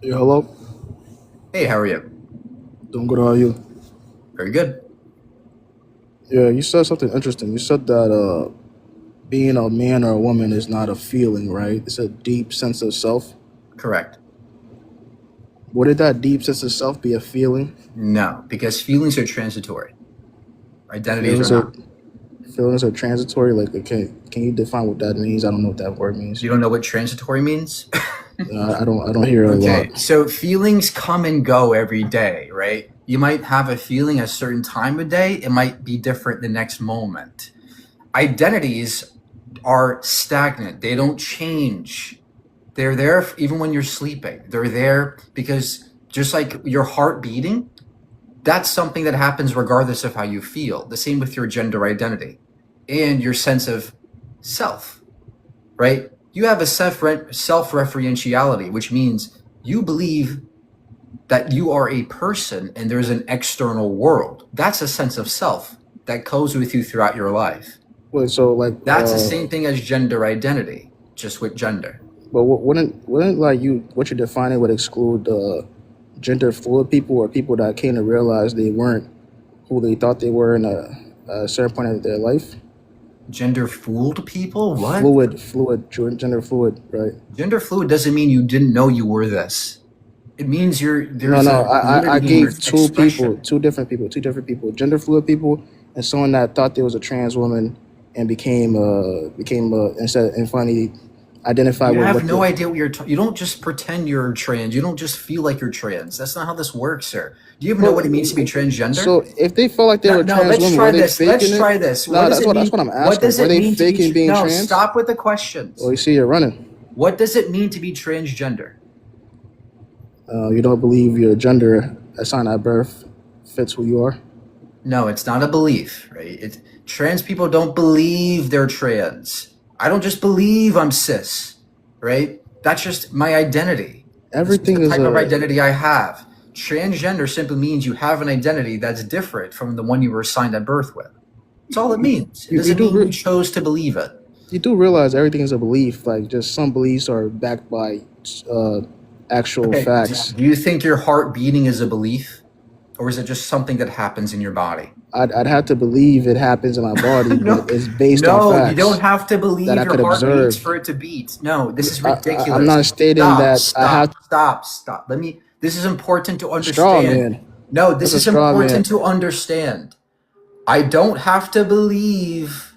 Yeah, hello. Hey, how are you? Doing good. How are you? Very good. Yeah, you said something interesting. You said that being a man or a woman is not a feeling, right? It's a deep sense of self. Correct. Wouldn't that deep sense of self be a feeling? No, because feelings are transitory. Identities are Feelings are not. feelings are transitory. Like, okay, can you define what that means? I don't know what that word means. You don't know what transitory means? I don't hear it a lot. Okay, so feelings come and go every day, right? You might have a feeling at a certain time of day, it might be different the next moment. Identities are stagnant, they don't change. They're there even when you're sleeping. They're there because just like your heart beating, that's something that happens regardless of how you feel. The same with your gender identity and your sense of self, right? You have a self-referentiality, which means you believe that you are a person and there's an external world. That's a sense of self that goes with you throughout your life. Wait, so like, That's the same thing as gender identity, just with gender. but wouldn't like you what you're defining would exclude gender fluid people or people that came to realize they weren't who they thought they were in a certain point of their life? Gender fooled people? What? Fluid, gender fluid, right? Gender fluid doesn't mean you didn't know you were this. It means No, there's no. a I validity in your gave two people, expression. two different people, two different people, gender fluid people, and someone that thought they was a trans woman and became instead and finally identified You with have what no the. idea what you don't just pretend you're trans. You don't just feel like you're trans. That's not how this works, sir. Do you even know But what it means to be transgender? so if they felt like they were No, a no, trans let's woman, were try they this. faking Let's it? try this. What No, does it that's mean? what I'm What asking. does Were it they mean to be faking being no, trans? stop with the Oh, questions. you see, you're running. What does it mean to be transgender? You don't believe your gender assigned at birth fits who you are. No, it's not a belief, right? Trans people don't believe they're trans. I don't just believe I'm cis, right? That's just my identity. This is the Everything is type of a. identity I have. Transgender simply means you have an identity that's different from the one you were assigned at birth with. That's all it means. It You doesn't do. mean you chose to believe it. You do realize everything is a belief. Like just some beliefs are backed by uh, actual Okay, facts. do you think your heart beating is a belief? Or is it just something that happens in your body? I'd have to believe it happens in my body, but No, it's based on no, you don't facts have to that believe I your could heart beats observe. for it to beat. No, this is I'm ridiculous. not stating Stop, that I have stop, stop, stop. This is important to straw understand. man. No, That's this a is straw man. important to understand. I don't have to believe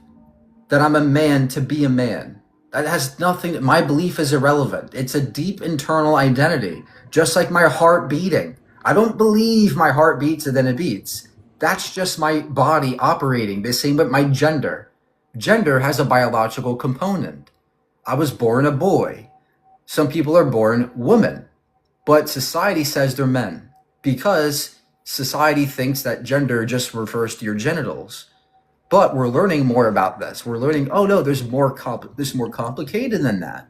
that I'm a man to be a man. That has nothing, my belief is irrelevant. It's a deep internal identity, just like my heart beating. I don't believe my heart beats and then it beats. That's just my body operating. The same with my gender. Gender has a biological component. I was born a boy. Some people are born women, but society says they're men because society thinks that gender just refers to your genitals. But we're learning more about this. We're learning, oh no, there's more complicated than that.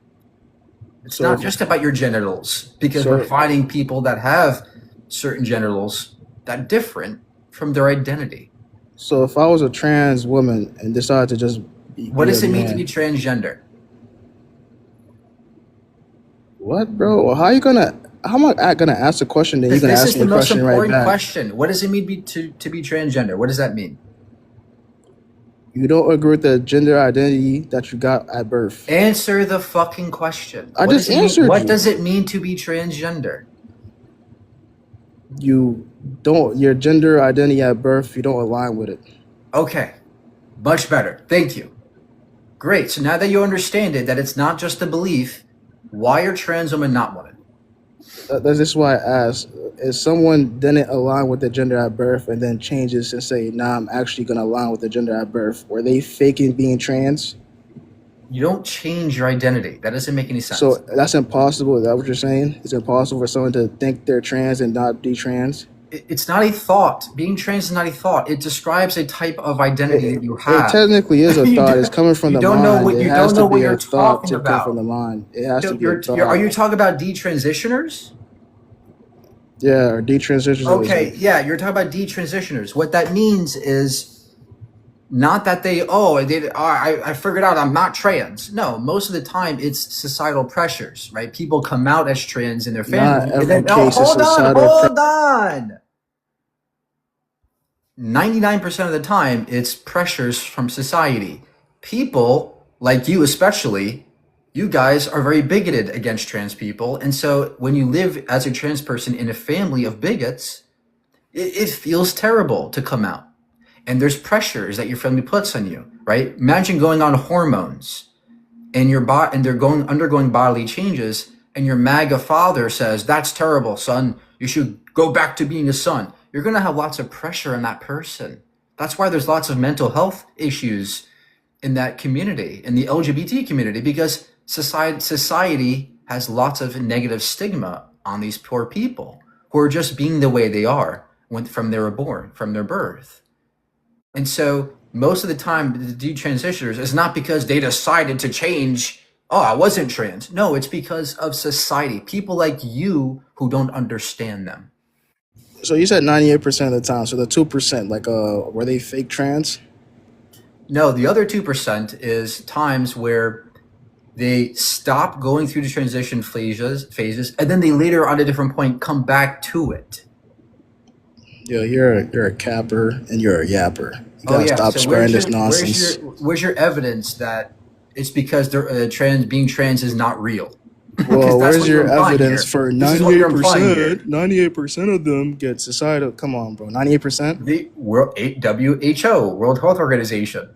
It's So not if just about your genitals because we're so finding people that have certain genitals that different from their identity. so if I was a trans woman and decided to just What be a does it mean to be man, transgender? what, bro? How you gonna? How am I gonna ask a question? Then you're Because gonna this ask is me the a most question right important back. question. What does it mean to be transgender? What does that mean? You don't agree with the gender identity that you got at birth. Answer the fucking question. I What just does it mean? answered What you. does it mean to be transgender? You don't your gender identity at birth. You don't align with it. Okay, much better. Thank you. Great. So now that you understand it, that it's not just a belief, why are trans women not women? That's just why I asked. If someone didn't align with the gender at birth and then changes and say, "Nah, I'm actually gonna align with the gender at birth," were they faking being trans? You don't change your identity. That doesn't make any So sense. that's impossible. Is that what you're saying? It's impossible for someone to think they're trans and not be trans. It's not a thought. Being trans is not a thought. It describes a type of identity that you It have. technically is a thought. It's coming from You the don't know mind. what It you has don't to know what be a you're thought talking to come from about. the mind. It has to So be a are thought. you talking about detransitioners? Yeah, or detransitions. Okay, yeah, you're talking about detransitioners. What that means is Not that I figured out I'm not trans. No, most of the time it's societal pressures, right? People come out as trans in their Not family, and every then no, case is hold on, societal. hold on. 99% of the time, it's pressures from society. People like you, especially, you guys are very bigoted against trans people, and so when you live as a trans person in a family of bigots, it feels terrible to come out. And there's pressures that your family puts on you, right? Imagine going on hormones and and they're undergoing bodily changes, and your MAGA father says, "That's terrible, son. You should go back to being a son." You're gonna have lots of pressure on that person. That's why there's lots of mental health issues in that community, in the LGBT community, because society has lots of negative stigma on these poor people who are just being the way they are from they were born, from their birth. And so most of the time, the detransitioners is not because they decided to change. Oh, I wasn't trans. No, it's because of society. People like you who don't understand them. So you said 98% of the time. So the 2%, like, were they fake trans? No, the other 2% is times where they stop going through the transition phases, and then they later on a different point come back to it. Yeah, you're a capper and you're a yapper. You Oh gotta yeah. stop So spreading this nonsense. where's your evidence that it's because they're being trans is not real? Because Well, that's where's what you're your implying evidence here. for This is what you're implying here. 98% of them get societal? Come on, bro. 98%? The WHO, World Health Organization,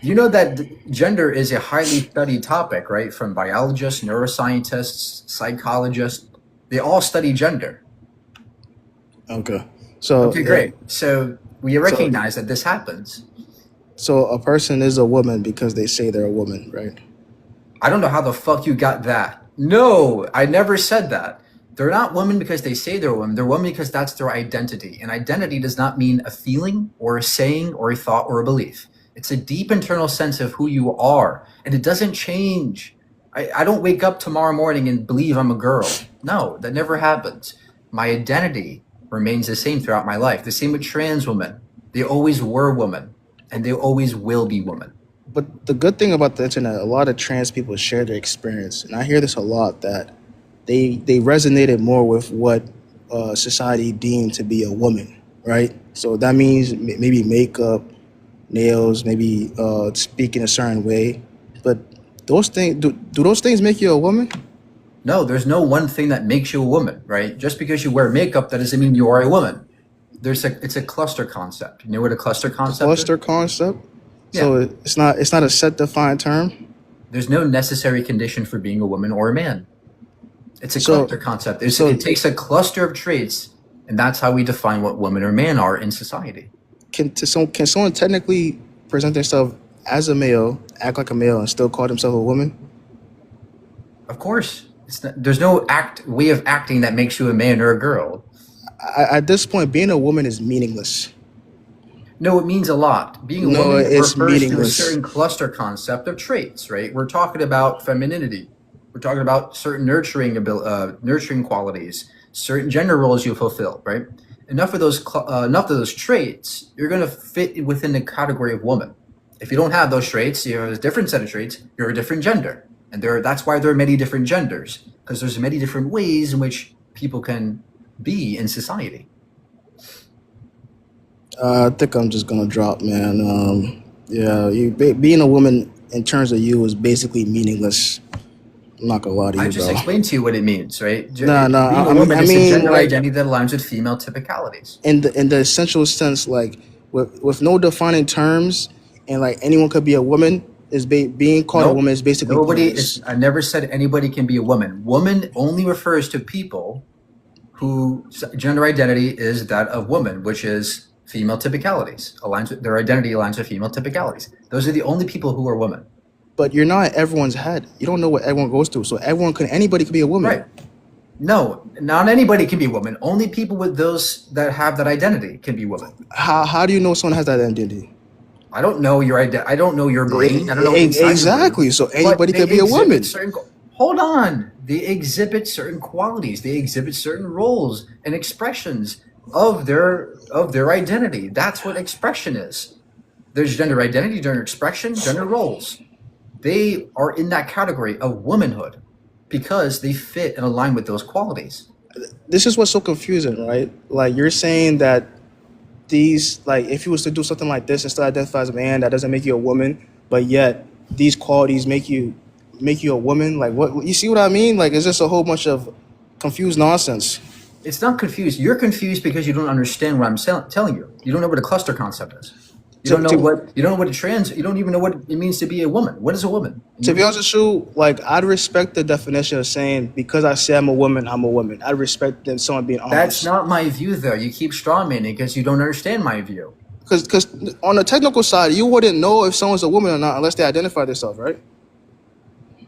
you know that gender is a highly studied topic, right? From biologists, neuroscientists, psychologists, they all study gender. Okay. So Okay, great. So we so recognize that this happens. so a person is a woman because they say they're a woman, right? I don't know how the fuck you got that. No, I never said that. They're not women because they say they're women. They're women because that's their identity. And identity does not mean a feeling or a saying or a thought or a belief. It's a deep internal sense of who you are. And it doesn't change. I don't wake up tomorrow morning and believe I'm a girl. No, that never happens. My identity remains the same throughout my life. The same with trans women. They always were women, and they always will be women. But the good thing about the internet, a lot of trans people share their experience, and I hear this a lot, that they resonated more with what society deemed to be a woman, right? So that means maybe makeup, nails, maybe speaking a certain way. But those things, do those things make you a woman? No, there's no one thing that makes you a woman, right? Just because you wear makeup, that doesn't mean you are a woman. It's a cluster concept. You know what a cluster concept is? Cluster concept. Yeah. So it's not a set defined term. There's no necessary condition for being a woman or a man. It's a So cluster concept. so It takes a cluster of traits, and that's how we define what woman or man are in society. can someone technically present themselves as a male, act like a male, and still call themselves a woman? Of course, there's no way of acting that makes you a man or a girl. At this point, being a woman is meaningless. No, it means a lot. Being a No, woman it's refers to a meaningless. certain cluster concept of traits, right? We're talking about femininity. We're talking about certain nurturing qualities, certain gender roles you fulfill, right? Enough of those traits, you're going to fit within the category of woman. If you don't have those traits, you have a different set of traits, you're a different gender. And that's why there are many different genders, because there's many different ways in which people can be in society. I think I'm just gonna drop, man. Yeah, being a woman in terms of you is basically meaningless. I'm not gonna lie to I you, just bro. explained to you what it means, right? No, no. Being a woman is a gender identity that aligns with female typicalities. In the essential sense, like with no defining terms, and like anyone could be a woman. Being called a Nope. woman is basically pointless. I never said anybody can be a woman. Woman only refers to people whose gender identity is that of woman, which is female typicalities. Their identity aligns with female typicalities. Those are the only people who are women. But you're not everyone's head. You don't know what everyone goes through. So anybody could be a woman. Right. No, not anybody can be a woman. Only people with those that have that identity can be women. How do you know someone has that identity? I don't know your I don't know your brain. I don't know what's inside your brain. Exactly. So But anybody they could be a exhibit woman. hold on. They exhibit certain qualities. They exhibit certain roles and expressions of their identity. That's what expression is. There's gender identity, gender expression, gender roles. They are in that category of womanhood because they fit and align with those qualities. This is what's so confusing, right? Like you're saying that these, like if you was to do something like this and still identify as a man, that doesn't make you a woman, but yet these qualities make you a woman. Like what, you see what I mean? Like it's just a whole bunch of confused nonsense. It's not confused. You're confused because you don't understand what I'm telling you. You don't know what a cluster concept is. You don't know To what you don't know what a trans. You don't even know what it means to be a woman. What is a woman? to be honest with you, like I'd respect the definition of saying because I say I'm a woman, I'm a woman. I'd respect them someone being That's honest. not my view, though. You keep strawmanning because you don't understand my view. Because on the technical side, you wouldn't know if someone's a woman or not unless they identify themselves, right?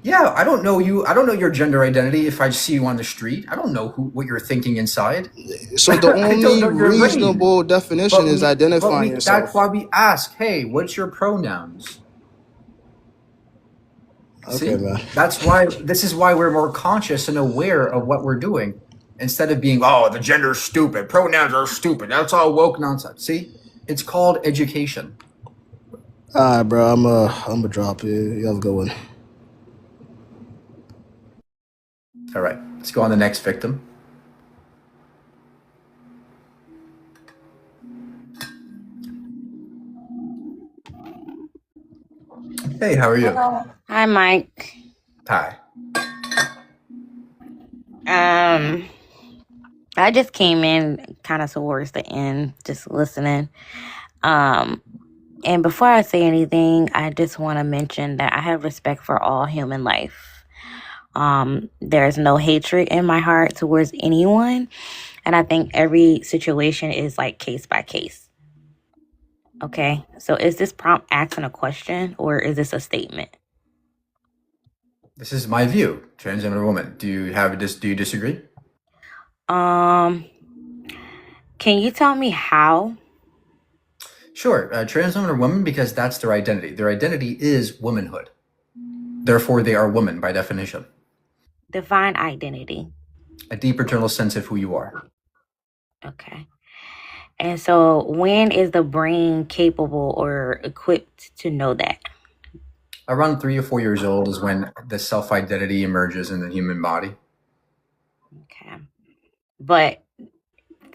Yeah, I don't know you. I don't know your gender identity if I see you on the street. I don't know what you're thinking inside. So the I don't only know your brain. reasonable definition is identifying That's yourself. why we ask, hey, what's your pronouns? Okay, See? man. This is why we're more conscious and aware of what we're doing instead of being, oh, the gender's stupid. Pronouns are stupid. That's all woke nonsense. See? It's called education. All right, bro. I'm gonna drop it. You have a good one. All right, let's go on the next victim. Hey, how are you? Hello. Hi, Mike. Hi. I just came in kind of towards the end, just listening. And before I say anything, I just want to mention that I have respect for all human life. There's no hatred in my heart towards anyone. And I think every situation is like case by case. Okay. So is this prompt asking a question or is this a statement? This is my view, transgender woman. Do you disagree? Can you tell me how? Sure, trans women are women because that's their identity. Their identity is womanhood. Therefore, they are women by definition. Define identity. A deep internal sense of who you are. Okay. And so when is the brain capable or equipped to know that? Around 3 or 4 years old is when the self-identity emerges in the human body. Okay. But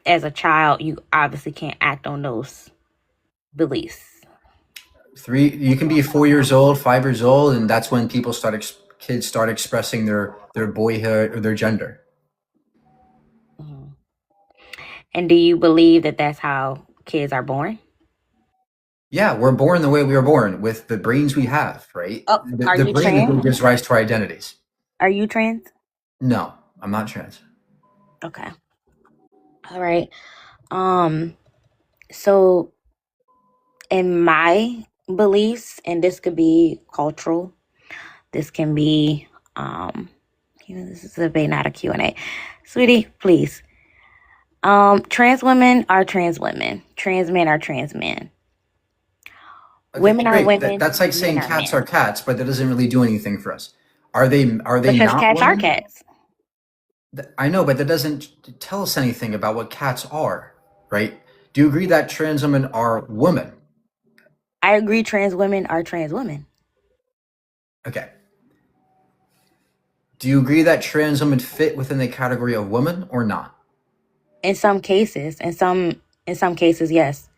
as a child, you obviously can't act on those beliefs. You can be 4 years old, 5 years old, and that's when kids start expressing their boyhood or their gender. Mhm. And do you believe that that's how kids are born? Yeah, we're born the way we are born with the brains we have, right? Oh, are The you brain is what trans? gives rise to our identities. Are you trans? No, I'm not trans. Okay. All right. So in my beliefs, and this could be cultural, this can be this is a debate, not a Q&A. Sweetie, please. Trans women are trans women. Trans men are trans men. Okay, Women are great. women. That's like Men saying are cats men. are cats, but that doesn't really do anything for us. Are they Because not cats are women? cats. I know, but that doesn't tell us anything about what cats are, right? Do you agree that trans women are women? I agree trans women are trans women. Okay. Do you agree that trans women fit within the category of woman or not? In some cases. In some cases, yes.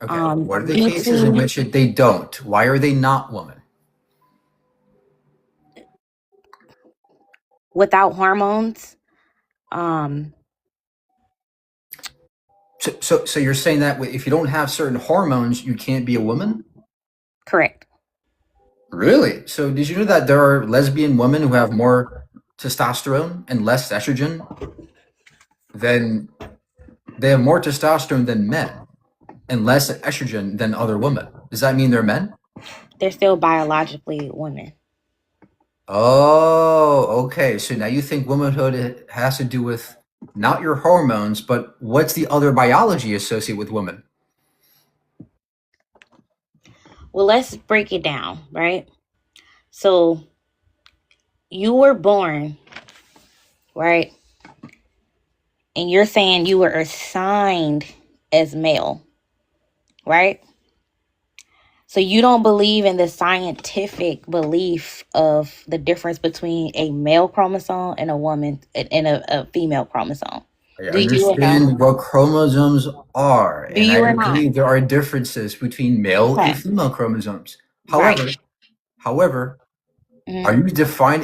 Okay. What are the Due cases in to which they don't? Why are they not women? without hormones. So you're saying that if you don't have certain hormones, you can't be a woman? Correct. Really? So did you know that there are lesbian women who have more testosterone and less estrogen than they have more testosterone than men and less estrogen than other women? Does that mean they're men? They're still biologically women. Oh, okay. So now you think womanhood has to do with not your hormones, but what's the other biology associated with women? Well, let's break it down, right? So you were born, right? And you're saying you were assigned as male, right? So you don't believe in the scientific belief of the difference between a male chromosome and a female chromosome. I Do you or no? understand what chromosomes are, Do and I you or not? agree there are differences between male and Okay. female chromosomes. Right. However, Mhm.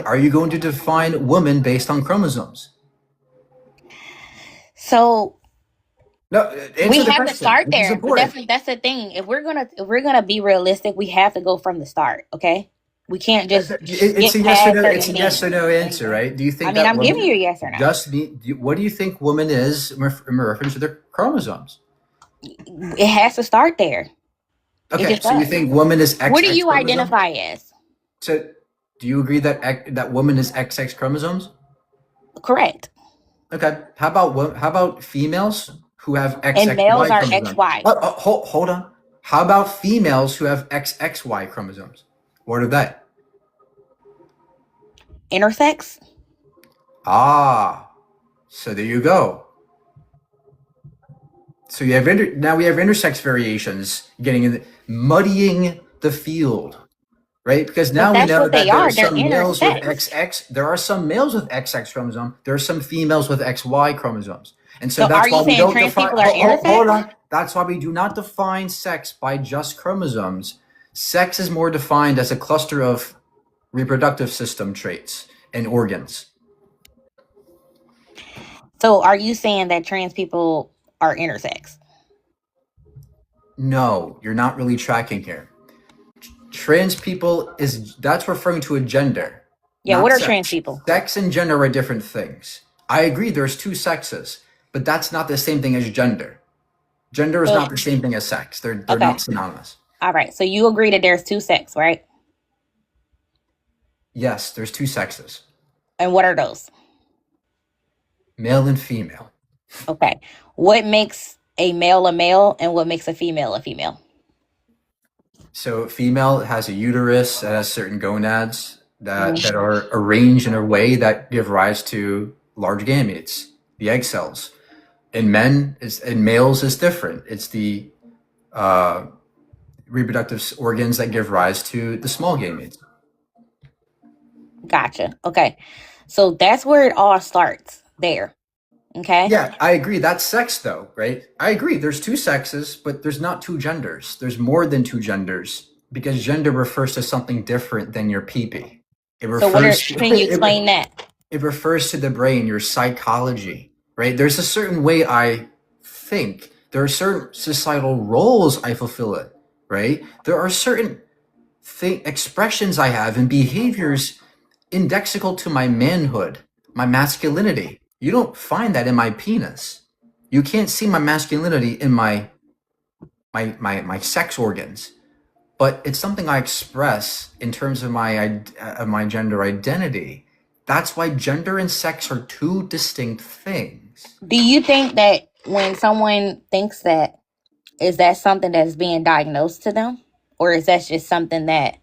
are you going to define woman based on chromosomes? So No, we answer the have to question. start This is there, but important. that's the thing. If we're gonna be realistic, we have to go from the start. Okay, we can't just It's get a yes or past no. It's certain a yes or things. no answer, right? Do you I think mean, that I'm giving woman you a yes or no. what do you think woman is in reference to their chromosomes? It has to start there. It Okay, just so you does. think woman is What do XX you chromosome? identify as? So do you agree that that woman is XX chromosomes? Correct. Okay. How about females who have And males XXY are chromosomes? XY. Hold on. How about females who have XXY chromosomes? What are they? Intersex. Ah, so there you go. So you have now we have intersex variations getting muddying the field, right? Because But now we that's know what that they there are are. They're some males with intersex. XX. There are some males with XX chromosome. There are some females with XY chromosomes, and so So are that's you why we saying don't trans define. people are Hold intersex? on. That's why we do not define sex by just chromosomes. Sex is more defined as a cluster of reproductive system traits and organs. So are you saying that trans people are intersex? No, you're not really tracking here. Trans people that's referring to a gender, Yeah, what not are trans sex. people? Sex and gender are different things. I agree there's two sexes, but that's not the same thing as gender. Gender is So not the same thing as sex. They're okay. not synonymous. All right. So you agree that there's two sex, right? Yes, there's two sexes. And what are those? Male and female. Okay. What makes a male and what makes a female a female? So female has a uterus that has certain gonads that Mhm. are arranged in a way that give rise to large gametes, the egg cells. In males is different. It's the uh, reproductive organs that give rise to the small gametes. Gotcha. Okay. So that's where it all starts there. Okay. Yeah, I agree. That's sex, though, right? I agree. There's two sexes, but there's not two genders. There's more than two genders because gender refers to something different than your pee-pee. It So what are, refers to can you explain that? it refers to the brain, your psychology, right? There's a certain way I think. There are certain societal roles I fulfill it, right? There are certain expressions I have and behaviors indexical to my manhood, my masculinity. You don't find that in my penis. You can't see my masculinity in my sex organs, but it's something I express in terms of my gender identity. That's why gender and sex are two distinct things. Do you think that when someone thinks that, is that something that's being diagnosed to them? Or is that just something that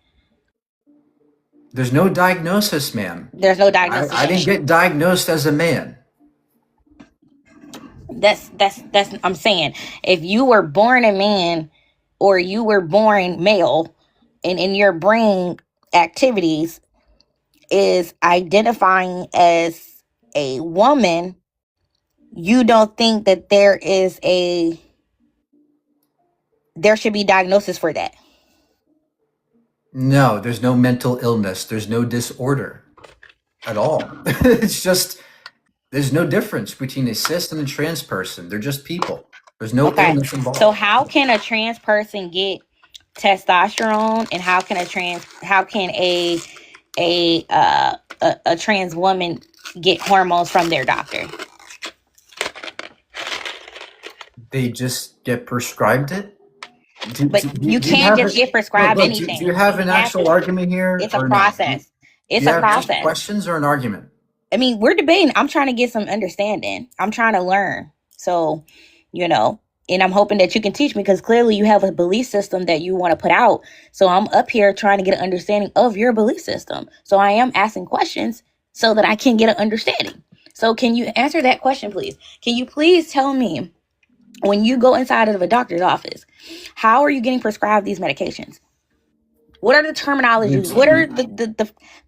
There's no diagnosis, ma'am. there's no diagnosis? I didn't get diagnosed as a man. That's I'm saying, if you were born a man or you were born male, and in your brain activities is identifying as a woman, you don't think that there should be diagnosis for that? No, there's no mental illness. There's no disorder at all. It's just there's no difference between a cis and a trans person. They're just people. There's no Okay. illness involved. So how can a trans person get testosterone, and how can a trans woman get hormones from their doctor? They just get prescribed it. But you can't just get prescribed anything. Do you have an actual argument here? It's a or no? process. It's Do you a have just process. questions or an argument? I mean, we're debating. I'm trying to get some understanding. I'm trying to learn. So, and I'm hoping that you can teach me, because clearly you have a belief system that you want to put out. So I'm up here trying to get an understanding of your belief system. So I am asking questions so that I can get an understanding. So can you answer that question, please? Can you please tell me, when you go inside of a doctor's office, how are you getting prescribed these medications? What are the terminologies? What are the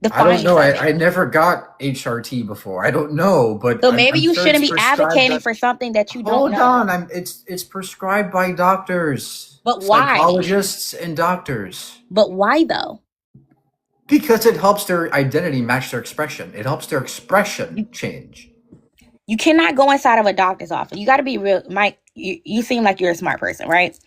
I don't fine know. terms? I never got HRT before. I don't know, but So maybe I'm you sure it's shouldn't be prescribed. advocating for something that you don't Hold know. on, it's prescribed by doctors, But why? psychologists, and doctors But why though? because it helps their identity match their expression. It helps their expression change. You cannot go inside of a doctor's office. You got to be real, Mike. You seem like you're a smart person, right?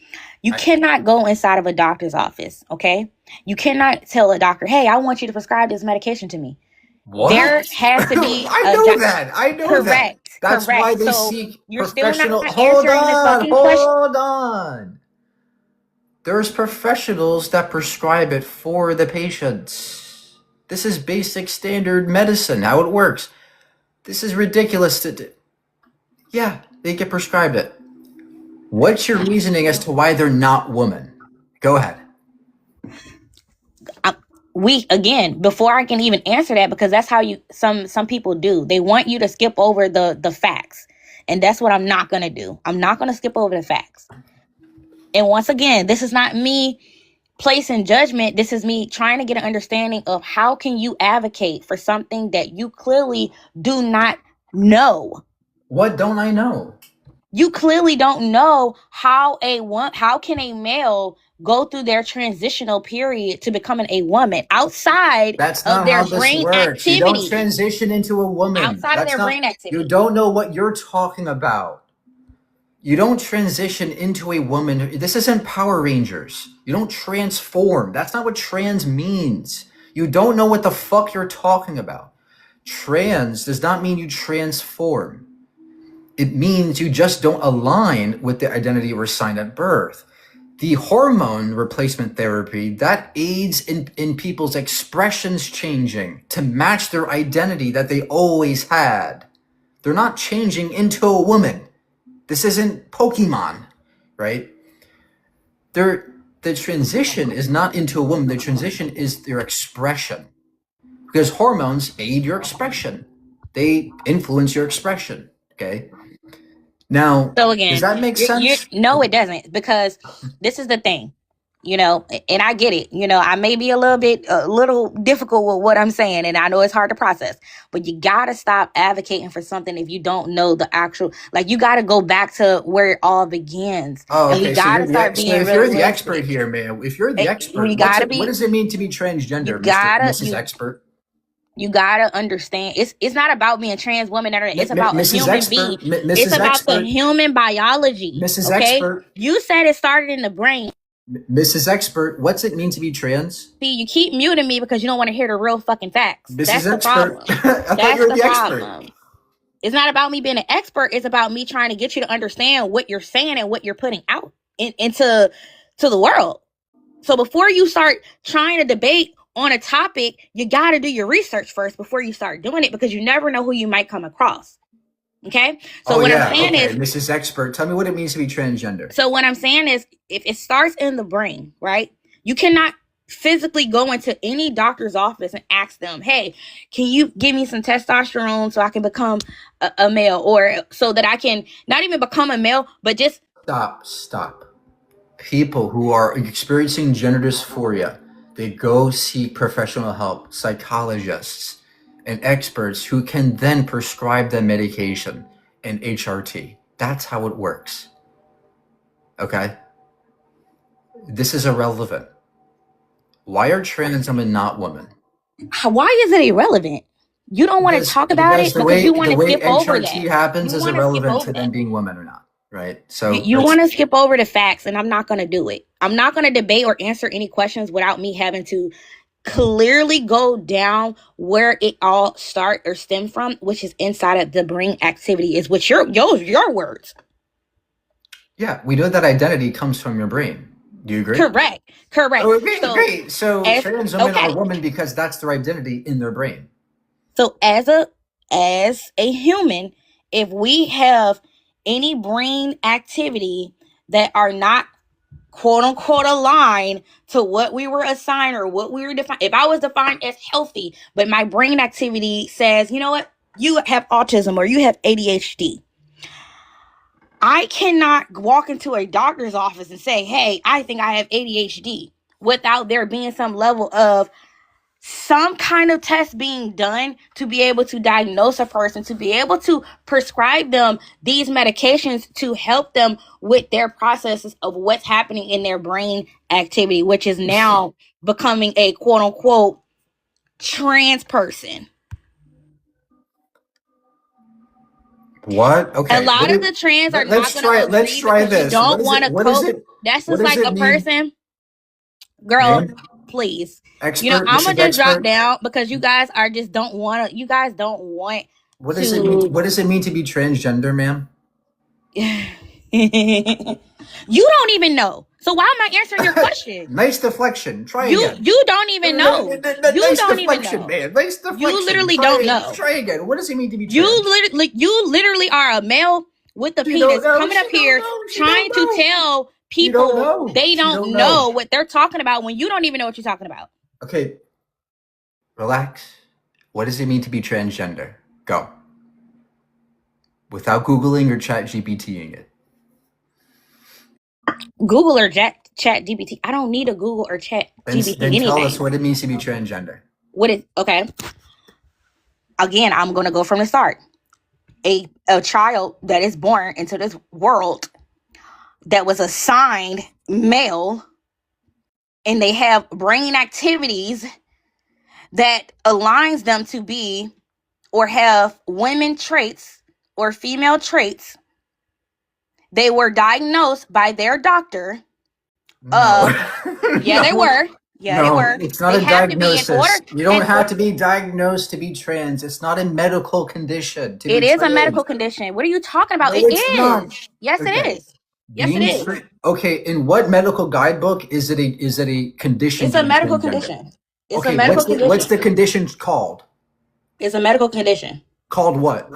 You cannot go inside of a doctor's office, okay? You cannot tell a doctor, "Hey, I want you to prescribe this medication to me." What? There has to be. I know that. I know that. Correct. That's Correct. why they So seek you're still professional. not Hold answering the on. fucking question. Hold on. There's professionals that prescribe it for the patients. This is basic standard medicine, how it works. This is ridiculous to do. Yeah, they get prescribed it. What's your reasoning as to why they're not women? Go ahead. Before I can even answer that, because that's how some people do. They want you to skip over the facts. And that's what I'm not going to do. I'm not going to skip over the facts. And once again, this is not me placing judgment. This is me trying to get an understanding of how can you advocate for something that you clearly do not know. What don't I know? You clearly don't know how can a male go through their transitional period to becoming a woman outside That's of not their how this brain works. activity. You don't transition into a woman. Outside of their brain activity. You don't know what you're talking about. You don't transition into a woman. This isn't Power Rangers. You don't transform. That's not what trans means. You don't know what the fuck you're talking about. Trans does not mean you transform. It means you just don't align with the identity you were assigned at birth. The hormone replacement therapy, that aids in people's expressions changing to match their identity that they always had. They're not changing into a woman. This isn't Pokemon, right? The transition is not into a woman. The transition is their expression. Because hormones aid your expression. They influence your expression, okay? Now, so again, does that make sense? No, it doesn't, because this is the thing, and I get it. I may be a little difficult with what I'm saying, and I know it's hard to process, but you got to stop advocating for something if you don't know the actual, you got to go back to where it all begins. Oh, okay. And we got to start being if you're the expert here, man, if you're the expert, what does it mean to be transgender, Mrs. Expert? You gotta understand, it's not about being a trans woman. It's about a human being. It's about the human biology. Mrs. Expert. You said it started in the brain. Mrs. Expert, what's it mean to be trans? See, you keep muting me because you don't want to hear the real fucking facts. That's the problem. That's the problem. It's not about me being an expert. It's about me trying to get you to understand what you're saying and what you're putting out into the world. So before you start trying to debate on a topic, you got to do your research first before you start doing it, because you never know who you might come across. Okay? So I'm saying is, Mrs. Expert, tell me what it means to be transgender. So what I'm saying is, if it starts in the brain, right? You cannot physically go into any doctor's office and ask them, "Hey, can you give me some testosterone so I can become a male, or so that I can not even become a male, but just..." Stop. People who are experiencing gender dysphoria, they go seek professional help, psychologists and experts who can then prescribe them medication and HRT. That's how it works. Okay? This is irrelevant. Why are trans women not women? Why is it irrelevant? You don't want to talk about it because you want to skip over that. The way HRT happens is irrelevant to them being women or not. Right. So you want to skip over the facts, and I'm not going to do it. I'm not going to debate or answer any questions without me having to clearly go down where it all start or stem from, which is inside of the brain activity, is what your words. Yeah, we know that identity comes from your brain. Do you agree? Correct. Oh, great. So trans women are women because that's their identity in their brain. So as a human, if we have any brain activity that are not quote unquote aligned to what we were assigned or what we were defined. If I was defined as healthy, but my brain activity says, you know what, you have autism or you have ADHD, I cannot walk into a doctor's office and say, "Hey, I think I have ADHD." without there being some level of some kind of test being done to be able to diagnose a person, to be able to prescribe them these medications to help them with their processes of what's happening in their brain activity, which is now becoming a quote unquote trans person. What? Okay. A lot of the trans are not going to agree Let's try because you this. don't want to What is cope. it? That's What just does like it a mean? person, girl. Ma'am? Please, Expert, I'm gonna Mrs. just drop Expert. down because you guys are just don't want to. You guys don't want What does it mean? to. What does it mean to be transgender, ma'am? You don't even know. So why am I answering your question? Nice deflection. Try You again. don't even know. You Nice don't even deflection, know. man. Nice deflection. You literally Try don't it. know. Try again. What does it mean to be You trans? literally are a male with a She don't penis know. coming up She don't here know. She trying don't to know. tell She don't people know. they She don't don't know know. what they're talking about when you don't even know what you're talking about. Okay. Relax. What does it mean to be transgender? Go. Without Googling or chat GPTing it. Google or chat GPT. I don't need a Google or chat GPT Then tell us anything. what it means to be transgender. What is okay? Again, I'm gonna go from the start. A child that is born into this world that was assigned male, and they have brain activities that aligns them to be or have women traits or female traits. They were diagnosed by their doctor. No. Yeah, they were. Yeah, they No, were. it's not They a have to be in diagnosis. order. You don't have to be diagnosed to be trans. It's not a medical condition to be It is a trans. medical condition. What are you talking about? No, It it's not. is. Yes, it Okay. is. Yes, it Being is. okay, in what medical guidebook is it a condition? It's to a be medical transgender? condition. It's Okay, a medical condition. what's the condition called? It's a medical condition. Called what?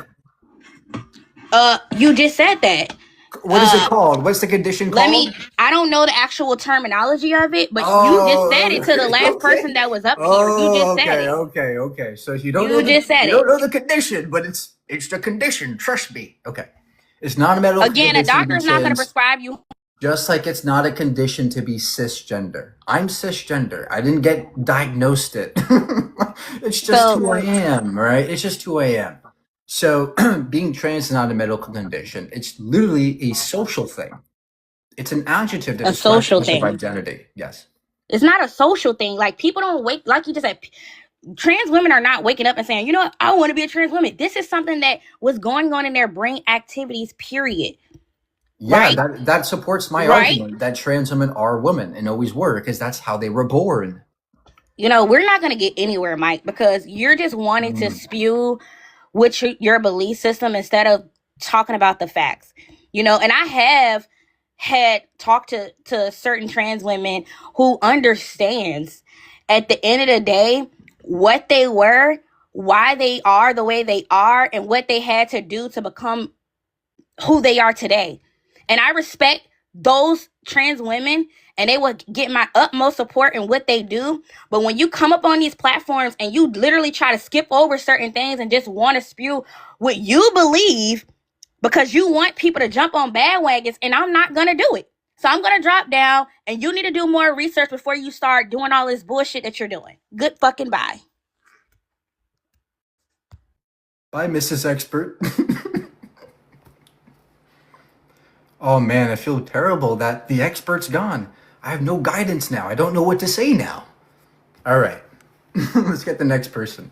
You just said that. What is it called? What's the condition called? I don't know the actual terminology of it, but you just said it to the last person that was up here. You just said it. Okay. So you don't You know just said you don't it. know the condition, but it's the condition. Trust me. Okay, it's not a medical Again, a condition. doctor is not going to prescribe you. Just like it's not a condition to be cisgender. I'm cisgender. I didn't get diagnosed it. It's just who I am, right? It's just who I am. So being trans is not a medical condition. It's literally a social thing. It's an adjective to describe social type of thing. identity. Yes. It's not a social thing. Like, people don't wake, like you just said, trans women are not waking up and saying, you know what, I want to be a trans woman. This is something that was going on in their brain activities, period. Yeah, Right? that supports my Right? argument that trans women are women and always were, because that's how they were born. We're not going to get anywhere, Mike, because you're just wanting to spew with your belief system instead of talking about the facts. And I have had talked to certain trans women who understands at the end of the day what they were, why they are the way they are, and what they had to do to become who they are today. And I respect those trans women, and they will get my utmost support in what they do. But when you come up on these platforms and you literally try to skip over certain things and just want to spew what you believe because you want people to jump on bandwagons, and I'm not going to do it. So I'm going to drop down, and you need to do more research before you start doing all this bullshit that you're doing. Good fucking bye. Bye, Mrs. Expert. Oh man, I feel terrible that the expert's gone. I have no guidance now. I don't know what to say now. All right. Let's get the next person.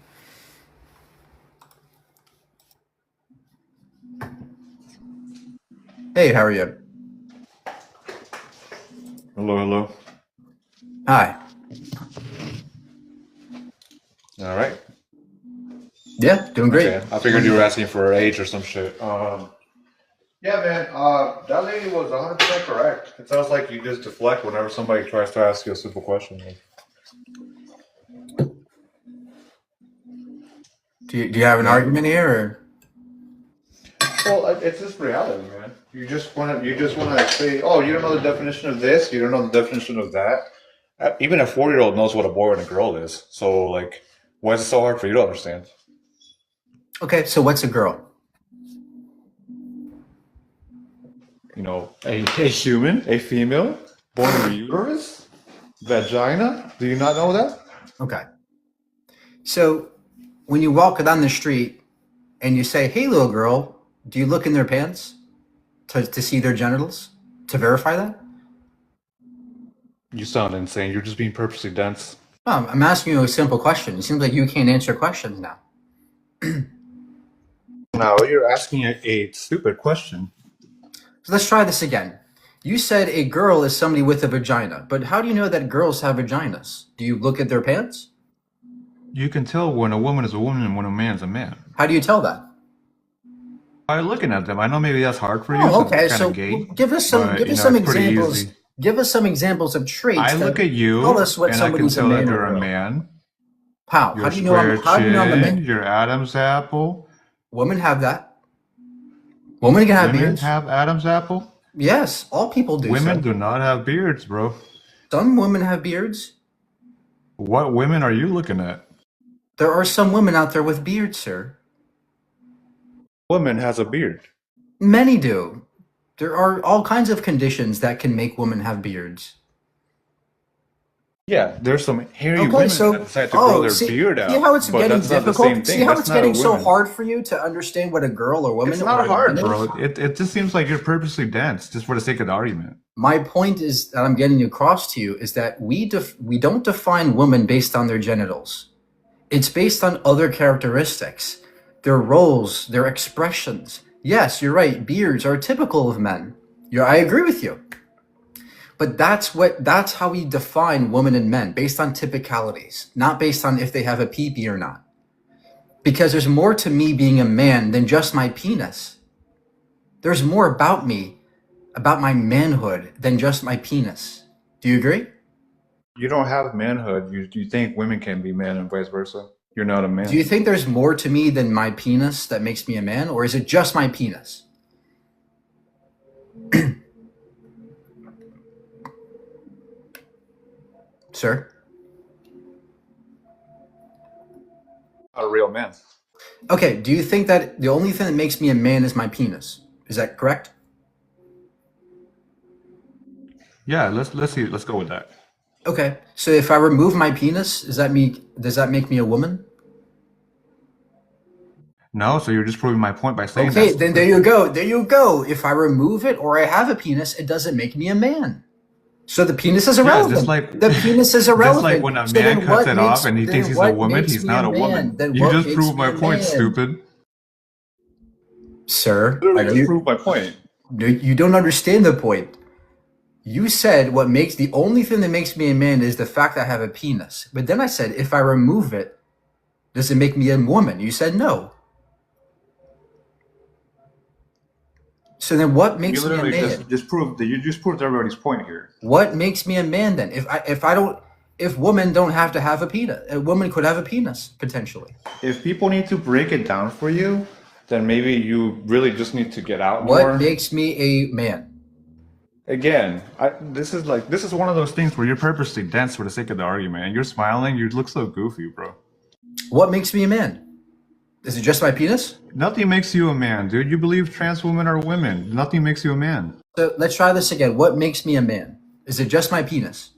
Hey, how are you? Hello. Hi. All right. Yeah, doing great. Okay. I figured you were asking for her age or some shit. Yeah, man. That lady was 100% correct. It sounds like you just deflect whenever somebody tries to ask you a simple question. Do you have an argument here, or? Well, it's just reality, man. You just want to say, oh, you don't know the definition of this. You don't know the definition of that. Even a 40-year-old knows what a boy and a girl is. So, like, why is it so hard for you to understand? Okay, so what's a girl? A human, a female, born in a uterus. Vagina? Do you not know that? Okay. So when you walk down the street and you say, "Hey, little girl," do you look in their pants to see their genitals to verify that? You sound insane. You're just being purposely dense. I'm asking you a simple question. It seems like you can't answer questions now. No, you're asking a stupid question. So let's try this again. You said a girl is somebody with a vagina, but how do you know that girls have vaginas? Do you look at their pants? You can tell when a woman is a woman and when a man's a man. How do you tell that? By looking at them. I know maybe that's hard for you. Oh, okay. It's kind So of gay. give us some but, give you us know, some it's pretty examples. easy. Give us some examples of traits. I that look at you tell us what and I can somebody's a tell that man or you're a girl. man. How? Your How do you know I'm square a chin, man? your Adam's apple. Women have that. Women can have Women beards. have Adam's apple. Yes, all people do. Women So. do not have beards, bro. Some women have beards. What women are you looking at? There are some women out there with beards, sir. Woman has a beard. Many do. There are all kinds of conditions that can make women have beards. Yeah, there's some hairy Okay, women so that decide to grow their beard out. see how it's but getting that's not the difficult. same thing. See how That's it's not a getting so woman. hard for you to understand what a girl or woman It's or not a hard, man bro. is? It just seems like you're purposely dense just for the sake of the argument. My point is that I'm getting across to you is that we don't define women based on their genitals. It's based on other characteristics, their roles, their expressions. Yes, you're right. Beards are typical of men. I agree with you. But that's how we define women and men, based on typicalities, not based on if they have a pee-pee or not. Because there's more to me being a man than just my penis. There's more about me, about my manhood, than just my penis. Do you agree? You don't have manhood. You think women can be men and vice versa. You're not a man. Do you think there's more to me than my penis that makes me a man, or is it just my penis? Sir? Not a real man. Okay, do you think that the only thing that makes me a man is my penis? Is that correct? Yeah, let's see. Let's go with that. Okay, so if I remove my penis, does that make me a woman? No, so you're just proving my point by saying Okay, that. then there you go. There you go. If I remove it or I have a penis, it doesn't make me a man. So the penis is irrelevant. just like the penis is irrelevant. Just like when a So man then cuts what it makes- off and he then thinks he's a what woman, makes he's me not a man? woman. Then You what just makes proved me my a point, man? stupid. Sir, Literally are just you, proved my point. you don't understand the point. You said the only thing that makes me a man is the fact that I have a penis. But then I said, if I remove it, does it make me a woman? You said no. So then what You makes me a literally man? just proved that you just proved everybody's point here. What makes me a man then? If women don't have to have a penis, a woman could have a penis potentially. If people need to break it down for you, then maybe you really just need to get out What more. makes me a man? Again, this is one of those things where you're purposely dense for the sake of the argument, and you're smiling. You look so goofy, bro. What makes me a man? Is it just my penis? Nothing makes you a man, dude. You believe trans women are women. Nothing makes you a man. So let's try this again. What makes me a man? Is it just my penis?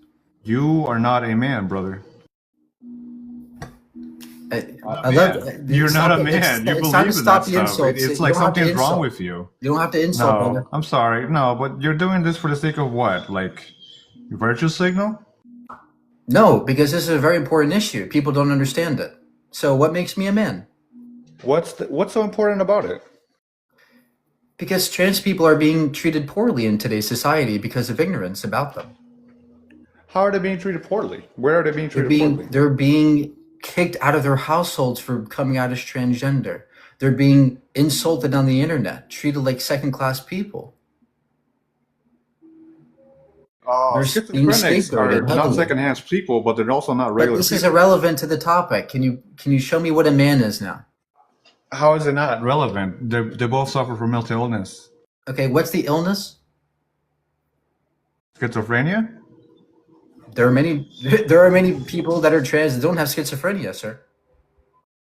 You are not a man, brother. I love. You're not a man. You It's time believe to in stop that the stuff. insults. It's You like don't have to something's wrong insult. with you. You don't have to insult, No, brother. I'm sorry. No, but you're doing this for the sake of what? Like virtue signal? No, because this is a very important issue. People don't understand it. So what makes me a man? What's so important about it? Because trans people are being treated poorly in today's society because of ignorance about them. How are they being treated poorly? Where are they being treated poorly? They're being kicked out of their households for coming out as transgender. They're being insulted on the internet, treated like second-class people. They're being Schizophrenics are scapegoated not heavily. second-hand people, but they're also not But regular this is people. irrelevant to the topic. Can you show me what a man is now? How is it not relevant? They both suffer from mental illness. Okay, what's the illness? Schizophrenia? There are many people that are trans that don't have schizophrenia, sir.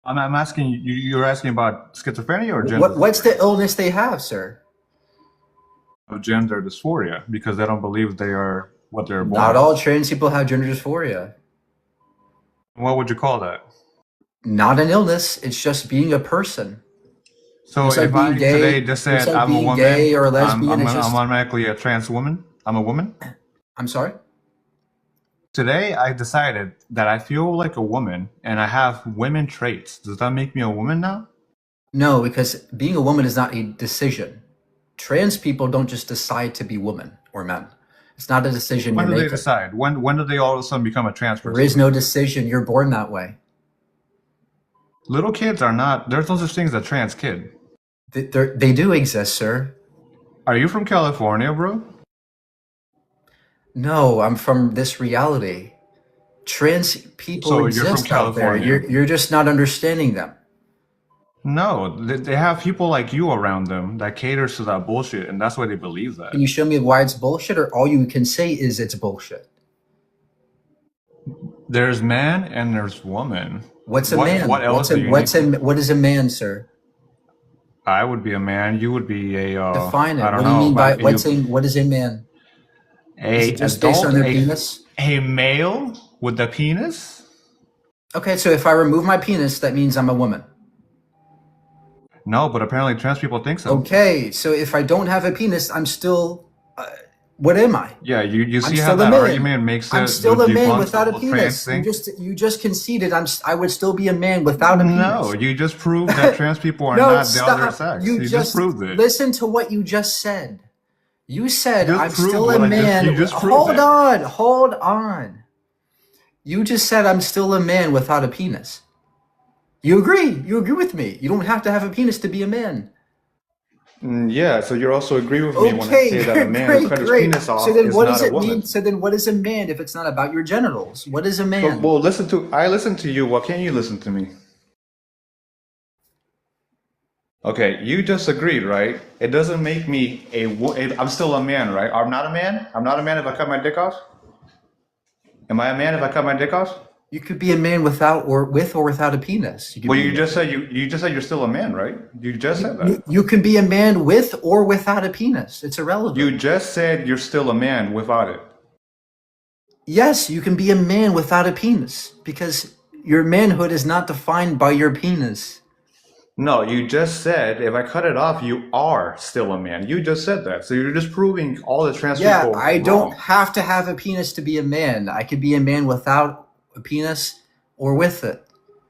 I'm asking you. You're asking about schizophrenia or gender? What's the illness they have, sir? Of gender dysphoria because they don't believe they are what they're born Not all as. trans people have gender dysphoria. What would you call that? Not an illness. It's just being a person. So Just like if I being gay, today just just said like I'm a being gay woman, or lesbian. It's I'm just. automatically a trans woman. I'm a woman. I'm sorry. Today I decided that I feel like a woman and I have women traits. Does that make me a woman now? No, because being a woman is not a decision. Trans people don't just decide to be women or men. It's not a decision When you're do they making. decide? When do they all of a sudden become a trans There person? is no decision. You're born that way. Little kids are not. There's no such thing as a trans kid. They do exist, sir. Are you from California, bro? No, I'm from this reality. Trans people So you're from exist out there. California. You're just not understanding them. No, they have people like you around them that caters to that bullshit, and that's why they believe that. Can you show me why it's bullshit, or all you can say is it's bullshit? There's man and there's woman. What's a What man? what else do you What need? is a man, sir? I would be a man. You would be a. Define it. I What don't do you know. mean by But what is a man? Is a it just based on adult, their penis? a male with a penis? Okay, so if I remove my penis, that means I'm a woman. No, but apparently trans people think so. Okay, so if I don't have a penis, I'm still. What am I? Yeah, you I'm see how still a that man. argument makes I'm it still a man debunks without the a whole trans penis. thing? You just conceded I would still be a man without a penis. No, you just proved that trans people are No, not the other stop. sex. You You just just proved it. listen to what you just said. You said Just I'm proved still a what man. you just proved Hold it. on, hold on. You just said I'm still a man without a penis. You agree? You agree with me? You don't have to have a penis to be a man. Yeah, so you also agree with me when I Okay, say that a man great, who cut his great. penis off So then, is what not does a it woman. mean? So then, what is a man if it's not about your genitals? What is a man? Well, I listen to you. Why can't you listen to me? Okay, you just agreed, right? It doesn't make me I'm still a man, right? I'm not a man? I'm not a man if I cut my dick off? Am I a man if I cut my dick off? You could be a man with or without a penis. You could Well, be you a man. just said you just said you're still a man, right? You just said that. You can be a man with or without a penis. It's irrelevant. You just said you're still a man without it. Yes, you can be a man without a penis because your manhood is not defined by your penis. No, you just said if I cut it off, you are still a man. You just said that. So you're just proving all the trans Yeah, people I don't wrong. have to have a penis to be a man. I could be a man without a penis or with it.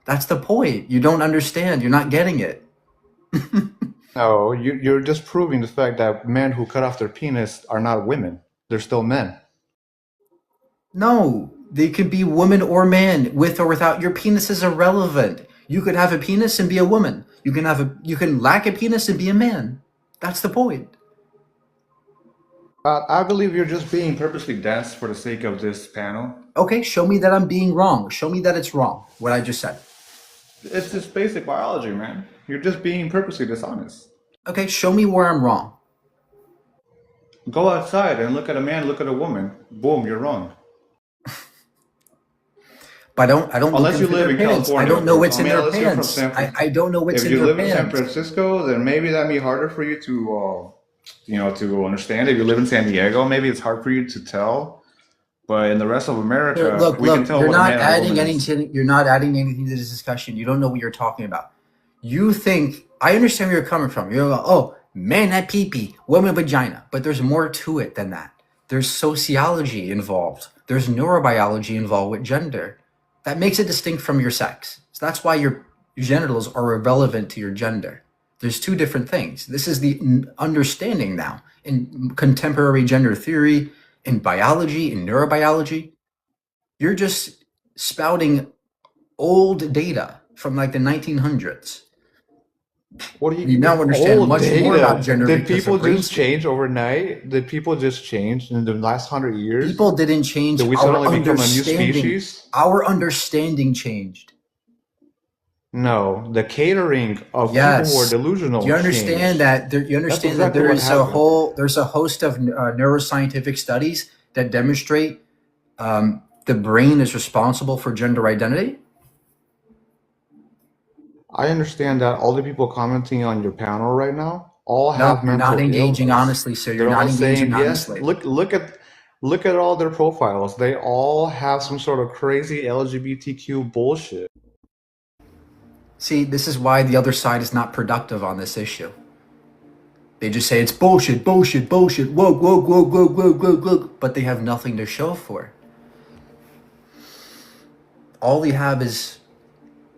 That's the point. You don't understand. You're not getting it. No, you're just proving the fact that men who cut off their penis are not women. They're still men. No, they could be woman or man with or without. Your penis is irrelevant. You could have a penis and be a woman. You can lack a penis and be a man. That's the point. I believe you're just being purposely dense for the sake of this panel. Okay, show me that I'm being wrong. Show me that it's wrong, what I just said. It's just basic biology, man. You're just being purposely dishonest. Okay, show me where I'm wrong. Go outside and look at a man, look at a woman. Boom, you're wrong. But I don't Unless look you into live their in pants. I California. don't know what's I in mean, their unless you're from pants. San Fran- I don't know what's If in you their live in San pants. Francisco, then maybe that'd be harder for you to, to understand. If you live in San Diego, maybe it's hard for you to tell. But in the rest of America, Look, we can tell you're what a not man and a adding woman is. anything. You're not adding anything to this discussion. You don't know what you're talking about. You think I understand where you're coming from. You're like, oh, man, that pee-pee, woman vagina. But there's more to it than that. There's sociology involved. There's neurobiology involved with gender. That makes it distinct from your sex. So that's why your genitals are irrelevant to your gender. There's two different things. This is the understanding now in contemporary gender theory, in biology, in neurobiology. You're just spouting old data from like the 1900s. What do You now understand old much more about gender Did because people of brain just stem. change overnight? Did people just change in the last 100 years? People didn't change. Did we Our suddenly become a new understanding. species? Our understanding changed. No, the catering of people Yes. who are delusional. Do you understand changed. that? You understand that exactly what there's a host of neuroscientific studies that demonstrate the brain is responsible for gender identity. I understand that all the people commenting on your panel right now all No, have you're mental not engaging illness. honestly, sir. You're They're not all saying engaging yes. honestly. Look at Look at all their profiles. They all have some sort of crazy LGBTQ bullshit. See, this is why the other side is not productive on this issue. They just say it's bullshit, bullshit, bullshit, woke, woke, woke, woke, woke, woke, woke, but they have nothing to show for it. All they have is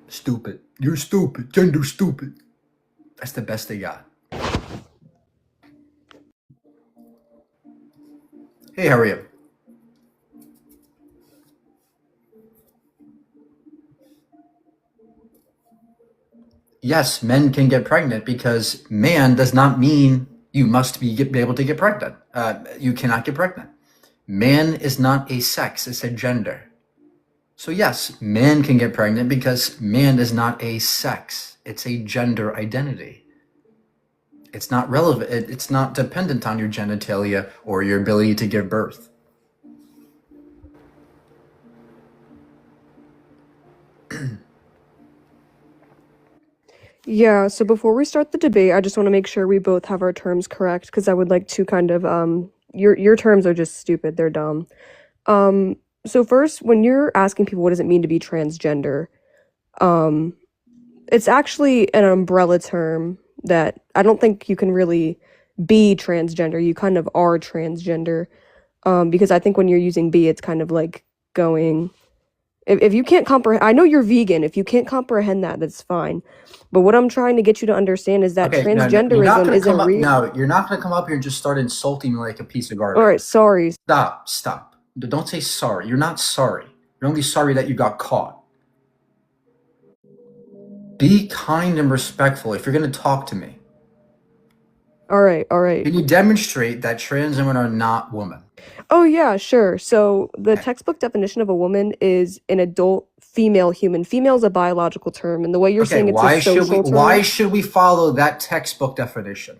stupid. You're stupid. Gender stupid. That's the best they got. Hey, how are you? Yes, men can get pregnant because man does not mean you must be able to get pregnant. You cannot get pregnant. Man is not a sex, it's a gender. So yes, man can get pregnant because man is not a sex. It's a gender identity. It's not relevant. It's not dependent on your genitalia or your ability to give birth. Yeah, so before we start the debate, I just want to make sure we both have our terms correct because I would like to kind of your terms are just stupid, they're dumb. So first, when you're asking people what does it mean to be transgender, it's actually an umbrella term that I don't think you can really be transgender. You kind of are transgender. Because I think when you're using be, it's kind of like going if you can't comprehend, I know you're vegan. If you can't comprehend that, that's fine. But what I'm trying to get you to understand is that Okay, no, you're not transgenderism gonna isn't come up. real. No, you're not gonna come up here and just start insulting me like a piece of All garbage. right, sorry. Stop. Don't say sorry. You're not sorry. You're only sorry that you got caught. Be kind and respectful if you're gonna talk to me. All right. Can you demonstrate that trans women are not women? Oh yeah, sure. So the textbook definition of a woman is an adult female human. Female is a biological term, and the way you're Okay, saying it's a social term why should we follow that textbook definition?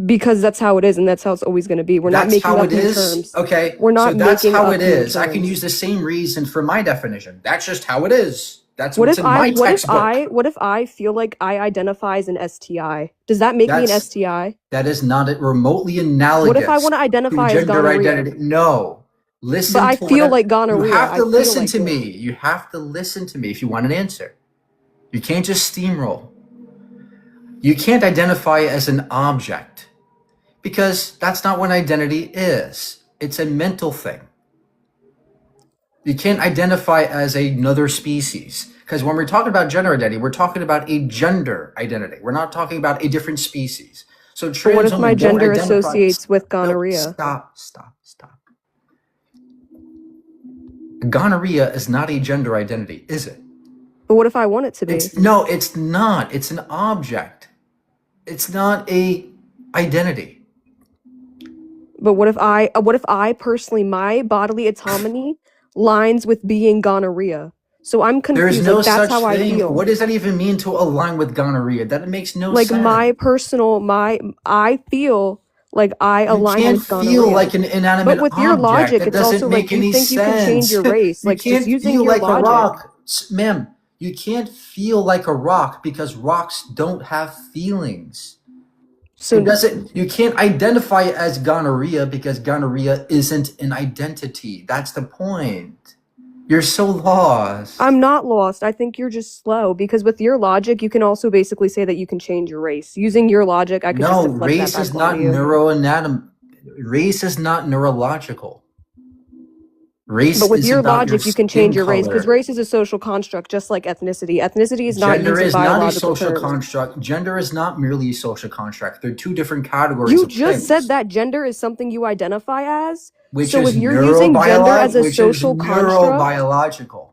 because that's how it is, and that's how it's always going to be. We're not That's making how up it new is. terms. Okay, We're not so that's making how up it new is. I can terms. use the same reason for my definition. That's just how it is. That's What what's if in my I textbook. what if I feel like I identify as an STI? Does that make me an That's STI? that is not remotely What if I analogous want to to identify as gender gonorrhea? identity. No, But listen I to what feel like you gonorrhea. have I to feel listen like to it. me. You have to listen to me if you want an answer. You can't just steamroll. You can't identify as an object because that's not what identity is. It's a mental thing. You can't identify as another species because when we're talking about gender identity, we're talking about a gender identity. We're not talking about a different species. So But what trans if my women don't gender identify. associates with No, gonorrhea? stop. Gonorrhea is not a gender identity, is it? But what if I want it to be? It's not. It's an object. It's not a identity. But what if I personally, my bodily autonomy lines with being gonorrhea? So I'm There is confused. no Like that's such how I thing. feel. What does that even mean to align with gonorrhea? That makes no Like sense. I feel like I You align can't with feel gonorrhea. like an inanimate But with your object. logic, That it's also doesn't like make you any think you can change sense. your race. You Like just can't using feel your like a logic. rock. Ma'am, you can't feel like a rock because rocks don't have feelings. So You can't identify it as gonorrhea because gonorrhea isn't an identity. That's the point. You're so lost. I'm not lost. I think you're just slow because with your logic, you can also basically say that you can change your race. Using your logic, I could just No, deflect that race is back not onto you. neuroanatomy. Race is not neurological. Race But with is your about your logic, you can skin change your race because color. race is a social construct, just like ethnicity. Ethnicity is not Gender used in is not a biological social terms. construct. Gender is not merely a social construct. They're two different categories You of just things. said that gender is something you identify as. Which So is if you're using gender as a social construct, neurobiological.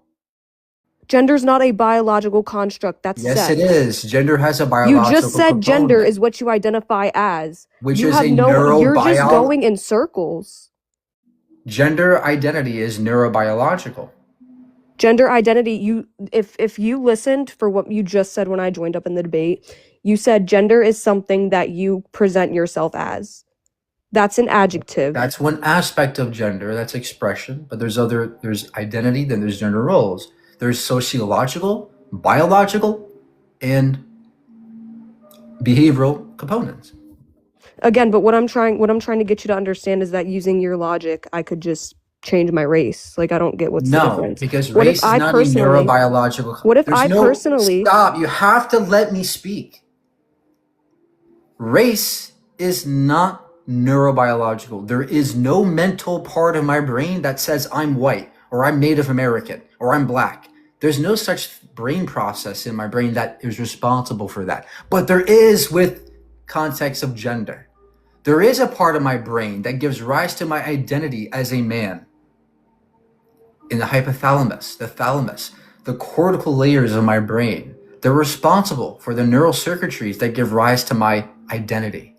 gender's not a biological construct. That's Yes, sex. it is. Gender has a You biological just said gender component, is what you identify as. which You is have a you're just neurobiological. going in circles. Gender identity is neurobiological. Gender identity, if you listened for what you just said when I joined up in the debate, you said gender is something that you present yourself as. That's an adjective. That's one aspect of gender. That's expression. But there's identity, then there's gender roles. There's sociological, biological, and behavioral components. Again, but what I'm trying to get you to understand is that using your logic, I could just change my race. Like I don't get what's the No, difference. because What if race is I not a personally neurobiological. what if There's I no personally stop. You have to let me speak. Race is not neurobiological. There is no mental part of my brain that says I'm white or I'm Native American or I'm black. There's no such brain process in my brain that is responsible for that. But there is with context of gender. There is a part of my brain that gives rise to my identity as a man. In the hypothalamus, the thalamus, the cortical layers of my brain, they're responsible for the neural circuitries that give rise to my identity.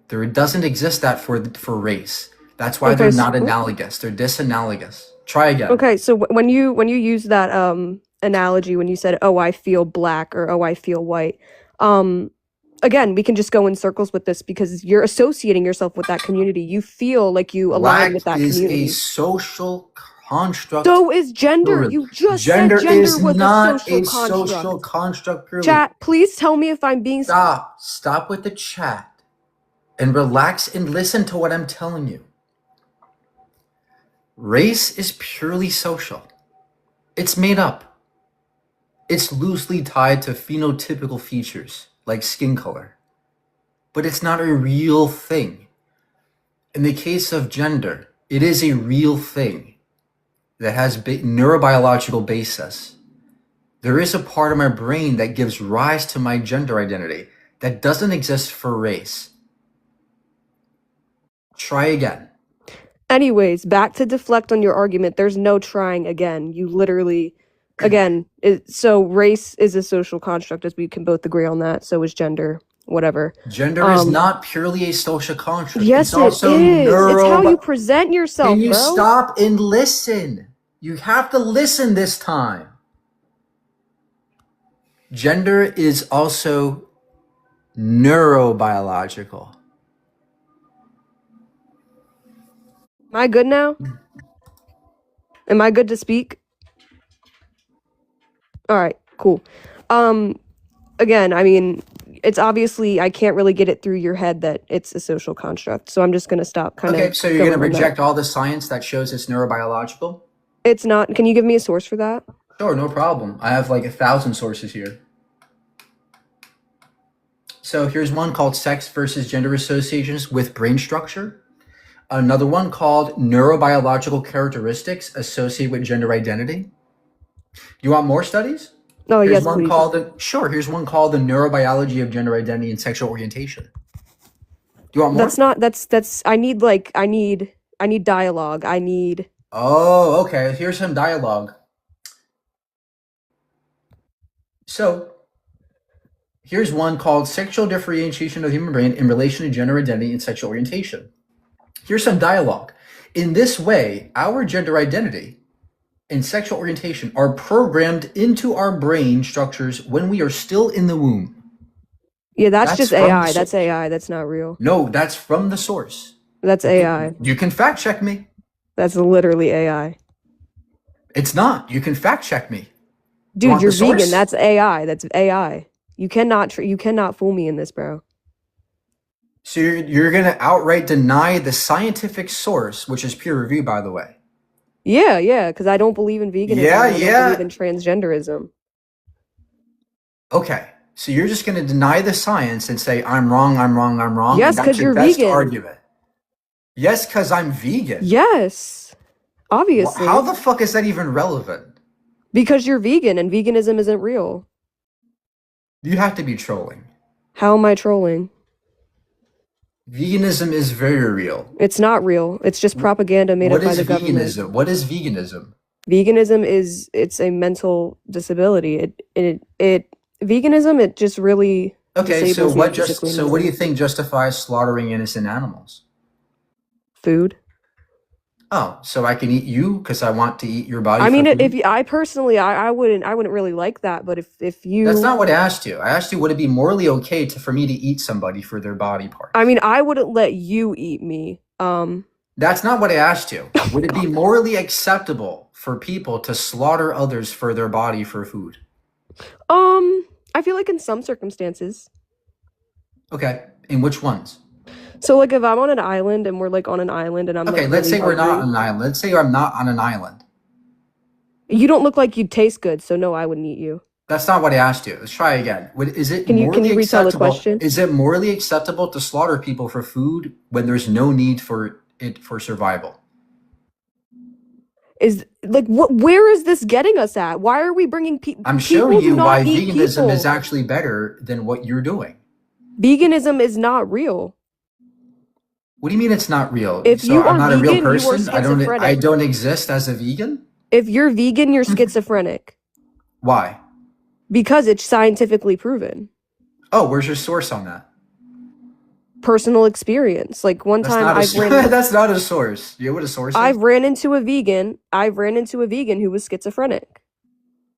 There doesn't exist that for race. That's why okay, they're so, not analogous. They're disanalogous. Try again. okay, so when you use that analogy, when you said, "Oh, I feel black," or "Oh, I feel white," again, we can just go in circles with this because you're associating yourself with that community. You feel like you align Black with that is a community. social construct. So is gender. Girl. You just Gender said gender is was not a a social social construct. construct, girly. Chat, please tell me if I'm being Stop with the chat and relax and listen to what I'm telling you. Race is purely social. It's made up. It's loosely tied to phenotypical features like skin color, but it's not a real thing. In the case of gender, it is a real thing that has neurobiological basis. There is a part of my brain that gives rise to my gender identity that doesn't exist for race. Try again. Anyways, back to deflect on your argument. There's no trying again. You literally, again, so race is a social construct, as we can both agree on that. So is gender, whatever. Gender is not purely a social construct. Yes, it's also it is. It's how you present yourself, Can you bro. stop and listen? You have to listen this time. Gender is also neurobiological. Am I good now? Am I good to speak? All right, cool. Again, I mean, it's obviously I can't really get it through your head that it's a social construct. So I'm just gonna stop kind of. Okay, so you're going to reject all the science that shows it's neurobiological? It's not. Can you give me a source for that? Sure, no problem. I have like 1,000 sources here. So here's one called Sex versus Gender Associations with Brain Structure. Another one called Neurobiological Characteristics Associated with Gender Identity. You want more studies? Oh, Here's yes, one please. here's one called The Neurobiology of Gender Identity and Sexual Orientation. Do you want more? I need dialogue. Oh, okay. Here's some dialogue. So, here's one called Sexual Differentiation of the Human Brain in Relation to Gender Identity and Sexual Orientation. Here's some dialogue. In this way, our gender identity and sexual orientation are programmed into our brain structures when we are still in the womb. Yeah, that's just from the AI. source. That's AI. That's not real. No, that's from the source. That's AI. You can fact check me. That's literally AI. It's not. You can fact check me. Dude, want you're the source? vegan. That's AI. That's AI. You cannot fool me in this, bro. So you're going to outright deny the scientific source, which is peer reviewed, by the way. Yeah, because I don't believe in veganism. Yeah, I don't believe in transgenderism. Okay. So you're just going to deny the science and say, I'm wrong. Yes, and 'cause you're that's your best vegan. argument. Yes, because I'm vegan. Yes, obviously. How the fuck is that even relevant? Because you're vegan and veganism isn't real. You have to be trolling. How am I trolling? Veganism is very real. It's not real. It's just propaganda made up by the government. Veganism? What is veganism? Veganism it's a mental disability. Veganism it just really Okay, so disables you what physically so and what do you mentally. think justifies slaughtering innocent animals? Food. Oh, so I can eat you because I want to eat your body. I mean, for food? if you, I personally, I wouldn't really like that. But if you, That's not what I asked you. I asked you, would it be morally okay for me to eat somebody for their body parts? I mean, I wouldn't let you eat me. That's not what I asked you. Would it be morally acceptable for people to slaughter others for their body for food? I feel like in some circumstances. Okay, in which ones? So like if I'm on an island and we're like on an island and I'm Okay, like let's really say we're not hungry, on an island. Let's say I'm not on an island. you don't look like you'd taste good, so no, I wouldn't eat you. That's not what I asked you. Let's try again. Is it Can you morally retell the acceptable? question? Is it morally acceptable to slaughter people for food when there's no need for it for survival? Is like what? Where is this getting us at? Why are we bringing I'm people showing do you why not eat veganism is people? actually better than what you're doing. Veganism is not real. What do you mean it's not real? If So you I'm are not a real vegan, you are person? I schizophrenic. don't exist as a vegan? If you're vegan, you're schizophrenic Why? because it's scientifically proven. Oh, where's your source on that? Personal experience. Like one That's time not a I've ran that's not a source. You know what a source is? I've ran into a vegan who was schizophrenic.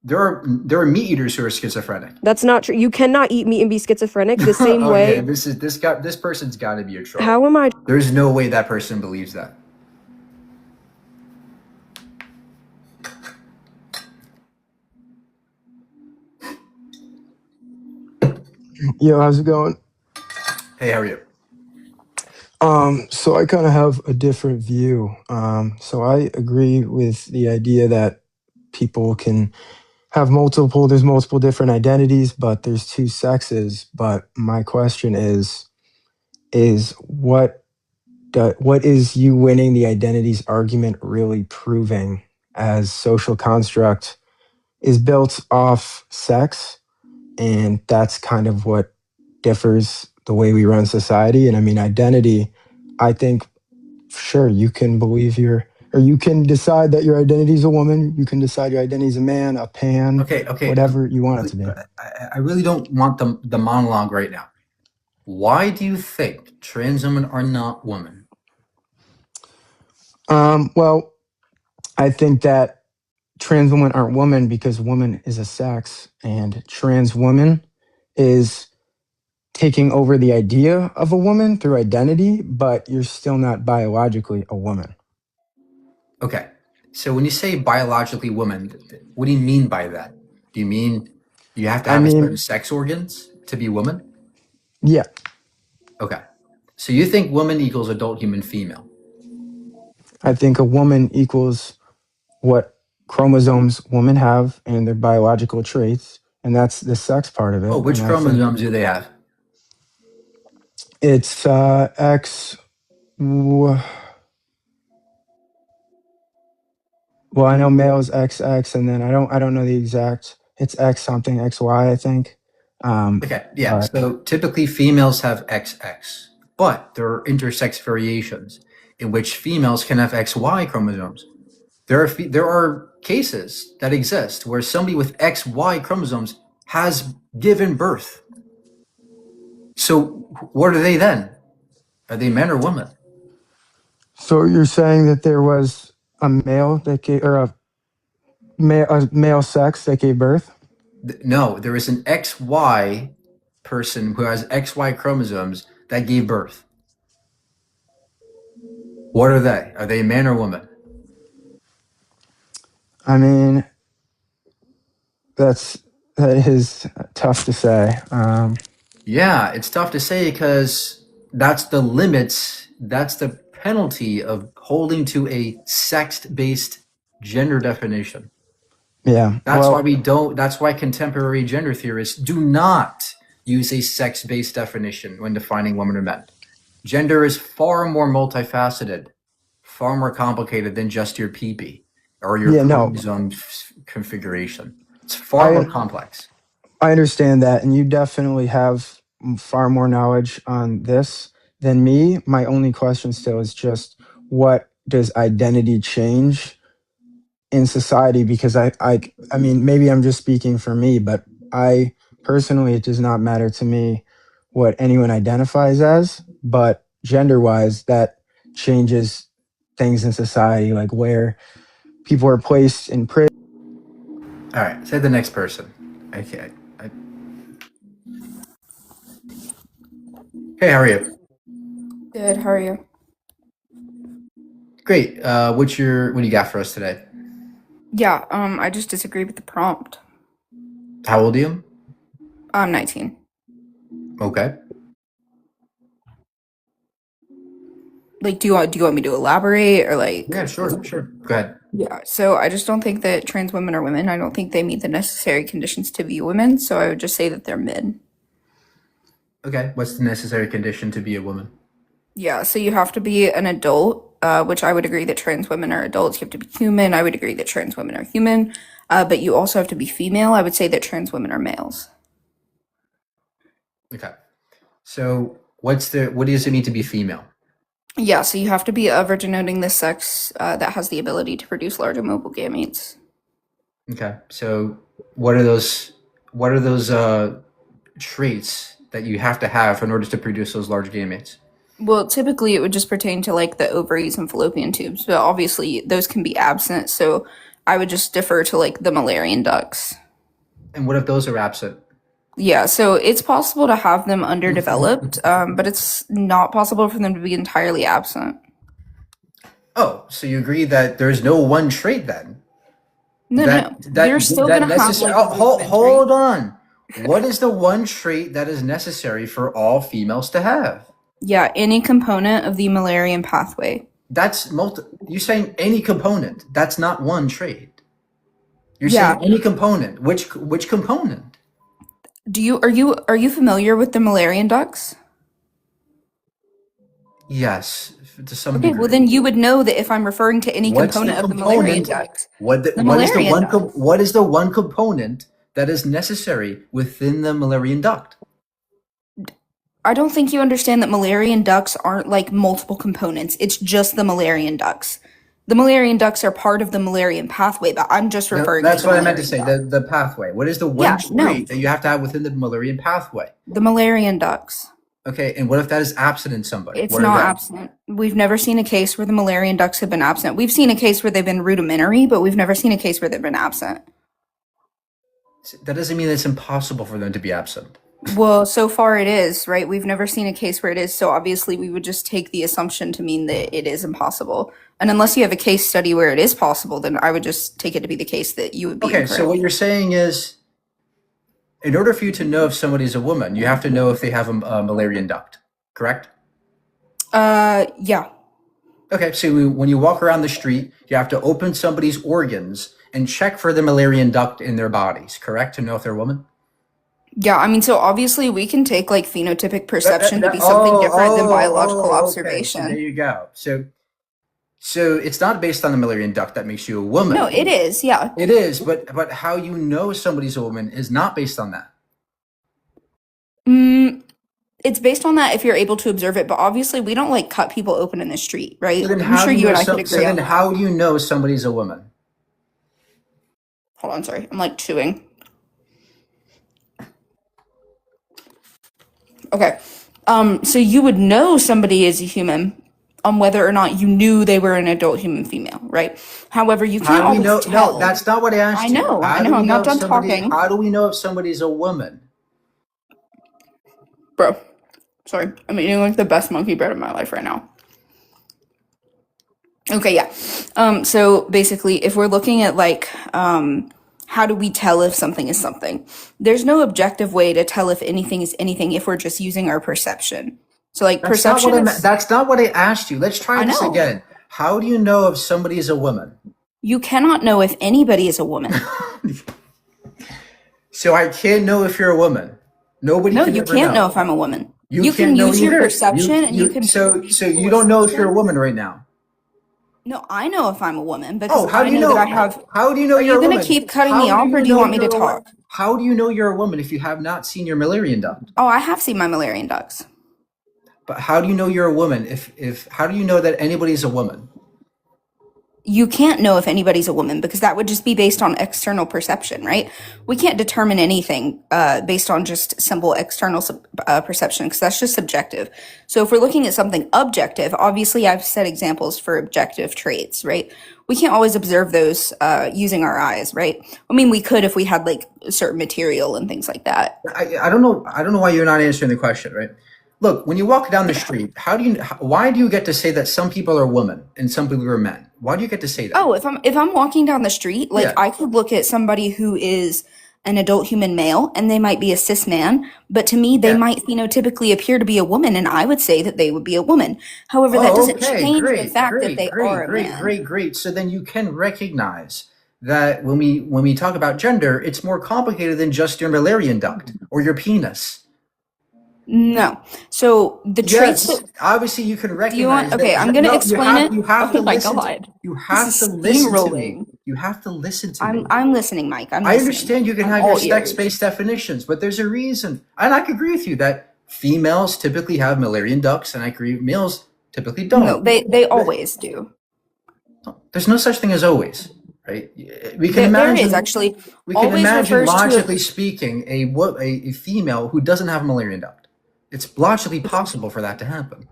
There are meat eaters who are schizophrenic. That's not true. You cannot eat meat and be schizophrenic the same way. Okay, this person's got to be a troll. How am I? There's no way that person believes that. Yo, how's it going? Hey, how are you? So I kind of have a different view. So I agree with the idea that people can have there's multiple different identities, but there's two sexes. But my question is what is you winning the identities argument really proving as social construct is built off sex, and that's kind of what differs the way we run society. And I mean, identity, I think, sure, you can you can decide that your identity is a woman, you can decide your identity is a man, a pan, Okay. whatever you want it to be. I really don't want the monologue right now. Why do you think trans women are not women? Well, I think that trans women aren't women because woman is a sex, and trans woman is taking over the idea of a woman through identity, but you're still not biologically a woman. Okay. So when you say biologically woman, what do you mean by that? Do you mean you have to I have a mean, certain sex organs to be woman? yeah, Okay. So you think woman equals adult human female? I think a woman equals what chromosomes women have and their biological traits, and that's the sex part of Oh, it. which And I think chromosomes do they have? it's X. Well, I know male is XX, and then I don't know the exact. It's X something XY, I think. Okay, yeah. But So typically females have XX, but there are intersex variations in which females can have XY chromosomes. There are cases that exist where somebody with XY chromosomes has given birth. So what are they then? Are they men or women? so you're saying that there was a male that gave, or a male sex that gave birth? No, there is an XY person who has XY chromosomes that gave birth. What are they? Are they man or woman? I mean, that is tough to say. Yeah, it's tough to say because that's the limits, that's the penalty of holding to a sex-based gender definition. Yeah. That's why contemporary gender theorists do not use a sex-based definition when defining women or men. Gender is far more multifaceted, far more complicated than just your pee or your Yeah. No. chromosome configuration. It's far more I complex. I understand that, and you definitely have far more knowledge on this than me. My only question still is just what does identity change in society? Because I mean, maybe I'm just speaking for me, but I personally, it does not matter to me what anyone identifies as, but gender wise, that changes things in society, like where people are placed in prison. All right, say the next person. Okay. Hey, how are you? Good, how are you? Great. What do you got for us today? Yeah, I just disagree with the prompt. How old are you? I'm 19. Okay. Like, do you want me to elaborate or like? Yeah, sure. Go ahead. Yeah. So I just don't think that trans women are women. I don't think they meet the necessary conditions to be women. So I would just say that they're mid. Okay, what's the necessary condition to be a woman? Yeah. So you have to be an adult, which I would agree that trans women are adults. You have to be human. I would agree that trans women are human. But you also have to be female. I would say that trans women are males. Okay. So what does it mean to be female? Yeah, so you have to be of or denoting the sex that has the ability to produce large and mobile gametes. Okay. So what are those traits that you have to have in order to produce those large gametes? Well, typically it would just pertain to like the ovaries and fallopian tubes, but obviously those can be absent. So I would just defer to like the Mullerian ducts. And what if those are absent? Yeah, so it's possible to have them underdeveloped, but it's not possible for them to be entirely absent. Oh, so you agree that there's no one trait then? No, no, you're still gonna have like hold on. What is the one trait that is necessary for all females to have? Yeah, any component of the Mullerian pathway. That's you're saying any component. That's not one trait. You're Yeah. saying any component. Which component? Are you familiar with the Mullerian ducts? Yes, to some Okay, degree. well then you would know that if I'm referring to any What's component the of the Mullerian component? duct. What The what is the Mullerian one duct. what is the one component that is necessary within the Mullerian duct? I don't think you understand that Mullerian ducts aren't like multiple components. It's just the Mullerian ducts. The Mullerian ducts are part of the Mullerian pathway, but I'm just No, referring that's to the what I meant to say. Mullerian duct. The pathway. What is the one Yeah, no. trait that you have to have within the Mullerian pathway? The Mullerian ducts. Okay, and what if that is absent in somebody? It's What are not they? absent. We've never seen a case where the Mullerian ducts have been absent. We've seen a case where they've been rudimentary, but we've never seen a case where they've been absent. That doesn't mean it's impossible for them to be absent. Well, so far it is, right? We've never seen a case where it is, so obviously we would just take the assumption to mean that it is impossible. And unless you have a case study where it is possible, then I would just take it to be the case that you would be Okay, incorrect. so what you're saying is, in order for you to know if somebody's a woman, you have to know if they have a Mullerian duct, correct? Yeah. Okay, so when you walk around the street, you have to open somebody's organs and check for the Mullerian duct in their bodies, correct? To know if they're a woman? Yeah, I mean, so obviously we can take like phenotypic perception to be something different than biological Okay, so observation. there you go. So it's not based on the Mullerian duct that makes you a woman. No, it is, yeah. It is, but how you know somebody's a woman is not based on that. It's based on that if you're able to observe it, but obviously we don't like cut people open in the street, right? So then I'm how sure do you and know I could so agree on then that. how do you know somebody's a woman? Hold on, sorry. I'm like chewing. Okay. So you would know somebody is a human on whether or not you knew they were an adult human female, right? However, you can't How do we always know? tell. No, that's not what I asked I you. know, How I do know, we I'm not if done somebody- talking. How do we know if somebody's a woman? Bro, sorry. I'm eating like the best monkey bread of my life right now. Okay, yeah. So basically, if we're looking at like, how do we tell if something is something? There's no objective way to tell if anything is anything if we're just using our perception. So like That's not perception what is, that's not what I asked you. Let's try I this know. again. How do you know if somebody is a woman? you cannot know if anybody is a woman. So I can't know if you're a woman. Nobody No, can you ever can't know if I'm a woman. You can't can know use your either. perception and you can. So you don't know if you're a woman right now. No, I know if I'm a woman because Oh, how I do you know know? that I have. How do you know Are you're you a gonna woman? keep cutting How me off, or do you know want me to you're a wo- talk? How do you know you're a woman if you have not seen your Mullerian duct? Oh, I have seen my Mullerian ducts. But how do you know you're a woman if how do you know that anybody's a woman? You can't know if anybody's a woman because that would just be based on external perception, right? We can't determine anything based on just simple external perception because that's just subjective. So if we're looking at something objective, obviously I've set examples for objective traits, right? We can't always observe those using our eyes, right? I mean, we could if we had like certain material and things like that. I don't know why you're not answering the question, right? Look, when you walk down the street, why do you get to say that some people are women and some people are men? Why do you get to say that? Oh, if I'm walking down the street, like Yeah. I could look at somebody who is an adult human male and they might be a cis man, but to me, they Yeah. might phenotypically appear to be a woman, and I would say that they would be a woman. However, that Oh, doesn't okay, change the great, fact that great, they great, are a great, man. great, great. So then you can recognize that when we talk about gender, it's more complicated than just your Mullerian duct or your penis. No. So the traits Yes, that obviously you can do you recognize want? that. Okay, I'm gonna No, explain it. you have Oh to my listen to, God, you this have is to listen to me. steamrolling. You have to listen to me. I'm listening, Mike. I'm I listening. understand you can I'm have your all ears. sex-based definitions, but there's a reason. And I can agree with you that females typically have Mullerian ducts, and I agree males typically don't. No, they always do. There's no such thing as always, right? We can There imagine. is actually. We can Always imagine, refers to logically speaking, a female who doesn't have a Mullerian duct. It's logically possible for that to happen.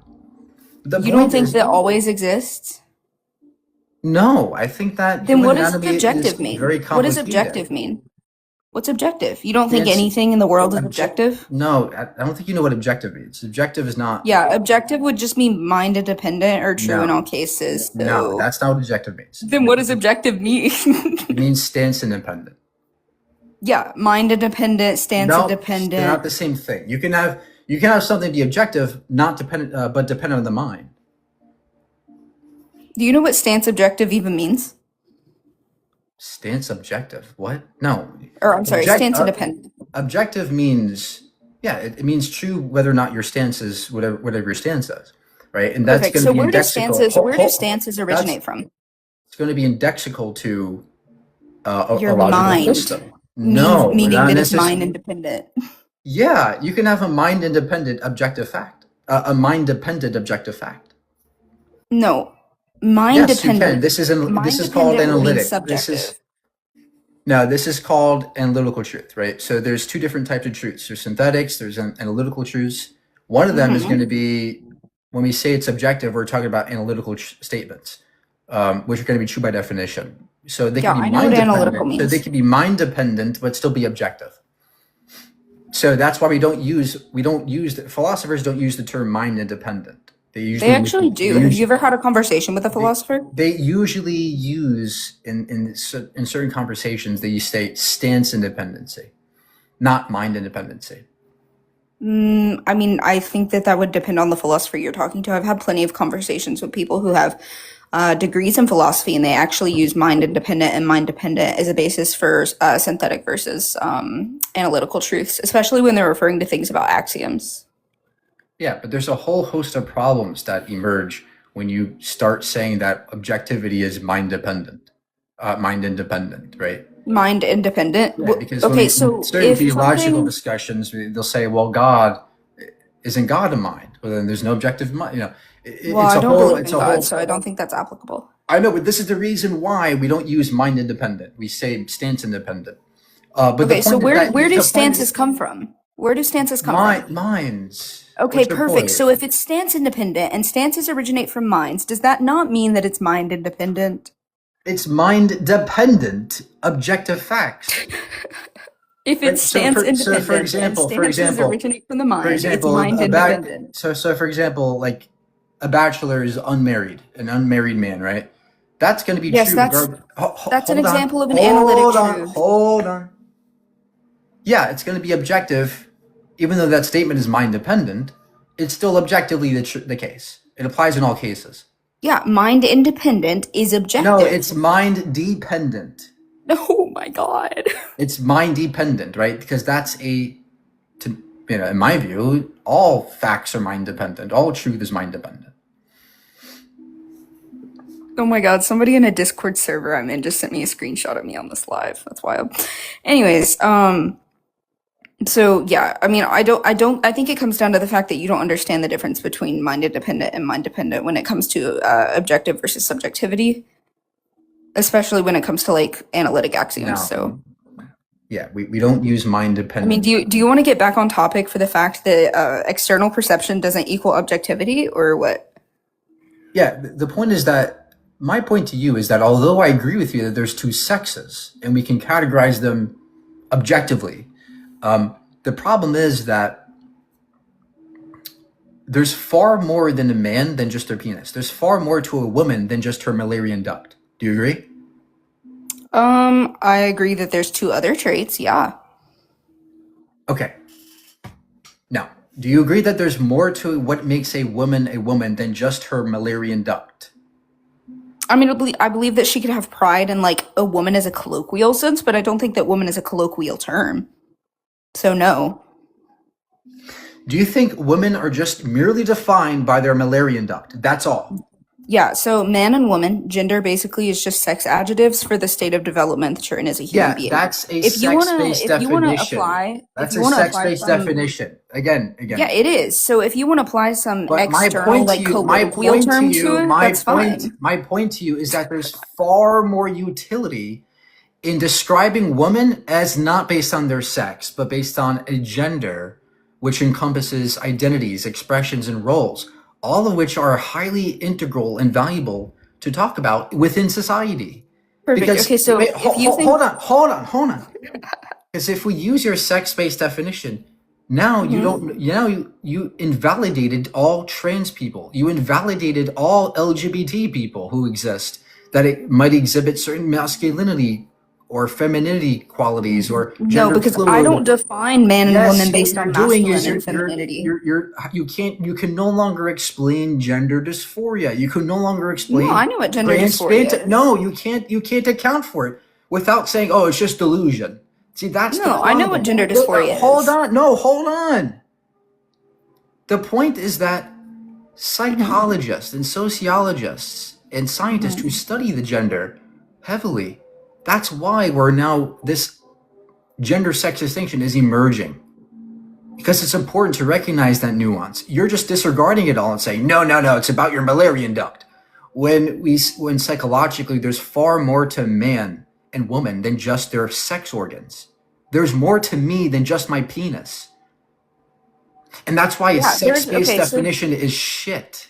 The you don't point think is, that always exists? no, I think that Then human what does anatomy objective is mean? very What does complicated. objective mean? What's objective? You don't think It's- anything in the world is objective? No, I don't think you know what objective means. Objective is not. Yeah, objective would just mean mind independent or true No. in all cases. So. No, that's not what objective means. Then what does objective mean? It means stance independent. Yeah, mind independent, stance No, independent. they're not the same thing. You can have something be objective, not dependent, but dependent on the mind. Do you know what stance objective even means? Stance objective. What? No. Or I'm sorry, Object- stance independent. Objective means, yeah, it means true whether or not your stance is whatever your stance is, right? And that's Perfect. going So to be where do indexical. stances originate from? It's going to be indexical to Your a logical mind. system. No, Meaning not that it's necess- mind independent. Yeah, you can have a mind independent objective fact, a mind dependent objective fact. No, mind Yes, you dependent. can. This is Mind called dependent will mean analytic. subjective. This is called analytical truth, right? So there's two different types of truths. There's synthetics, there's analytical truths. One of them is going to be, when we say it's subjective, we're talking about analytical statements, which are going to be true by definition. So they Yeah, can be I know what mind analytical dependent. So means. they can be mind dependent, but still be objective. So that's why philosophers don't use the term mind independent. They actually do. Have you ever had a conversation with a philosopher? They usually use in certain conversations they say stance independency, not mind independency. I mean, I think that would depend on the philosopher you're talking to. I've had plenty of conversations with people who have degrees in philosophy, and they actually use mind independent and mind dependent as a basis for synthetic versus analytical truths, especially when they're referring to things about axioms. Yeah, but there's a whole host of problems that emerge when you start saying that objectivity is mind independent, right? Mind independent. Yeah, because Okay, when so certain if theological something, discussions, they'll say, "Well, God isn't God a mind?" Well, then there's no objective mind. well, It's I a don't whole. believe It's in a God, whole. so I don't think that's applicable. I know, but this is the reason why we don't use mind independent. We say stance independent. But the Okay, so point is where that do the point stances is come from? Where do stances come from? minds. Okay, What's your perfect. point? So if it's stance independent and stances originate from minds, does that not mean that it's mind independent? It's mind dependent objective facts. If Right, it's so stance for independent example, and stances originate from the mind, for it's example, mind independent. so for example, like a bachelor is unmarried, an unmarried man, right? That's going to be Yes, true. that's an Hold on, example of an hold analytic on, truth. Hold on. Yeah, it's going to be objective, even though that statement is mind dependent. It's still objectively the case. It applies in all cases. Yeah, mind independent is objective. No, it's mind dependent. Oh my god. It's mind dependent, right? Because in my view, all facts are mind dependent. All truth is mind dependent. Oh my god, somebody in a Discord server I'm in just sent me a screenshot of me on this live. That's wild. Anyways, so yeah, I mean, I think it comes down to the fact that you don't understand the difference between mind independent and mind dependent when it comes to objective versus subjectivity, especially when it comes to like analytic axioms. No. So Yeah, we don't use mind I dependent. mean, do you want to get back on topic for the fact that external perception doesn't equal objectivity, or what? Yeah, the point is that my point to you is that although I agree with you that there's two sexes and we can categorize them objectively, the problem is that there's far more than a man than just their penis. There's far more to a woman than just her Mullerian duct. Do you agree? I agree that there's two other traits. Yeah. Okay. Now, do you agree that there's more to what makes a woman than just her Mullerian duct? I mean, I believe that she could have pride in like a woman as a colloquial sense, but I don't think that woman is a colloquial term. So no. Do you think women are just merely defined by their Mullerian duct? That's all. Yeah, so man and woman, gender basically is just sex adjectives for the state of development that you're in as a human Yeah, being. that's a If you wanna, sex-based if you wanna definition. apply, if That's you a wanna apply sex-based some, definition. Again. yeah, it is. So if you want to apply some But my external, point to like you, colloquial term to it, that's fine. my point to you is that there's far more utility in describing women as not based on their sex, but based on a gender, which encompasses identities, expressions, and roles, all of which are highly integral and valuable to talk about within society. Perfect. Because Okay, so wait, if you think, hold on. Because if we use your sex-based definition, now you don't. You invalidated all trans people. You invalidated all LGBT people who exist that it might exhibit certain masculinity or femininity qualities or no, gender because I fluid. don't define man and Yes, woman what based you're on doing masculine is and femininity. you can no longer explain gender dysphoria. You can no longer explain No, I know what gender trans dysphoria fanta- is. No, you can't account for it without saying, oh, it's just delusion. See, that's the No, I know what problem. gender dysphoria Hold is. on. No, hold on. The point is that psychologists and sociologists and scientists who study the gender heavily, that's why we're now this gender sex distinction is emerging, because it's important to recognize that nuance. You're just disregarding it all and saying, no, it's about your Mullerian duct. When psychologically there's far more to man and woman than just their sex organs. There's more to me than just my penis. And that's why a Yeah, sex-based okay, so definition is shit.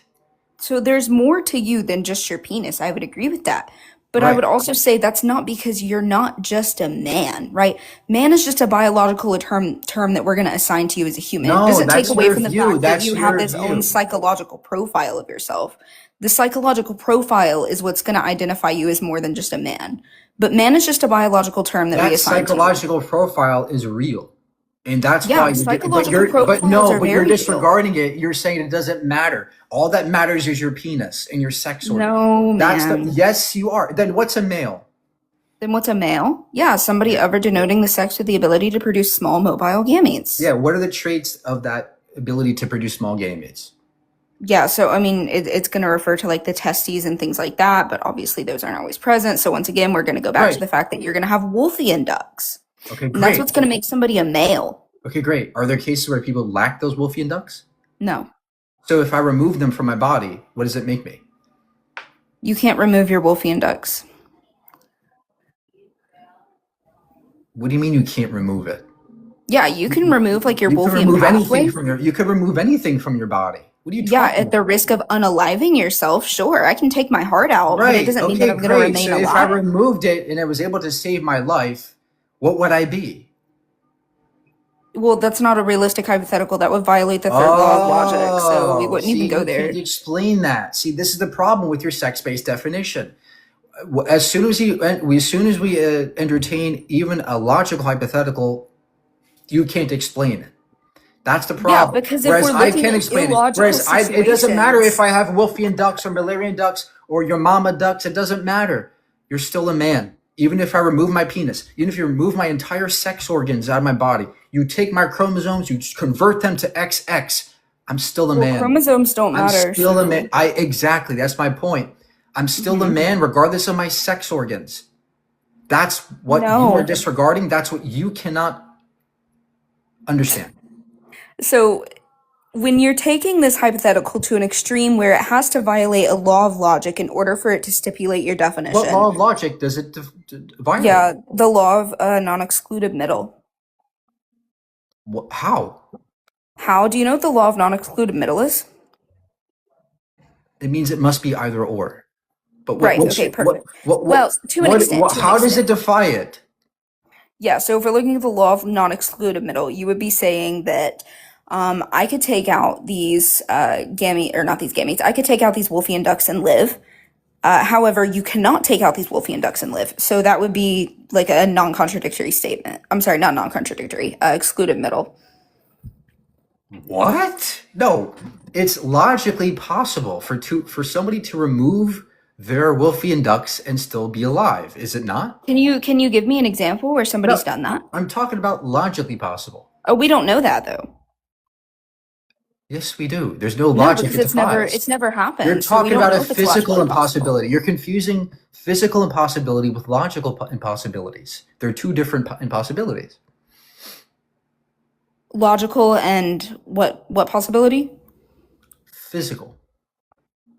there's more to you than just your penis. I would agree with that. But I would Right. also say that's not because you're not just a man, right? Man is just a biological term that we're going to assign to you as a human. It No, doesn't take that's away your from the view. fact that That's you have your this own view. psychological profile of yourself. The psychological profile is what's going to identify you as more than just a man. But man is just a biological term that we That assign to you. psychological profile is real. And that's Yeah, why you psychological but profiles no, are but you're very real. disregarding it. You're saying it doesn't matter. All that matters is your penis and your sex organ. No, man. Yes, you are. Then what's a male? Then what's a male? Yeah, somebody ever denoting the sex with the ability to produce small mobile gametes. Yeah, what are the traits of that ability to produce small gametes? Yeah, so I mean, it's going to refer to like the testes and things like that, but obviously those aren't always present. So once again, we're going to go back to Right. the fact that you're going to have Wolffian ducts. Okay, And that's great. what's going to make somebody a male. Okay, great. Are there cases where people lack those Wolffian ducts? No, So if I remove them from my body, what does it make me? you can't remove your Wolffian ducts. What do you mean you can't remove it? Yeah, you can remove like your You can Wolffian remove pathway. anything from you could remove anything from your body. What are you Yeah, talking at the risk of unaliving yourself, sure, I can take my heart out, but it Right. doesn't mean Okay, that I'm going to great. remain So if I alive. removed it and it was able to save my life, what would I be? Well, that's not a realistic hypothetical. That would violate the third law of logic, so we wouldn't even go you there. can't explain that. See, this is the problem with your sex-based definition. As soon as we entertain even a logical hypothetical, you can't explain it. That's the Yeah, problem. because if Whereas we're I looking can at explain it. illogical Whereas it doesn't matter if situations, I have Wolffian ducts or Mullerian ducts or your mama ducts. It doesn't matter. You're still a man. Even if I remove my penis, even if you remove my entire sex organs out of my body, you take my chromosomes, you convert them to XX, I'm still a well, man. chromosomes don't I'm matter. still a So, man. Exactly. That's my point. I'm still a man regardless of my sex organs. That's what you are no. disregarding. That's what you cannot understand. So when you're taking this hypothetical to an extreme where it has to violate a law of logic in order for it to stipulate your What law definition, of logic does it violate? yeah, the law of non-excluded middle. How? How do you know what the law of non-excluded middle is? It means it must be either or. But Right. Okay. Perfect. Well, to an extent. To an how does it extent. defy it? Yeah. So if we're looking at the law of non-excluded middle, you would be saying that I could take out these gamete or not these gametes. I could take out these Wolffian ducts and live, However, you cannot take out these Wolfian ducks and live. So that would be like a non-contradictory statement. I'm sorry, not non-contradictory, excluded middle. What? No, it's logically possible for somebody to remove their Wolfian ducks and still be alive, is it not? Can you give me an example where somebody's No, done that? I'm talking about logically possible. Oh, we don't know that though. Yes, we do. There's no No, logic because it it's never defies. happened. You're So we talking don't about know a if it's physical logically possible. impossibility. You're confusing physical impossibility with logical impossibilities. They're two different impossibilities. Logical and what possibility? Physical.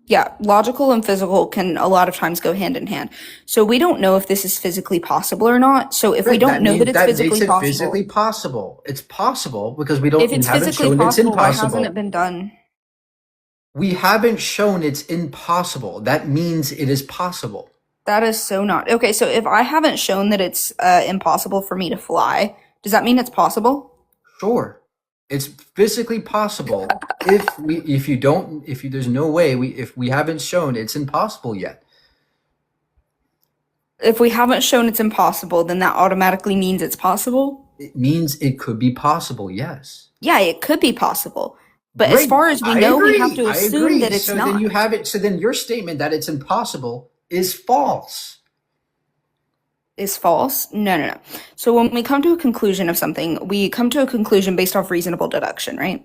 Yeah, logical and physical can a lot of times go hand in hand. So we don't know if this is physically possible or not. So if we Right, don't know that it's that makes physically it possible, physically possible. It's possible because we if it's haven't physically shown it's possible, why hasn't impossible. it been done? We haven't shown it's impossible. That means it is possible. That is so not okay. So if I haven't shown that it's impossible for me to fly, does that mean it's possible? Sure. It's physically possible if there's no way if we haven't shown it's impossible yet. If we haven't shown it's impossible, then that automatically means it's possible. It means it could be possible, yes. Yeah, it could be possible. But as Great. far as we I know, we agree. have to I assume agree. that it's So not. then you have it. So then your statement that it's impossible is false. Is false? No. So when we come to a conclusion of something, we come to a conclusion based off reasonable deduction, right?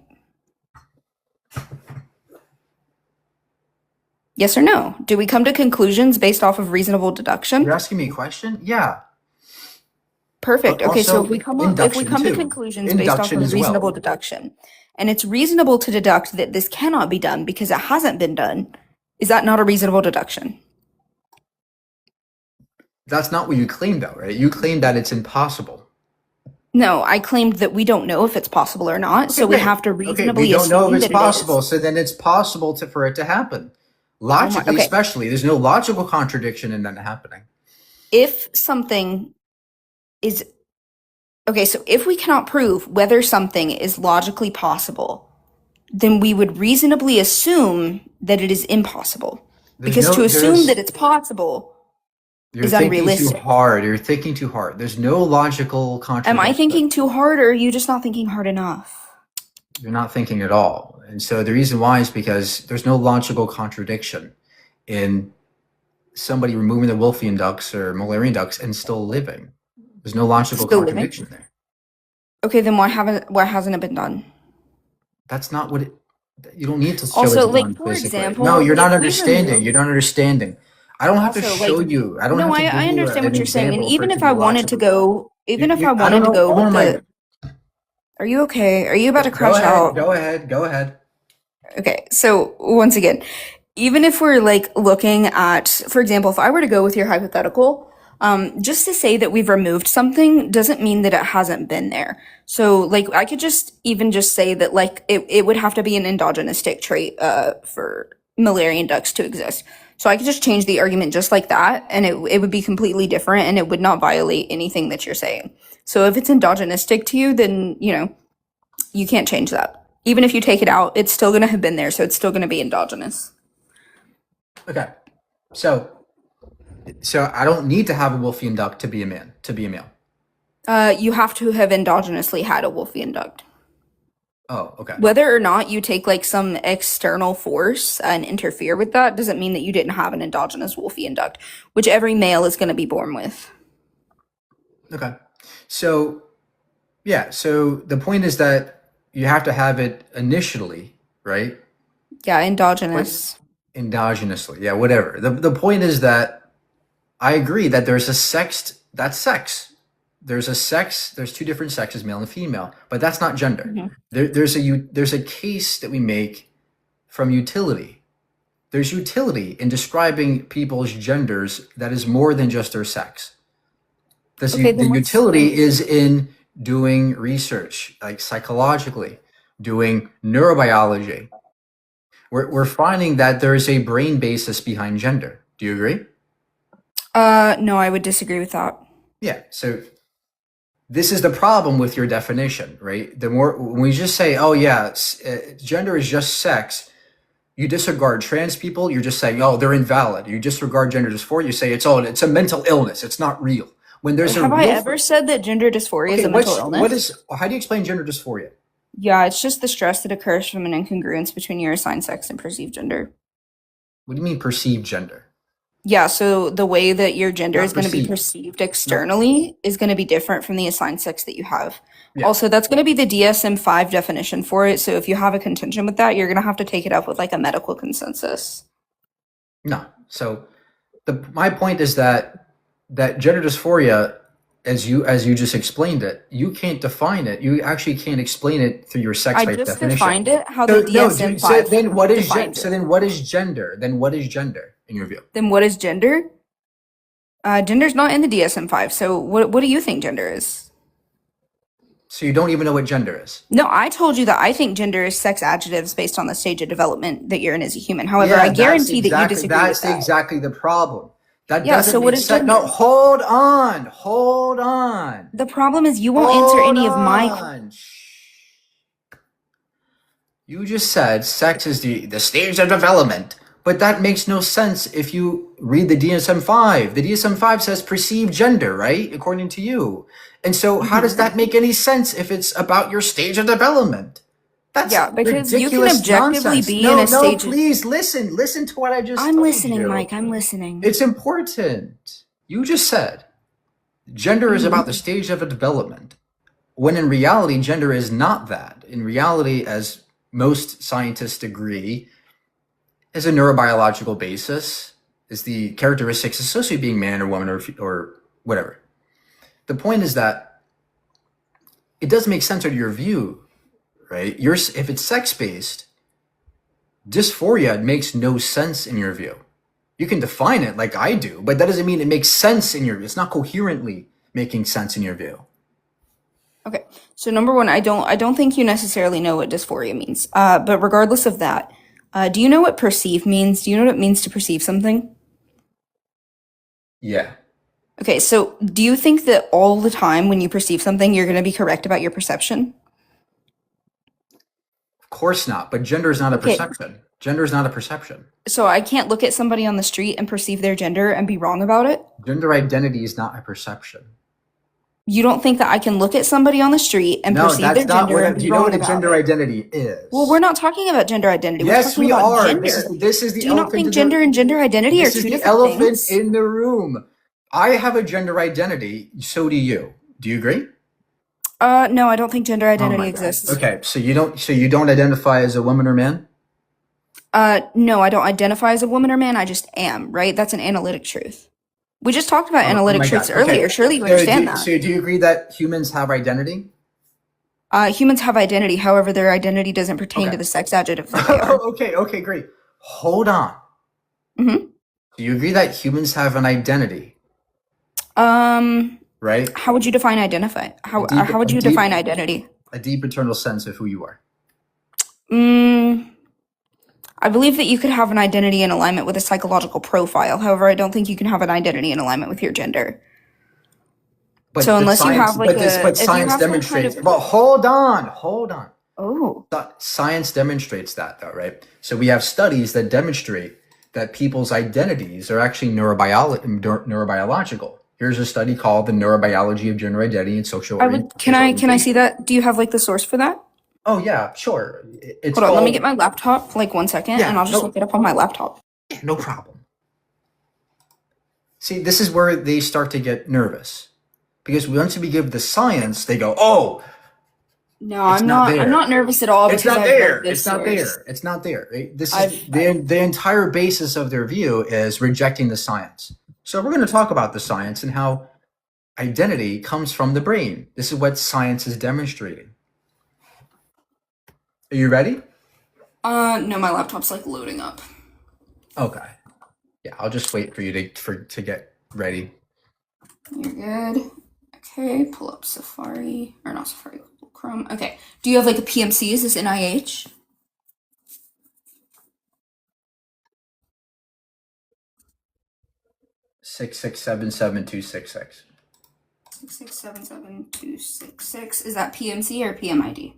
Yes or no? Do we come to conclusions based off of reasonable deduction? You're asking me a question? Yeah. Perfect. But Okay, so also if we come induction to too. conclusions based off Induction of as reasonable well. deduction, and it's reasonable to deduct that this cannot be done because it hasn't been done, is that not a reasonable deduction? That's not what you claim though, right? You claim that it's impossible. No, I claimed that we don't know if it's possible or not, so we Okay, have to okay, reasonably we don't know assume if it's that it is. possible, so then it's possible for it to happen. Logically, okay. especially, there's no logical contradiction in that happening. If something is okay, so if we cannot prove whether something is logically possible, then we would reasonably assume that it is impossible. Because to assume that it's possible You're is thinking too unrealistic. hard. You're thinking too hard. There's no logical contradiction. Am I thinking too hard, or are you just not thinking hard enough? You're not thinking at all. And so the reason why is because there's no logical contradiction in somebody removing the Wolfian ducts or Mullerian ducts and still living. There's no logical Still living? contradiction there. Okay, then why hasn't it been done? That's not what it. You don't need to show Also, it like, done for physically. example, No, you're not if we understanding. remove- You're not understanding. I don't have to Also, show like, you. I don't No, have to I give you understand what an you're saying, and example for even it if to I be wanted to logical. go, even if I I wanted don't to know. go Oh with my. the, are you okay? Are you about to Go crash ahead. out? Go ahead. Go ahead. Okay, so once again, even if we're like looking at, for example, if I were to go with your hypothetical, just to say that we've removed something doesn't mean that it hasn't been there. So like I could just say that like it would have to be an endogenistic trait for Mullerian ducts to exist. So I could just change the argument just like that, and it would be completely different, and it would not violate anything that you're saying. So if it's endogenistic to you, then you can't change that. Even if you take it out, it's still going to have been there, so it's still going to be endogenous. Okay. So I don't need to have a Wolfian duct to be a man, to be a male. You have to have endogenously had a Wolfian duct. Oh, okay. Whether or not you take like some external force and interfere with that doesn't mean that you didn't have an endogenous Wolfian duct, which every male is going to be born with. Okay. So, yeah. So the point is that you have to have it initially, right? Yeah, endogenous. Endogenously. Yeah, whatever. The point is that I agree that there's a sex. That's sex. There's a sex. There's two different sexes, male and female, but that's not gender. Mhm. There's a case that we make from utility. There's utility in describing people's genders that is more than just their sex. Okay, then The what's- utility is in doing research, like psychologically, doing neurobiology. We're finding that there is a brain basis behind gender. Do you agree? No, I would disagree with that. Yeah. So this is the problem with your definition, right? The more when we just say, "Oh yeah, gender is just sex," You disregard trans people. You're just saying, oh, they're invalid. You disregard gender dysphoria. You say it's a mental illness. It's not real. When there's a Have I real ever said that gender dysphoria is okay, a mental what illness? is how do you explain gender dysphoria? Yeah, it's just the stress that occurs from an incongruence between your assigned sex and perceived gender. What do you mean perceived gender? Yeah, so the way that your gender Not is going to be perceived. perceived externally is going to be different from the assigned sex that you have. Yeah. Also, that's going to be the DSM-5 definition for it. So if you have a contention with that, you're going to have to take it up with like a medical consensus. No. So my point is that gender dysphoria, as you just explained it, you can't define it. You actually can't explain it through your sex I type just definition. defined it how So, the no, DSM-5 so then what is defines so it. then what is gender? Then what is gender in your view? Then what is gender? Gender's not in the DSM-5. So what do you think gender is? So you don't even know what gender is. No, I told you that I think gender is sex adjectives based on the stage of development that you're in as a human. However, Yeah, I that's guarantee that you exactly disagree with that's that. exactly the problem. That Yeah, doesn't so what make is sense. No, gender? hold on. The problem is you won't answer Hold any of my. on. Shh. You just said sex is the stage of development, but that makes no sense if you read the DSM-5. The DSM-5 says perceived gender, right? According to you. And so how does that make any sense if it's about your stage of development? That's Yeah, because you can ridiculous objectively nonsense. be No, in a no, stage. please listen to what I just I'm told listening, you. Mike. I'm listening. It's important. You just said gender is Mhm. about the stage of a development, when in reality, gender is not that. In reality, as most scientists agree, is a neurobiological basis, is the characteristics associated with being man or woman or whatever. The point is that it does make sense under your view, right? If it's sex-based, dysphoria makes no sense in your view. You can define it like I do, but that doesn't mean it makes sense in your view. It's not coherently making sense in your view. Okay, so number one, I don't think you necessarily know what dysphoria means. But regardless of that, do you know what perceive means? Do you know what it means to perceive something? Yeah. Okay, so do you think that all the time when you perceive something, you're going to be correct about your perception? Of course not, but gender is not a Okay. perception. Gender is not a perception. So I can't look at somebody on the street and perceive their gender and be wrong about it? Gender identity is not a perception. You don't think that I can look at somebody on the street and No, perceive that's their not gender and what. Do be you know wrong what a about gender it? identity is? Well, we're not talking about gender identity. We're Yes, talking we about are. gender. This is the Do you not elephant think in gender and gender identity are This is two the different elephant things? in the room. I have a gender identity. So do you. Do you agree? No, I don't think gender Oh identity my God. exists. Okay, so you don't identify as a woman or man? No, I don't identify as a woman or man. I just am, right? That's an analytic truth. We just talked about Oh analytic my truths God. Okay. earlier. Surely you So understand that. so do you agree that humans have identity? Humans have identity. However, their identity doesn't pertain Okay. to the sex adjective that they are. Okay, great. Hold on. Mhm. Do you agree that humans have an identity, right? How would you define identify? How would you deep- define identity? A deep internal sense of who you are. I believe that you could have an identity in alignment with a psychological profile. However, I don't think you can have an identity in alignment with your gender. But So the unless you have, like, but if you science have some demonstrates. kind of- But hold on. Oh. Science demonstrates that, though, right? So we have studies that demonstrate that people's identities are actually neurobiological. Here's a study called "The Neurobiology of Gender Identity and Social Orientation." Can I see that? Do you have like the source for that? Oh yeah, sure. It's Hold on, let me called- get my laptop, like 1 second, Yeah, and I'll just no- look it up on my laptop. Yeah, no problem. See, this is where they start to get nervous. Because once we give the science, they go, oh, No, It's I'm not not. there. I'm not nervous at all it's because not I've read there. this It's not source. there. It's not there. This is I've- the entire basis of their view is rejecting the science. So we're going to talk about the science and how identity comes from the brain. This is what science is demonstrating. Are you ready? No, my laptop's like loading up. Okay. Yeah, I'll just wait for you to get ready. You're good. Okay, pull up Safari or not Safari, Google Chrome. Okay, do you have like a PMC? Is this NIH? Six 6677266. 6677266. Is that PMC or PMID?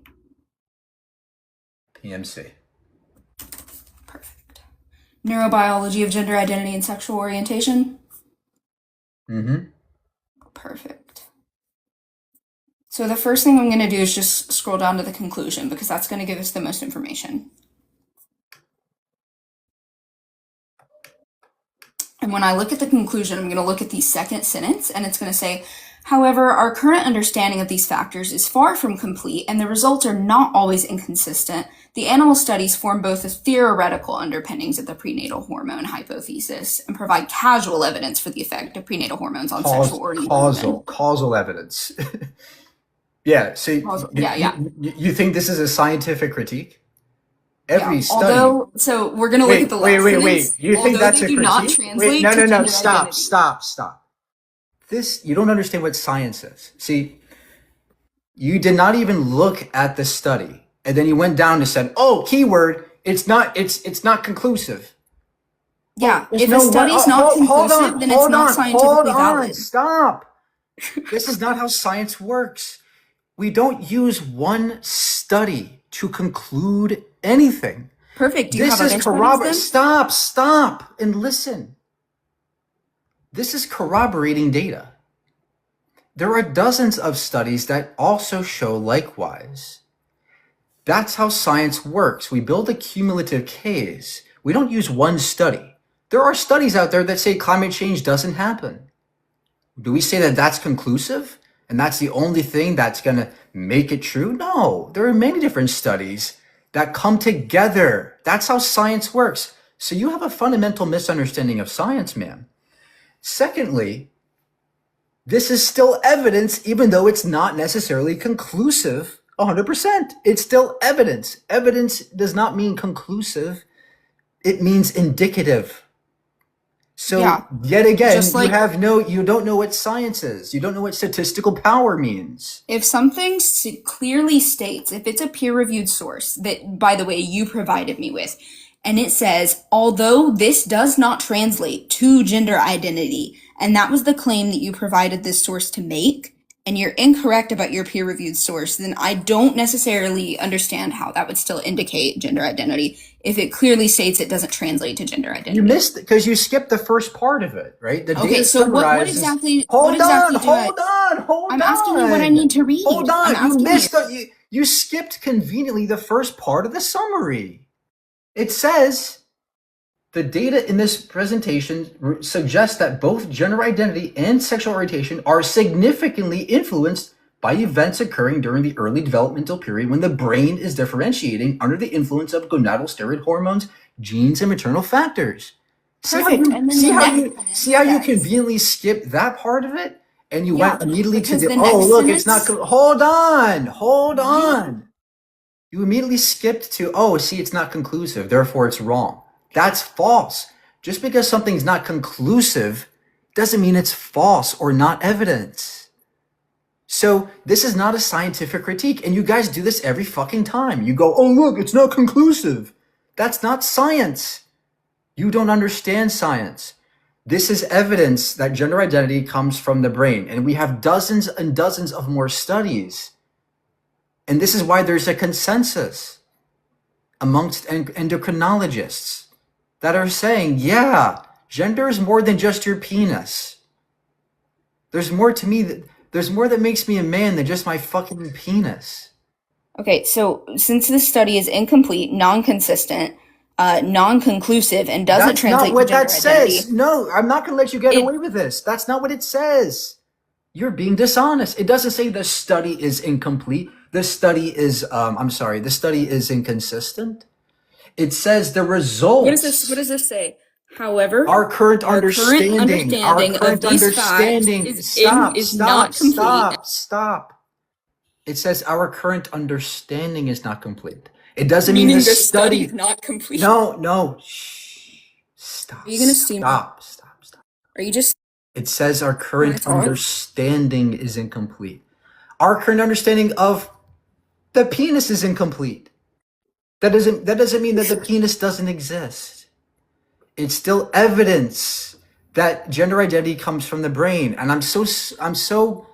PMC. Perfect. Neurobiology of gender identity and sexual orientation. Mm-hmm. Perfect. So the first thing I'm going to do is just scroll down to the conclusion because that's going to give us the most information. And when I look at the conclusion, I'm going to look at the second sentence and it's going to say, however, our current understanding of these factors is far from complete and the results are not always inconsistent. The animal studies form both the theoretical underpinnings of the prenatal hormone hypothesis and provide causal evidence for the effect of prenatal hormones on sexual orientation. Causal evidence. Yeah. So you think this is a scientific critique? Every study. Although, so we're going to look at the last sentence. You think that's a critique? Not translate No. to gender Stop. This, you don't understand what science is. See, you did not even look at the study, and then you went down and said, "Oh, keyword, it's not conclusive." Yeah, if a study's not conclusive, then it's not scientifically valid. Stop. This is not how science works. We don't use one study to conclude anything. Perfect. Do you This have is other corroborating. studies then? Stop, and listen. This is corroborating data. There are dozens of studies that also show likewise. That's how science works. We build a cumulative case. We don't use one study. There are studies out there that say climate change doesn't happen. Do we say that that's conclusive? And that's the only thing that's going to make it true? No, there are many different studies that come together. That's how science works. So you have a fundamental misunderstanding of science, man. Secondly, this is still evidence, even though it's not necessarily conclusive 100%. It's still evidence. Evidence does not mean conclusive. It means indicative. So yet again, you don't know what science is. You don't know what statistical power means. If something clearly states, if it's a peer-reviewed source that, by the way, you provided me with, and it says, although this does not translate to gender identity, and that was the claim that you provided this source to make, and you're incorrect about your peer-reviewed source, then I don't necessarily understand how that would still indicate gender identity if it clearly states it doesn't translate to gender identity. You missed it because you skipped the first part of it, right? The Okay, data so what summarizes- exactly? Hold what exactly on. I'm asking you what I need to read. Hold I'm on. You asking missed you skipped conveniently the first part of the summary. It says the data in this presentation suggests that both gender identity and sexual orientation are significantly influenced by events occurring during the early developmental period when the brain is differentiating under the influence of gonadal steroid hormones, genes, and maternal factors. Perfect. See how you conveniently skipped that part of it? And you went immediately to because the, the oh, next look, it's not, sentence- hold on. You immediately skipped to, oh, see, it's not conclusive, therefore it's wrong. That's false. Just because something's not conclusive doesn't mean it's false or not evidence. So this is not a scientific critique, and you guys do this every fucking time. You go, oh, look, it's not conclusive. That's not science. You don't understand science. This is evidence that gender identity comes from the brain, and we have dozens and dozens of more studies. And this is why there's a consensus amongst endocrinologists that are saying, yeah, gender is more than just your penis. There's more to me, there's more that makes me a man than just my fucking penis. Okay, so since this study is incomplete, non-consistent, non-conclusive, and doesn't That's translate not what to gender that identity, says. No, I'm not going to let you get away with this. That's not what it says. You're being dishonest. It doesn't say the study is incomplete. The study is, the study is inconsistent. It says the results. What does this say? However, Our current understanding of these facts is not complete. Stop. It says our current understanding is not complete. It doesn't mean the study is not complete. No. Shh. Stop. Are you gonna see me? Stop. Are you just It says our current It's on? understanding is incomplete. Our current understanding of the penis is incomplete. That doesn't mean that the penis doesn't exist. It's still evidence that gender identity comes from the brain. And I'm so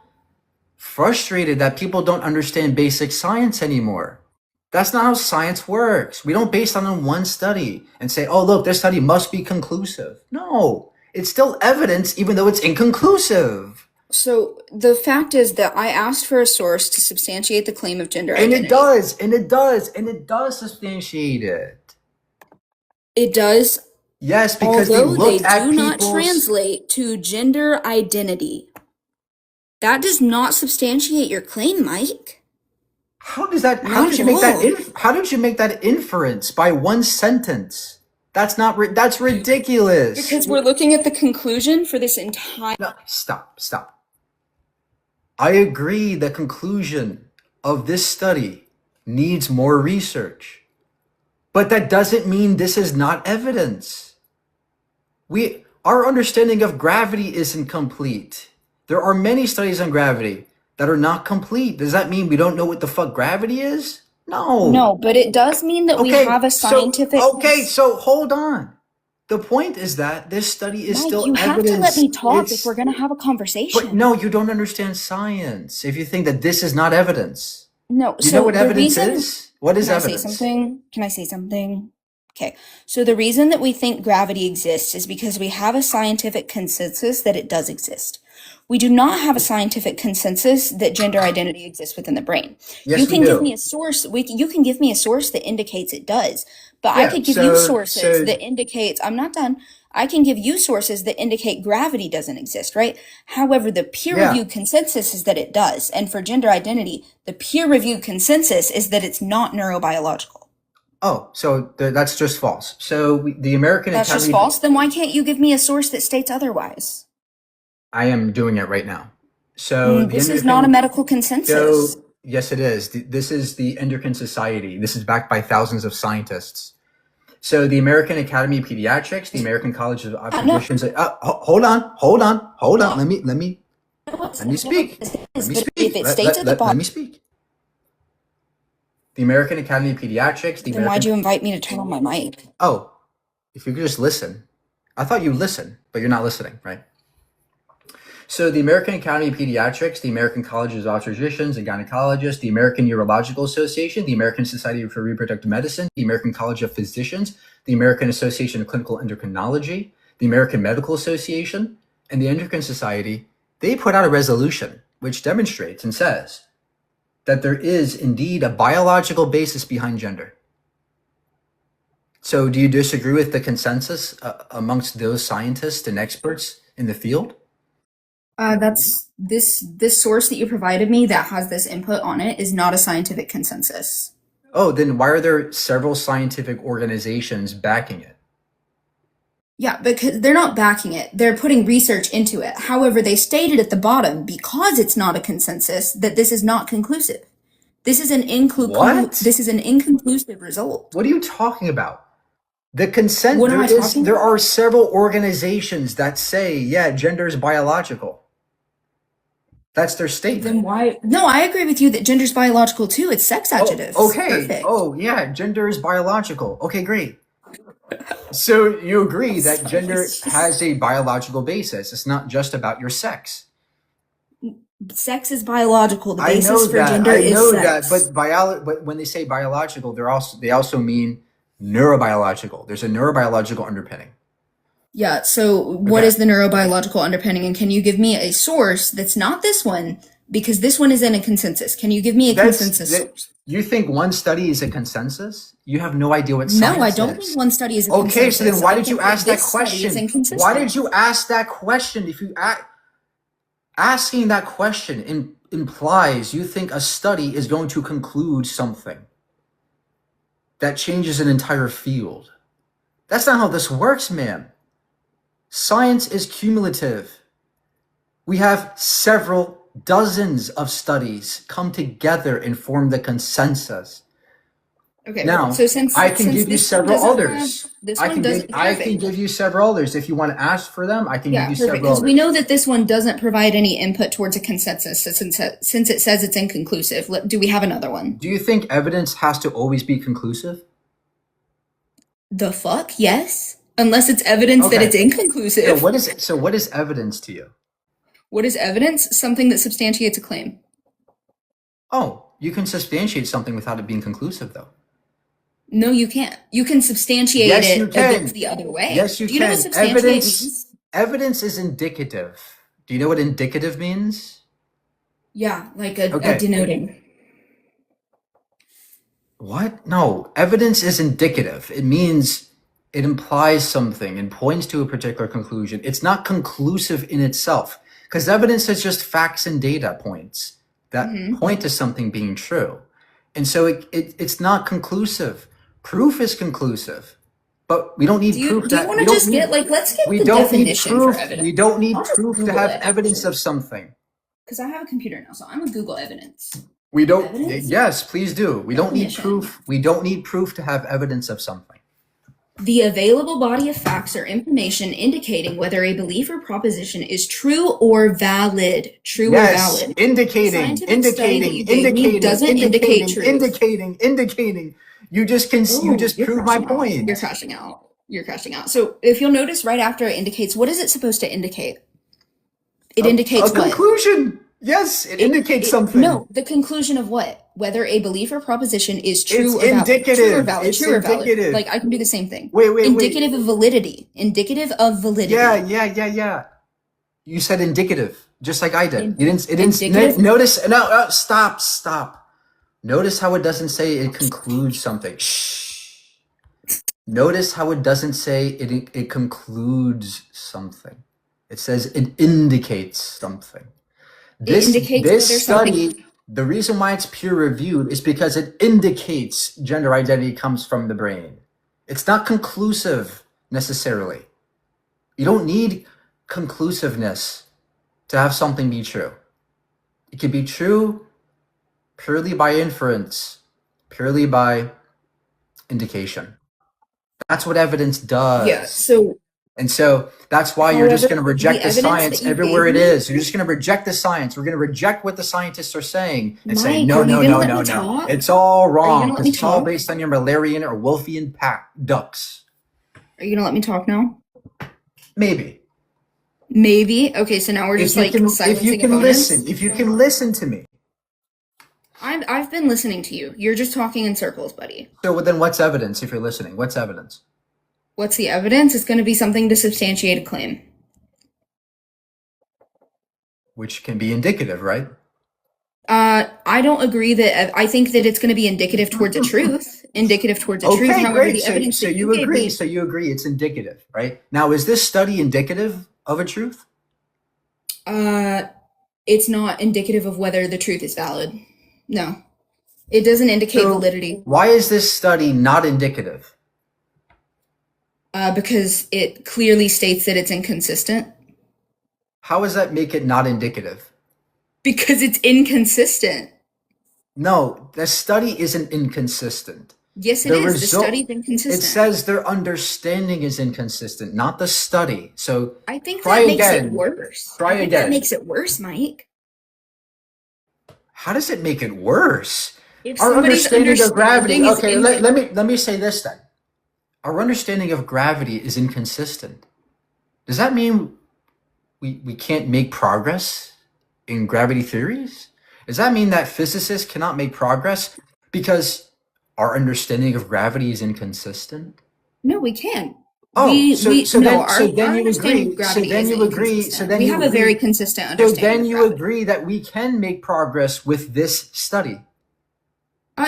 frustrated that people don't understand basic science anymore. That's not how science works. We don't base it on one study and say, oh, look, this study must be conclusive. No, it's still evidence, even though it's inconclusive. So the fact is that I asked for a source to substantiate the claim of gender And identity. it does substantiate it. It does, Yes, because they although they looked at do not people's. translate to gender identity. That does not substantiate your claim, Mike. How does that? How Not did at you make that? all. How did you make that inference by one sentence? That's not. That's ridiculous. Because we're looking at the conclusion for this entire. No, stop. I agree. The conclusion of this study needs more research, but that doesn't mean this is not evidence. Our understanding of gravity isn't complete. There are many studies on gravity that are not complete. Does that mean we don't know what the fuck gravity is? No. No, but it does mean that we have a scientific. So hold on. The point is that this study is Mike, still you have evidence. to let me talk It's- if we're going to have a conversation. But no, you don't understand science if you think that this is not evidence. No, You so know what the evidence reason, is? What is can I say evidence? something? Can I say something? Okay. So the reason that we think gravity exists is because we have a scientific consensus that it does exist. We do not have a scientific consensus that gender identity exists within the brain. Yes, You we can give do. me a source. You can give me a source that indicates it does, but I Yeah, could give you so- sources so- that indicates. I'm not done. I can give you sources that indicate gravity doesn't exist, right? However, the peer-reviewed consensus is that it does, and for gender identity, the peer-reviewed consensus is that it's not neurobiological. Oh, so that's just false. So the American That's Academy. just false. Then why can't you give me a source that states otherwise? I am doing it right now. So the This is endocrine- not a medical consensus. So yes, it is. This is the Endocrine Society. This is backed by thousands of scientists. So the American Academy of Pediatrics, the American College of Obstetricians. Hold on. Let me speak. Let me But speak. if it states at the Let bottom, me speak. The American Academy of Pediatrics. The then why'd American. you invite me to turn on my mic? Oh, if you could just listen. I thought you listen, but you're not listening, right? So the American Academy of Pediatrics, the American College of Obstetricians and Gynecologists, the American Urological Association, the American Society for Reproductive Medicine, the American College of Physicians, the American Association of Clinical Endocrinology, the American Medical Association, and the Endocrine Society, they put out a resolution which demonstrates and says that there is indeed a biological basis behind gender. So do you disagree with the consensus amongst those scientists and experts in the field? That's this source that you provided me that has this input on it is not a scientific consensus. Oh, then why are there several scientific organizations backing it? Yeah, because they're not backing it. They're putting research into it. However, they stated at the bottom, because it's not a consensus, that this is not conclusive. This is an What? this is an inconclusive result. What are you talking about? The consent, What am I talking there about? are several organizations that say, yeah, gender is biological. That's their statement. Then why? No, I agree with you that gender's biological too. It's sex adjectives. Oh, okay. Perfect. Oh, yeah, gender is biological. Okay, great. So you agree that gender It's just- has a biological basis. It's not just about your sex. Sex is biological. The I basis know for that. gender I know is sex. that. But when they say biological, they also mean neurobiological. There's a neurobiological underpinning. Yeah, so what Okay. is the neurobiological underpinning? And can you give me a source that's not this one? Because this one is in a consensus. Can you give me a consensus source? You think one study is a consensus? You have no idea what No, science I don't is. think one study is a Okay, consensus. so then why I did you think that ask that this study is question? inconsistent. Why did you ask that question? If you asking that question implies you think a study is going to conclude something that changes an entire field. That's not how this works, man. Science is cumulative. We have several dozens of studies come together and form the consensus. Okay, Now, so since I can since give you this one several doesn't others. have- this I one can doesn't. give, I can perfect. give you several others. If you want to ask for them, I can Yeah, give you perfect. several Because others. we know that this one doesn't provide any input towards a consensus. So since it says it's inconclusive, do we have another one? Do you think evidence has to always be conclusive? The fuck? Yes. Unless it's evidence that Okay. it's inconclusive. So what is evidence to you? What is evidence? Something that substantiates a claim. Oh, You can substantiate something without it being conclusive, though. No, you can't. You can substantiate Yes, it you can. against the other way. Yes, you Do you know what can. substantiate means? Evidence is indicative. Do you know what indicative means? Yeah, like a Okay. denoting. What? No, evidence is indicative. It means it implies something and points to a particular conclusion. It's not conclusive in itself, because evidence is just facts and data points that point to something being true. And so it's not conclusive. Proof is conclusive, but we don't need Do you proof. do you that want we to don't just need- get like let's get we the don't need definition proof. for evidence? We don't need I'll just proof to Google have it, evidence actually. of something. Because I have a computer now, so I'm gonna Google evidence. We don't. Evidence? Yes, please do. We don't need Definition. proof. We don't need proof to have evidence of something. The available body of facts or information indicating whether a belief or proposition is true or valid. True or Yes, valid. indicating, Scientific study that you gave me indicating, doesn't indicate truth. indicating. You just Ooh, just you're proved my crashing out. point. You're crashing out. You're crashing out. So if you'll notice right after it indicates, what is it supposed to indicate? It indicates A what? conclusion. Yes, it indicates something. No, the conclusion of what? Whether a belief or proposition is true It's or valid. True or indicative. valid. It's True or valid. indicative. Like I can do the same thing. Wait. Indicative of validity. Indicative of validity. Yeah. You said indicative, just like I did. You didn't. It didn't. Indicative? Notice. No. Stop. Notice how it doesn't say it concludes something. Shh. Notice how it doesn't say it concludes something. It says it indicates something. It indicates whether This something- study, the reason why it's peer reviewed is because it indicates gender identity comes from the brain. It's not conclusive necessarily. You don't need conclusiveness to have something be true. It can be true purely by inference, purely by indication. That's what evidence does. Yeah. So And so that's why you're just However, going to reject the the evidence science that you everywhere it gave me- is. You're just going to reject the science. We're going to reject what the scientists are saying and say, Mike, no, are you no, gonna no, let no, me no. talk? It's all Are you wrong gonna let because me it's all talk? based on your Malarian or Wolfian ducks. are you gonna let me talk now? Maybe. Maybe. Okay. So now we're just like if you silencing can opponents. listen, if you can listen to me. I've been listening to you. You're just talking in circles, buddy. So then what's evidence if you're listening? What's evidence? What's the evidence? It's going to be something to substantiate a claim. Which can be indicative, right? I don't agree that. I think that it's going to be indicative towards a truth. Indicative towards a truth. Okay, However, great. the evidence So that you gave agree. me- So you agree it's indicative, right? Now, is this study indicative of a truth? It's not indicative of whether the truth is valid. No, it doesn't indicate So validity. why is this study not indicative? Because it clearly states that it's inconsistent. How does that make it not indicative? Because it's inconsistent. No, the study isn't inconsistent. Yes, it The is. The result- study's inconsistent. It says their understanding is inconsistent, not the study. So I think Try that makes again. it worse. Try I think again. that makes it worse, Mike. how does it make it worse? If Our somebody's understanding of gravity. understanding is Okay, let me say this then. Our understanding of gravity is inconsistent. Does that mean we can't make progress in gravity theories? Does that mean that physicists cannot make progress because our understanding of gravity is inconsistent? No, we can. Oh, we, so we, then no, you our understanding agree. of gravity is inconsistent. We you have a agree- very consistent So understanding. then of you gravity. agree that we can make progress with this study.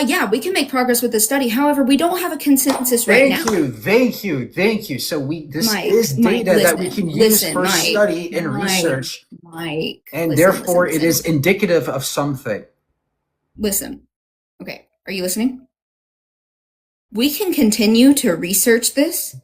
Yeah, we can make progress with the study. However, we don't have a consensus right now. Thank you. So this Mike, is data that we listen, can use listen, for Mike, study and Mike, research, Mike, and listen, therefore listen, it is indicative of something. Listen. Okay, are you listening? We can continue to research this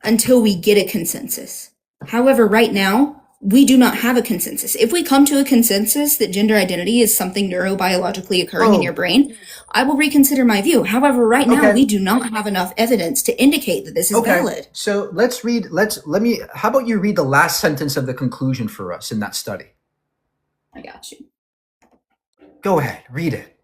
until we get a consensus. However, right now, we do not have a consensus. If we come to a consensus that gender identity is something neurobiologically occurring in Oh. your brain, I will reconsider my view. However, right now, Okay. we do not have enough evidence to indicate that this is valid. So how about you read the last sentence of the conclusion for us in that study? I got you. Go ahead, read it.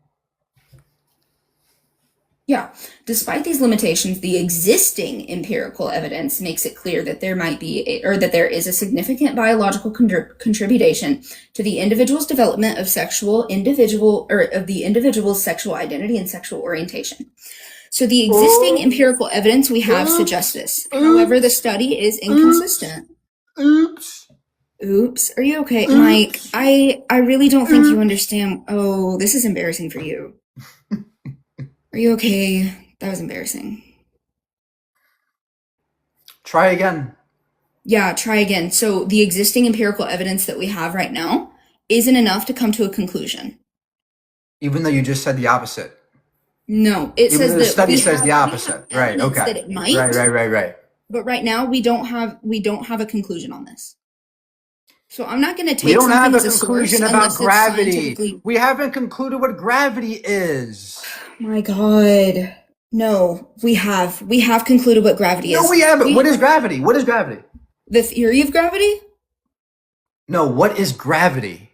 Yeah. Despite these limitations, the existing empirical evidence makes it clear that there might be, or that there is a significant biological contribution to the individual's development of the individual's sexual identity and sexual orientation. So the existing empirical evidence we have suggests this. However, the study is inconsistent. Oops. Oops. Are you okay, Mike? I really don't think you understand. Oh, this is embarrassing for you. Are you okay? That was embarrassing. Try again. Yeah, try again. So the existing empirical evidence that we have right now isn't enough to come to a conclusion. Even though you just said the opposite. No, it Even says though the that study we says have- the we have opposite. Right, evidence okay. that it might. Right. But right now we don't have a conclusion on this. So I'm not going to take We don't have something a as a conclusion source about unless it's gravity. scientifically. We haven't concluded what gravity is. My God. No, we have concluded what gravity is. No, we haven't. What is gravity? What is gravity? The theory of gravity? No, what is gravity?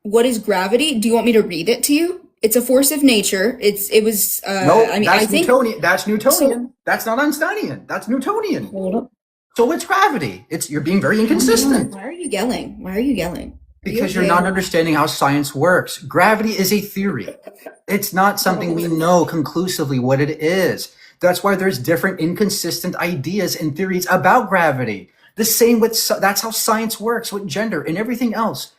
What is gravity? Do you want me to read it to you? It's a force of nature. It was No, I mean that's I think Newtonian. That's Newtonian. so. That's not Einsteinian. That's Newtonian. Hold up. So what's gravity? You're being very inconsistent. Why are you yelling? Why are you yelling? Are you Because you're okay? not understanding how science works. Gravity is a theory. It's not something we know conclusively what it is. That's why there's different inconsistent ideas and theories about gravity. The same that's how science works with gender and everything else.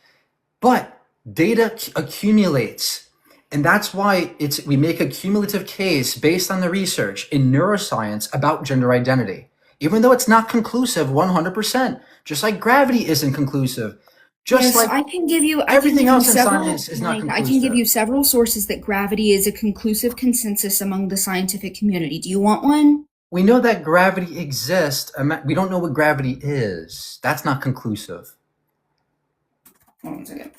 But data accumulates. And that's why we make a cumulative case based on the research in neuroscience about gender identity. Even though it's not conclusive 100%, just like gravity isn't conclusive. Just Yes, like I can give you everything else in several, science is not Mike, I can give conclusive. you several sources that gravity is a conclusive consensus among the scientific community. Do you want one? We know that gravity exists. We don't know what gravity is. That's not conclusive. Hold on a second.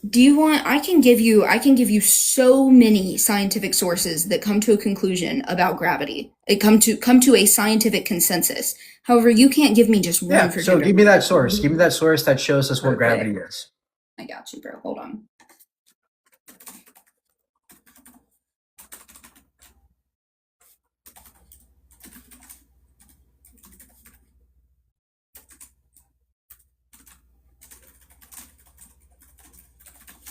Do you want I can give you so many scientific sources that come to a conclusion about gravity. It come to a scientific consensus. However, you can't give me just one Yeah, for so gender. give me that source. Give me that source that shows us what Okay. gravity is. I got you, bro. Hold on.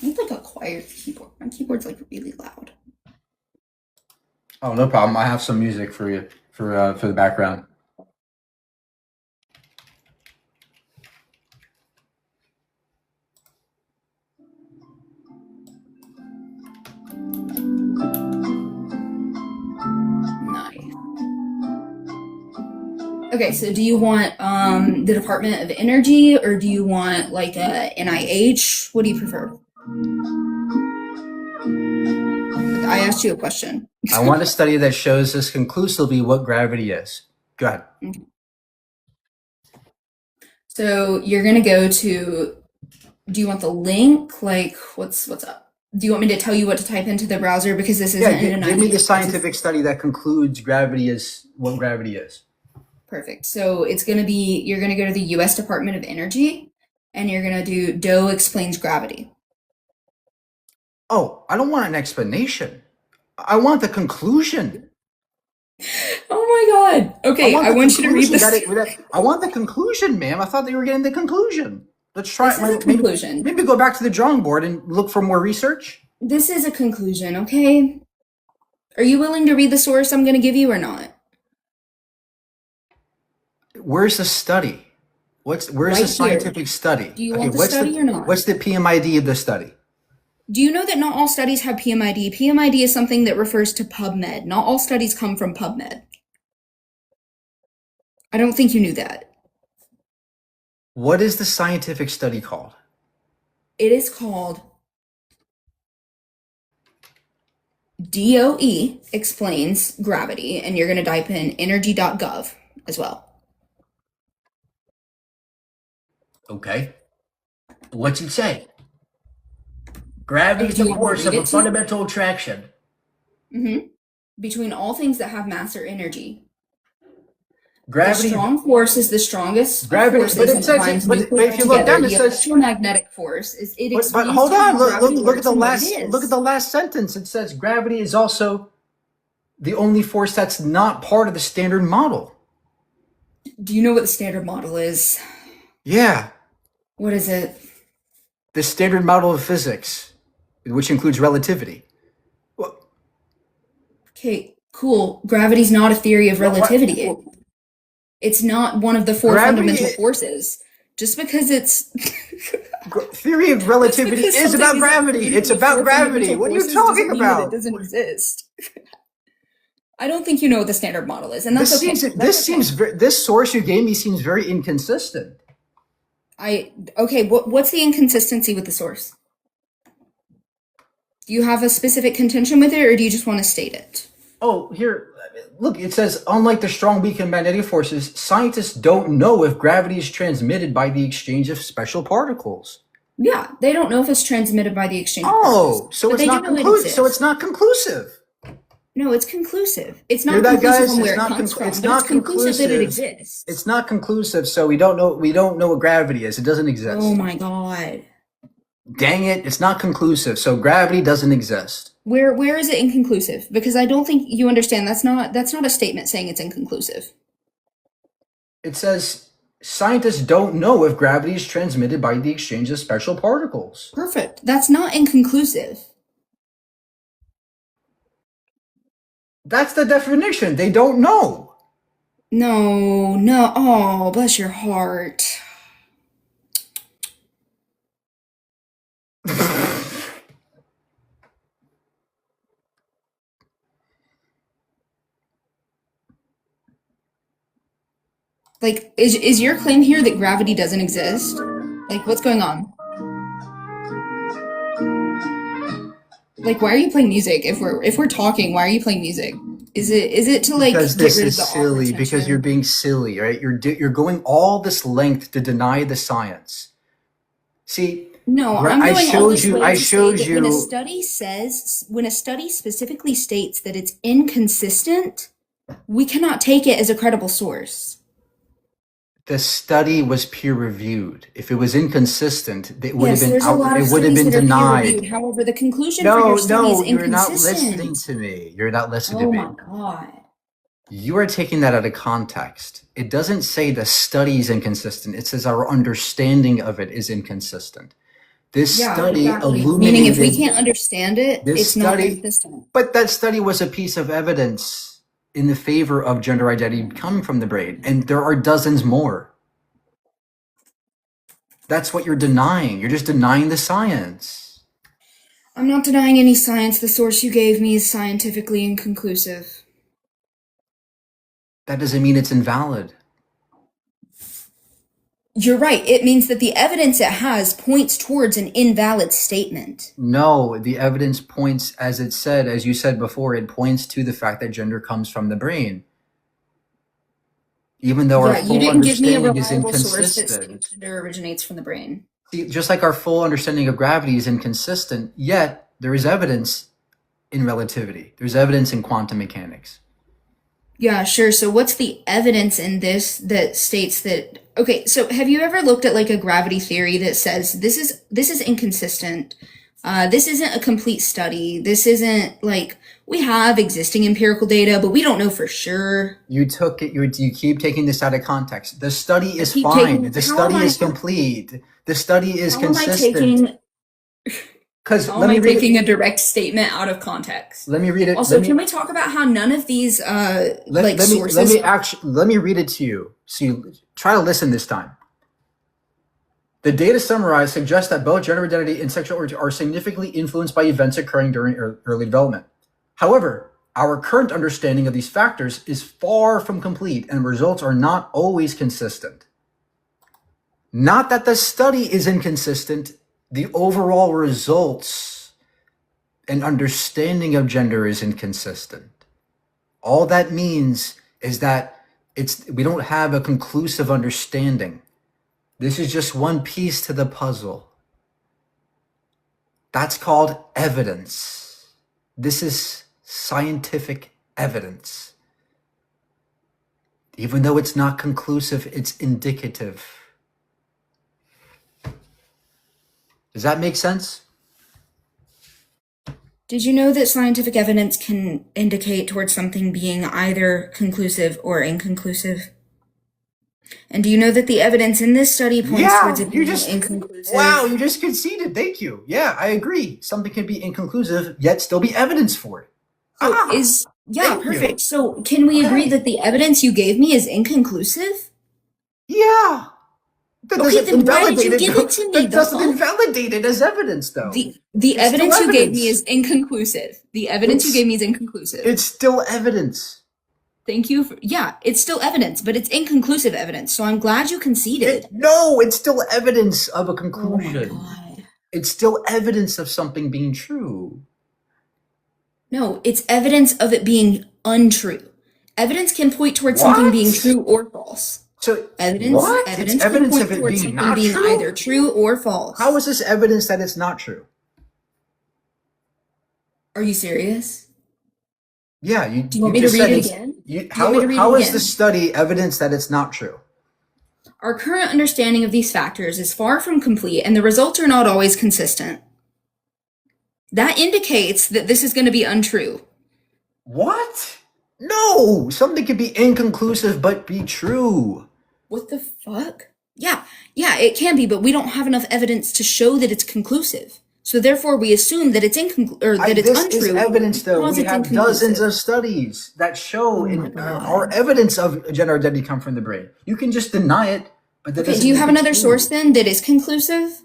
I need like a quiet keyboard. My keyboard's like really loud. Oh, no problem. I have some music for you for the background. Nice. Okay, so do you want the Department of Energy or do you want like a NIH? What do you prefer? I asked you a question. I want a study that shows us conclusively what gravity is. Go ahead. So you're gonna go to. Do you want the link? Like, what's up? Do you want me to tell you what to type into the browser because this isn't Yeah, in an give me IDEA? the scientific study that concludes gravity is what gravity is. Perfect. So it's gonna be you're gonna go to the U.S. Department of Energy, and you're gonna do Doe explains gravity. Oh, I don't want an explanation. I want the conclusion. Oh my God. Okay, I want you to read this. I want the conclusion, ma'am. I thought they were getting the conclusion. Let's try This is a maybe, conclusion. maybe go back to the drawing board and look for more research. This is a conclusion, okay? Are you willing to read the source I'm going to give you or not? Where's the study? Where's Right the here. scientific study? Do you want the study or not? What's the PMID of the study? Do you know that not all studies have PMID? PMID is something that refers to PubMed. Not all studies come from PubMed. I don't think you knew that. What is the scientific study called? It is called DOE explains gravity, and you're going to type in energy.gov as well. Okay. What's it say? Gravity is Do the you want me to force of read a it to you? fundamental attraction. Between all things that have mass or energy, The Gravity, strong force is the strongest of gravity, but forces it and it says, binds but nuclei if you look together. down, it The says, electromagnetic force is it but explains hold to you on, how look, gravity look at works the and what it last, look at is. the last sentence. It says gravity is also the only force that's not part of the standard model. Do you know what the standard model is? Yeah, What is it? the standard model of physics, which includes relativity. Well, Okay, cool. Gravity's not a theory of what, relativity. It's not one of the four gravity, fundamental forces. Just because it's theory of just relativity because is something about isn't gravity. one It's of the about four gravity. fundamental What are you forces talking doesn't mean that it about? doesn't exist. I don't think you know what the standard model is, and This that's okay. seems, That's okay. this source you gave me seems very inconsistent. What's the inconsistency with the source? Do you have a specific contention with it, or do you just want to state it? Oh, here, look, it says, unlike the strong weak and magnetic forces, scientists don't know if gravity is transmitted by the exchange of special particles. Yeah, they don't know if it's transmitted by the exchange of Oh, particles, so but it's they do not know it conclusive. So it's exists. not conclusive. No, it's conclusive. It's Hear not that, conclusive guys? on It's where it not. comes from, It's but it's not conclusive that it conclusive. exists. It's not conclusive. So we don't know. We don't know what gravity is. It doesn't Oh exist. my god. Dang it! It's not conclusive. So gravity doesn't exist. Where is it inconclusive? Because I don't think you understand. That's not a statement saying it's inconclusive. It says scientists don't know if gravity is transmitted by the exchange of special particles. Perfect. That's not inconclusive. That's the definition. They don't know. No. Oh, bless your heart. Like, is your claim here that gravity doesn't exist? Like, what's going on? Like, why are you playing music? If we're talking, why are you playing music? Is it to like Because get this rid of is the awkward silly. Because you're tension? being silly, right? You're going all this length to deny the science. See, No, I'm I going all showed this you. way I to say showed that you. when a study specifically states that it's inconsistent, we cannot take it as a credible source. The study was peer reviewed. If it was inconsistent, it would have Yes, been there's a out. lot of It would have studies been that are peer denied. reviewed. However, the conclusion for No, your study is no, you're not listening inconsistent. to me. You're not listening Oh to my me. god. You are taking that out of context. It doesn't say the study is inconsistent. It says our understanding of it is inconsistent. This Yeah, study exactly. Meaning if we illuminated can't understand it, this it's not study, consistent. but that study was a piece of evidence in the favor of gender identity coming from the brain, and there are dozens more. That's what you're denying. You're just denying the science. I'm not denying any science. The source you gave me is scientifically inconclusive. That doesn't mean it's invalid. You're right. It means that the evidence it has points towards an invalid statement. No, the evidence points, as it said, as you said before, it points to the fact that gender comes from the brain. Even though our Yeah, you full didn't give me a understanding is reliable source that inconsistent. states gender originates from the brain. See, just like our full understanding of gravity is inconsistent, yet there is evidence in relativity. There's evidence in quantum mechanics. Yeah, sure. So what's the evidence in this that states that okay, so have you ever looked at like a gravity theory that says this is inconsistent? This isn't a complete study. This isn't like we have existing empirical data, but we don't know for sure. You took it. You keep taking this out of context. The study I is keep fine. taking The how study am I is complete. The study is how am I consistent. taking Because how let am me I read taking it. a direct statement out of context? Let me read it. Also, Let me can we talk about how none of these like let me sources let me read it to you. So you try to listen this time. The data summarized suggests that both gender identity and sexual origin are significantly influenced by events occurring during early development. However, our current understanding of these factors is far from complete, and results are not always consistent. Not that the study is inconsistent, the overall results and understanding of gender is inconsistent. All that means is that we don't have a conclusive understanding. This is just one piece to the puzzle. That's called evidence. This is scientific evidence. Even though it's not conclusive, it's indicative. Does that make sense? Did you know that scientific evidence can indicate towards something being either conclusive or inconclusive? And do you know that the evidence in this study points towards it being inconclusive? Wow, you just conceded. Thank you. Yeah, I agree. Something can be inconclusive, yet still be evidence for it. So thank you. perfect. So can we agree that the evidence you gave me is inconclusive? Yeah. That Okay, doesn't then why did you invalidate it, give though. it to me, That doesn't though? invalidate it as evidence, though. The It's evidence still you gave me evidence. is inconclusive. The evidence you It's- gave me is inconclusive. It's still evidence. Thank you. Yeah, it's still evidence, but it's inconclusive evidence. So I'm glad you conceded. No, it's still evidence of a Oh my conclusion. God. It's still evidence of something being true. No, it's evidence of it being untrue. Evidence can point towards something being What? true or false. So Evidence what? evidence It's can evidence point of it towards being something not being true? either true or false. How is this evidence that it's not true? Are you serious? Yeah, you. Do you want you me to just read said it it's- again? You, Do you want me to read how it is again? the study evidence that it's not true? Our current understanding of these factors is far from complete, and the results are not always consistent. That indicates that this is going to be untrue. What? No, something could be inconclusive but be true. What the fuck? Yeah, it can be, but we don't have enough evidence to show that it's conclusive. So therefore, we assume that it's it's This untrue. is evidence, though. because We it's have inconclusive. dozens of studies that show Oh my God. are evidence of gender identity come from the brain. You can just deny it, but that Okay, doesn't do you make have it another true. source then that is conclusive?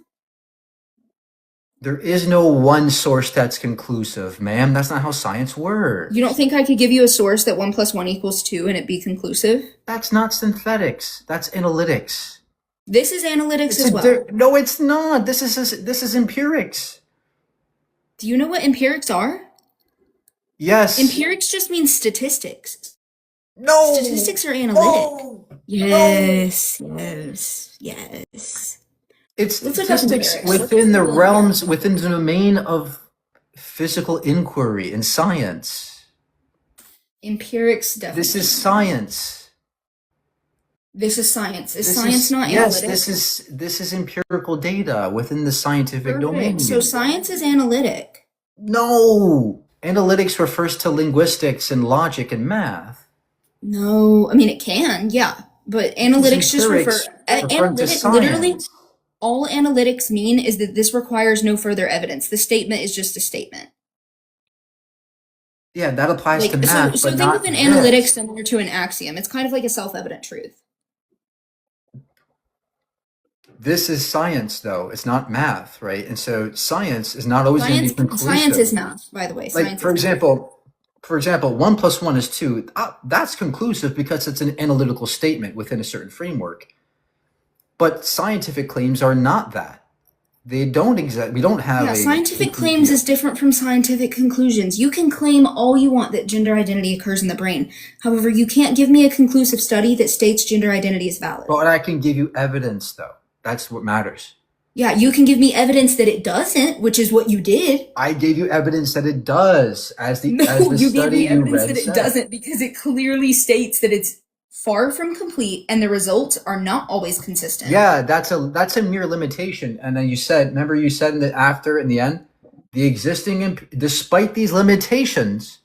There is no one source that's conclusive, ma'am. That's not how science works. You don't think I could give you a source that 1 + 1 = 2 and it be conclusive? That's not synthetics. That's analytics. This is analytics It's as a well. no, it's not. This is empirics. Do you know what empirics are? Yes. Empirics just means statistics. No. Statistics are analytic. No. Yes. It's Let's look up statistics empirics. within the realms, within the domain of physical inquiry and science. Empirics definition. This is science. This is science. Is This science not yes, analytic? this is empirical data within the scientific domain. Perfect. So science is analytic. No. Analytics refers to linguistics and logic and math. No, I mean it can, yeah, but analytics just Empirics refer to analytic. Literally, science. all analytics mean is that this requires no further evidence. The statement is just a statement. Yeah, that applies to Like math, so but think not of an this. analytic similar to an axiom. It's kind of like a self-evident truth. This is science, though. It's not math, right? And so science is not always going to be conclusive. Science is math, by the way. Like Science for is math. example, 1 + 1 = 2. That's conclusive because it's an analytical statement within a certain framework. But scientific claims are not that. They don't we don't have Yeah, a scientific claims is different from scientific conclusions. You can claim all you want that gender identity occurs in the brain. However, you can't give me a conclusive study that states gender identity is valid. But I can give you evidence, though. That's what matters. Yeah, you can give me evidence that it doesn't, which is what you did. I gave you evidence that it does, as the No, as the you gave study me you evidence read that it said. doesn't because it clearly states that it's far from complete and the results are not always consistent. Yeah, that's a mere limitation. And then you said, remember you said in the end, despite these limitations,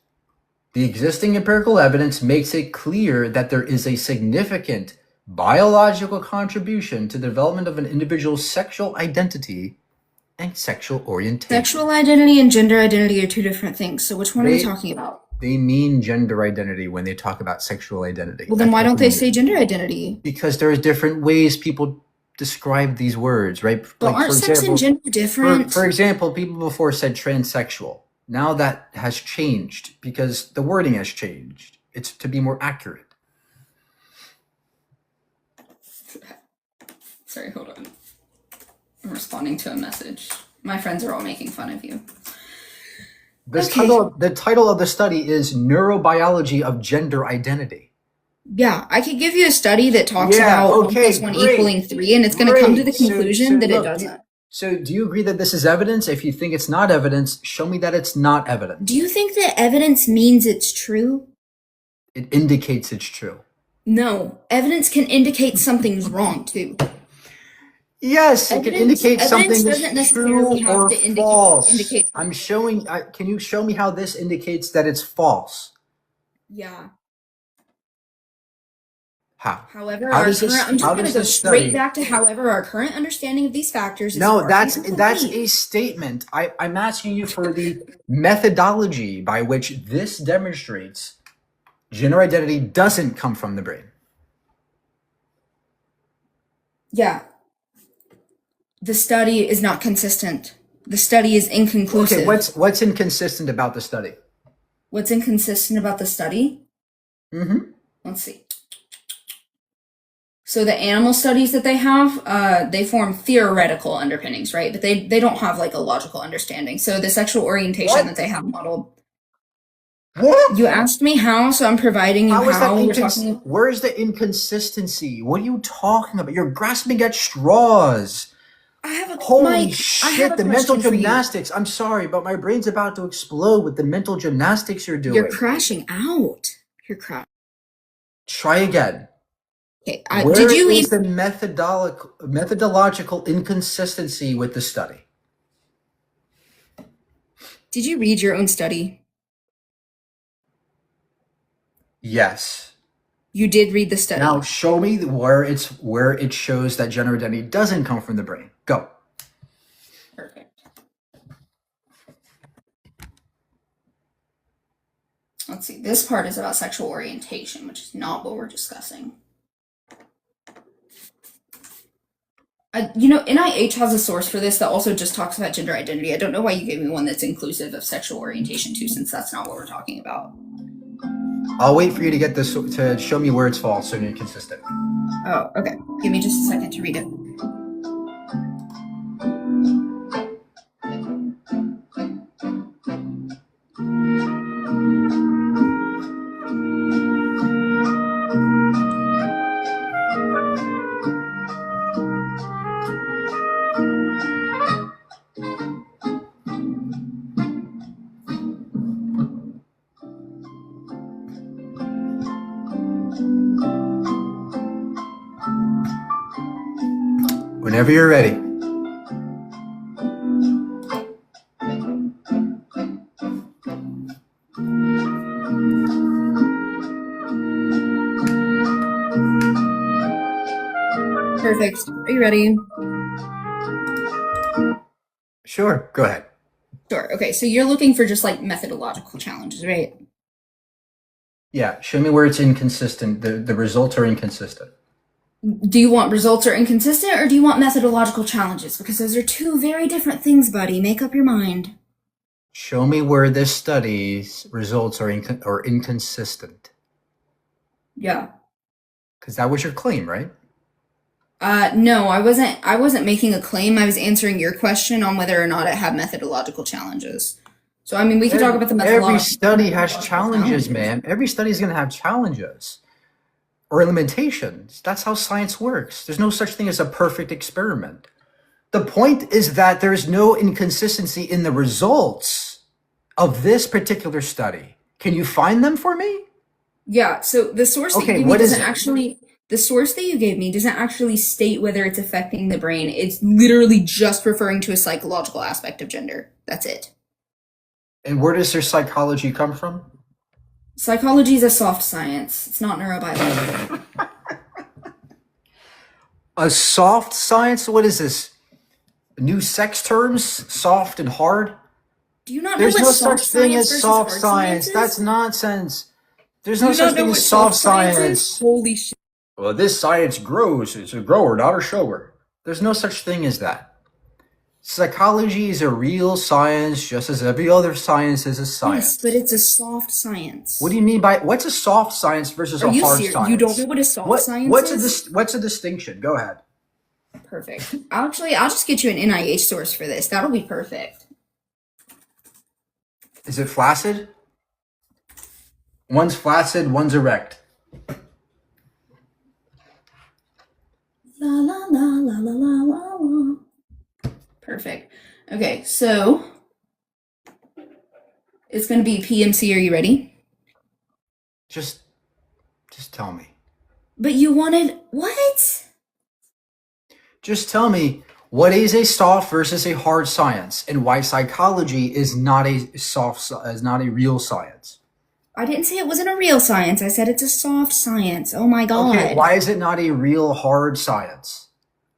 the existing empirical evidence makes it clear that there is a significant biological contribution to the development of an individual's sexual identity and sexual orientation. Sexual identity and gender identity are two different things. So which one are we They- talking about? They mean gender identity when they talk about sexual identity. Well, then That's why what don't they mean. say gender identity? Because there's different ways people describe these words, right? But aren't sex and gender different? For example, people before said transsexual. Now that has changed because the wording has changed. It's to be more accurate. Sorry, hold on. I'm responding to a message. My friends are all making fun of you. The title of the study is Neurobiology of Gender Identity. Yeah, I could give you a study that talks Yeah, about okay, 1 + 1 great, = 3, and it's going to come to the great. So- conclusion so that look, it doesn't. So do you agree that this is evidence? If you think it's not evidence, show me that it's not evidence. Do you think that evidence means it's true? It indicates it's true. No, evidence can indicate something's wrong too. Yes, it can indicate Evidence something doesn't is necessarily true have or to false. indicate. I'm showing. Can you show me how this indicates that it's false? Yeah. How? However, How our does current, this? I'm just How going to does go this straight study? back to however our current understanding of these factors is No, far that's from that's complete. a statement. I'm asking you for the methodology by which this demonstrates gender identity doesn't come from the brain. Yeah. The study is not consistent. The study is inconclusive. Okay, what's inconsistent about the study? What's inconsistent about the study? Mm-hmm. Let's see. So the animal studies that they have, they form theoretical underpinnings, right? But they don't have like a logical understanding. So the sexual orientation that they have modeled. What? You asked me how, so I'm providing you How is that how we're talking. Where is the inconsistency? What are you talking about? You're grasping at straws. I have a Holy I have shit, a the mental question for you. gymnastics. I'm sorry, but my brain's about to explode with the mental gymnastics you're doing. You're crashing out. You're crashing. Try again. Okay. Where Did you is the methodological inconsistency with the study? Did you read your own study? Yes. You did read the study. Now show me where it shows that gender identity doesn't come from the brain. Go. Perfect. Let's see. This part is about sexual orientation, which is not what we're discussing. NIH has a source for this that also just talks about gender identity. I don't know why you gave me one that's inclusive of sexual orientation too, since that's not what we're talking about. I'll wait for you to get this to show me where it's false and inconsistent. Oh, okay. Give me just a second to read it. Whenever you're ready. Perfect. Are you ready? Sure, go ahead. Sure. Okay, so you're looking for just like methodological challenges, right? Yeah, show me where it's inconsistent. The results are inconsistent. Do you want results are inconsistent or do you want methodological challenges? Because those are two very different things, buddy. Make up your mind. Show me where this study's results are inconsistent. Yeah. Because that was your claim, right? No, I wasn't making a claim. I was answering your question on whether or not it had methodological challenges. So I mean, we can talk about the methodological. Every study has challenges, man. Every study is going to have challenges or limitations. That's how science works. There's no such thing as a perfect experiment. The point is that there's no inconsistency in the results of this particular study. Can you find them for me? Yeah, so the source that you Okay, gave me what is doesn't it? actually the source that you gave me doesn't actually state whether it's affecting the brain. It's literally just referring to a psychological aspect of gender. That's it. And where does their psychology come from? Psychology is a soft science. It's not neurobiology. A soft science? What is this? New sex terms? Soft and hard? Do you not know There's what no soft such thing science as versus soft hard science. is? That's nonsense. There's Do no you such not know thing what as soft is? science. Holy shit. Well, this science grows. It's a grower, not a shower. There's no such thing as that. Psychology is a real science, just as every other science is a science. Yes, but it's a soft science. What do you mean by what's a soft science versus Are a you hard serious? science? You don't know what a soft science is? What's a distinction? Go ahead. Perfect. Actually, I'll just get you an NIH source for this. That'll be perfect. Is it flaccid? One's flaccid, one's erect. La la la la la la la la. Perfect. Okay, so it's going to be PMC. Are you ready? Just tell me. But you wanted what? Just tell me what is a soft versus a hard science, and why psychology is not a real science. I didn't say it wasn't a real science. I said it's a soft science. Oh my god. Okay, why is it not a real hard science?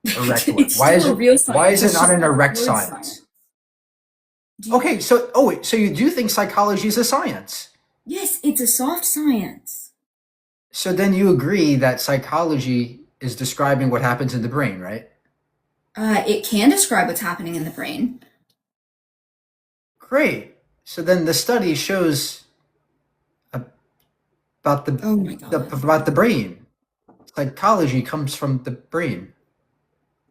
Erect one. It's still a real science. Why is it It's not just an not a erect word science? Do you- Okay, so wait, so you do think psychology is a science? Yes, it's a soft science. So then you agree that psychology is describing what happens in the brain, right? It can describe what's happening in the brain. Great. So then the study shows about Oh my god. about the brain. Psychology comes from the brain.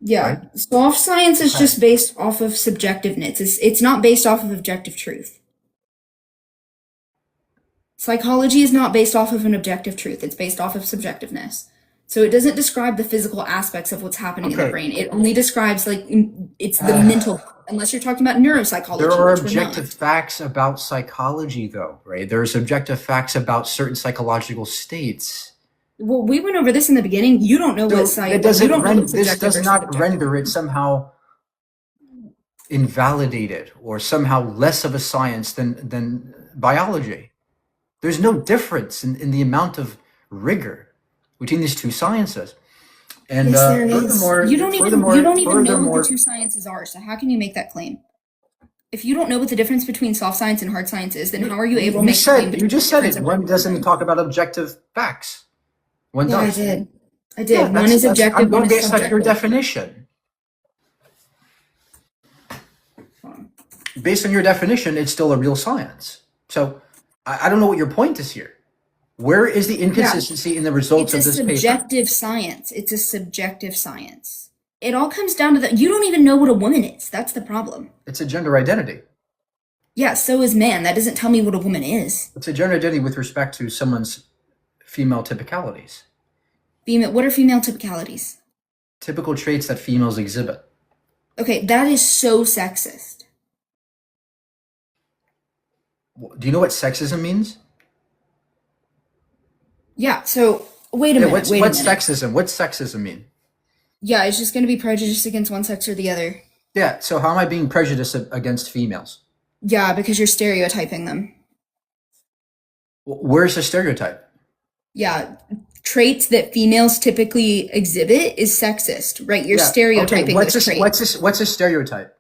Yeah, Right. soft science is Okay. just based off of subjectiveness. It's not based off of objective truth. Psychology is not based off of an objective truth. It's based off of subjectiveness. So it doesn't describe the physical aspects of what's happening in the Okay. brain. It only describes it's the mental, unless you're talking about neuropsychology. There are which we're not. objective facts about psychology, though, right? There's objective facts about certain psychological states. Well, we went over this in the beginning. You don't know So what it doesn't you don't know what's this subjective does versus not objective. render it somehow invalidated or somehow less of a science than biology. There's no difference in the amount of rigor between these two sciences. And Yes, there is. furthermore, You don't even know furthermore, what the two sciences are. So how can you make that claim? If you don't know what the difference between soft science and hard science is, then how are you able to make the claim? you just said between it. One doesn't talk about objective facts. One Yeah, I does. did. I did. Yeah, One that's- is that's- objective, I'm going one is based on your subjective. definition. Based on your definition, it's still a real science. So I don't know what your point is here. Where is the inconsistency in the results It's of a this paper? subjective science. It's a subjective science. It all comes down to you don't even know what a woman is. That's the problem. It's a gender identity. Yeah, so is man. That doesn't tell me what a woman is. It's a gender identity with respect to someone's female typicalities, Female. What are female typicalities? typical traits that females exhibit. Okay, that is so sexist. Do you know what sexism means? Yeah. So wait a Yeah, minute. what's wait a minute. sexism? What's sexism mean? Yeah, it's just going to be prejudice against one sex or the other. Yeah. So how am I being prejudiced against females? Yeah, because you're stereotyping them. Where's the stereotype? Yeah, traits that females typically exhibit is sexist, right? You're Yeah. stereotyping Okay, what's those traits. what's a stereotype?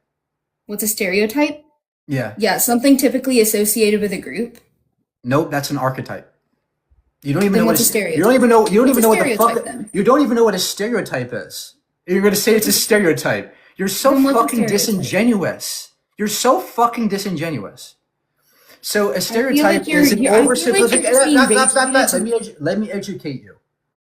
What's a stereotype? Yeah. Yeah, something typically associated with a group. Nope, that's an archetype. You don't even Then know what's what a stereotype? You don't even know. You don't What's even a know what the stereotype fuck. then? You don't even know what a stereotype is. You're gonna say it's a stereotype. You're so Then what's a fucking stereotype? disingenuous. You're so fucking disingenuous. So a stereotype you're- is an I feel like you're oversimplification. just being vague. Let me educate you.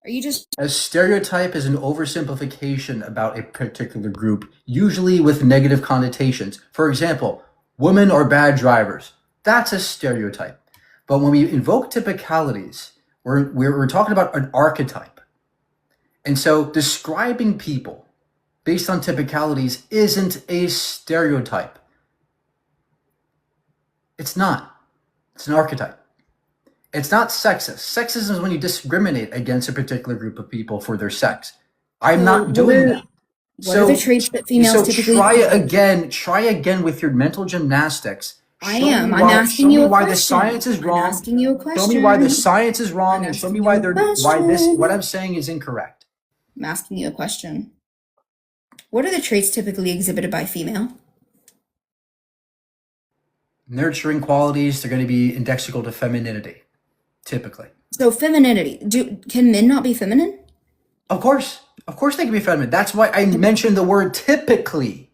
Are you just A stereotype is an oversimplification about a particular group, usually with negative connotations. For example, women are bad drivers. That's a stereotype. But when we invoke typicalities, we're talking about an archetype. And so describing people based on typicalities isn't a stereotype. It's not. It's an archetype. It's not sexist. Sexism is when you discriminate against a particular group of people for their sex. I'm not doing that. what are the traits that females typically Try again with your mental gymnastics. I Show me am. I'm why- asking show you me a why question. the science is wrong. I'm asking you a question. Show me why the science is wrong, I'm and show asking me you why a what I'm question. saying is incorrect. I'm asking you a question. What are the traits typically exhibited by female? Nurturing qualities, they're going to be indexical to femininity, typically. So femininity. Can men not be feminine? Of course they can be feminine. That's why I mentioned the word typically.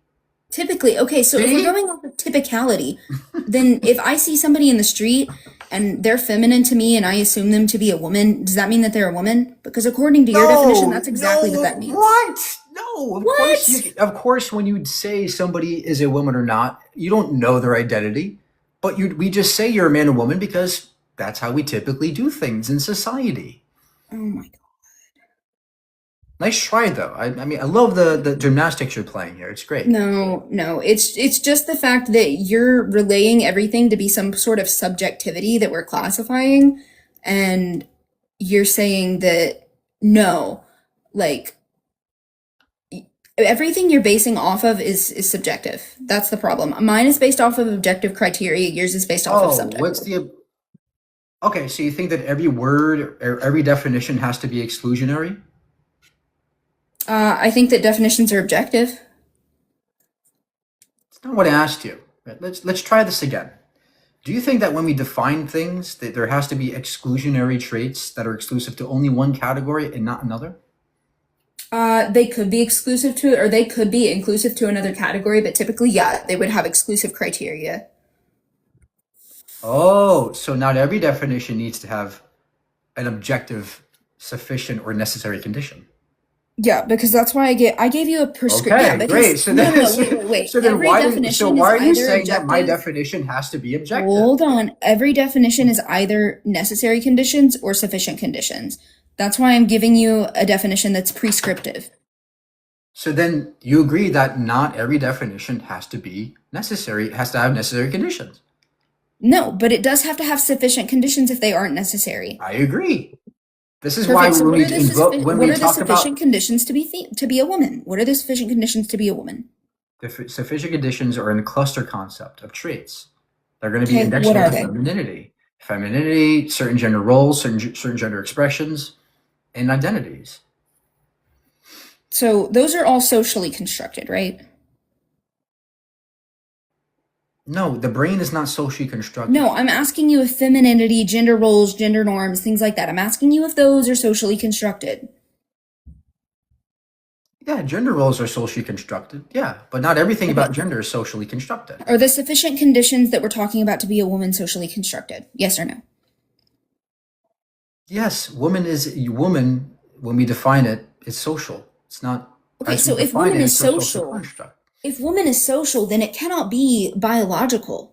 Typically, okay, so if See? we're going off of typicality, then if I see somebody in the street and they're feminine to me and I assume them to be a woman, does that mean that they're a woman? Because according to your definition, that's exactly what that means. What? No, What? Of course, when you say somebody is a woman or not, you don't know their identity, but we just say you're a man or woman because that's how we typically do things in society. Oh my god. Nice try, though. I mean, I love the gymnastics you're playing here. It's great. No, it's just the fact that you're relaying everything to be some sort of subjectivity that we're classifying, and you're saying that No, like everything you're basing off of is subjective. That's the problem. Mine is based off of objective criteria. Yours is based off of Oh, what's subjective. the okay? So you think that every word or every definition has to be exclusionary? I think that definitions are objective. It's not what I asked you. Let's try this again. Do you think that when we define things, that there has to be exclusionary traits that are exclusive to only one category and not another? They could be exclusive to, or they could be inclusive to another category, but typically, yeah, they would have exclusive criteria. Oh, so not every definition needs to have an objective, sufficient, or necessary condition. Yeah, because that's why I gave you a prescription. Yeah, Okay, because great. So no, then, wait. so then Every why definition why is are you either saying that my objective. definition has to be objective? Hold on. Every definition is either necessary conditions or sufficient conditions. That's why I'm giving you a definition that's prescriptive. So then you agree that not every definition has to be necessary. It has to have necessary conditions. No, but it does have to have sufficient conditions if they aren't necessary. I agree. This is Perfect. why So when what are the, when what we are the talk about sufficient conditions to be a woman? What are the sufficient conditions to be a woman? the sufficient conditions are in the cluster concept of traits. They're going to be Okay, indexed what are on they? femininity, certain gender roles, certain gender expressions, and identities. So those are all socially constructed, right? No, the brain is not socially constructed. No, I'm asking you if femininity, gender roles, gender norms, things like that. I'm asking you if those are socially constructed. Yeah, gender roles are socially constructed. Yeah, but not everything Okay. about gender is socially constructed. Are the sufficient conditions that we're talking about to be a woman socially constructed? Yes or no? Yes, woman when we define it, it's social. It's not Okay, as we so if define woman it, is it's a social social, construct. if woman is social, then it cannot be biological.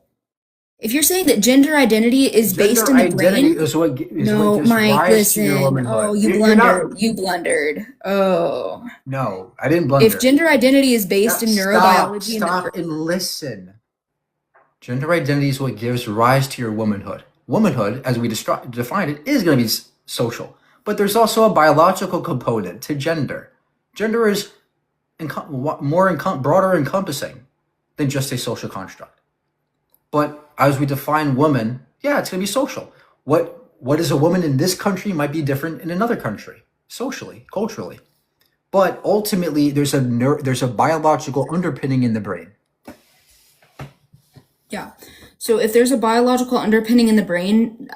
If you're saying that gender identity is based in the Identity brain, is what no, gives Mike, rise to your listen. womanhood. Oh, you You're blundered. not. You blundered. Oh. No, I didn't If blunder. gender identity is based in neurobiology and the Stop and listen. Gender identity is what gives rise to your womanhood. Womanhood, as we define it, is going to be social. But there's also a biological component to gender. Gender is broader encompassing than just a social construct. But as we define woman, yeah, it's going to be social. What is a woman in this country might be different in another country, socially, culturally. But ultimately, there's a biological underpinning in the brain. Yeah. So if there's a biological underpinning in the brain,